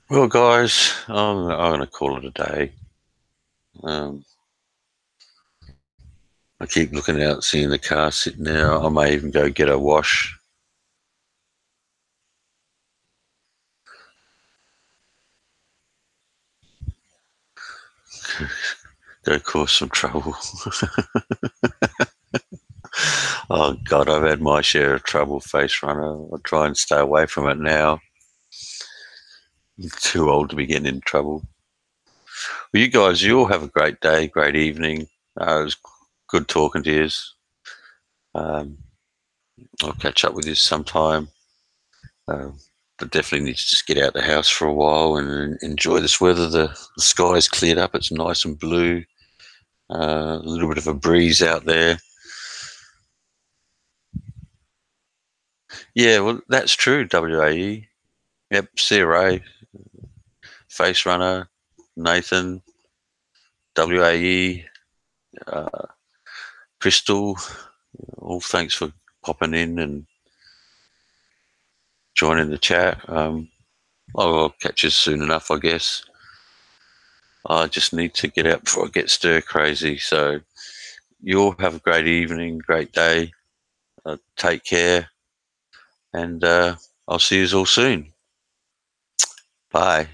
Well, guys, I'm going to call it a day. Um, I keep looking out, seeing the car sitting there. I may even go get a wash. Go cause some trouble. Oh, God, I've had my share of trouble, Face Runner. I'll try and stay away from it now. I'm too old to be getting in trouble. Well, you guys, you all have a great day, great evening. It was good talking to you. Um, I'll catch up with you sometime. Uh, but definitely need to just get out the house for a while and enjoy this weather. The sky's cleared up. It's nice and blue. A little bit of a breeze out there. Yeah, well, that's true, WAE. Yep, CRA, Face Runner, Nathan, WAE, uh, Crystal. All thanks for popping in and joining the chat. I'll catch you soon enough, I guess. I just need to get out before I get stir crazy. So you all have a great evening, great day. Take care, and I'll see you all soon. Bye.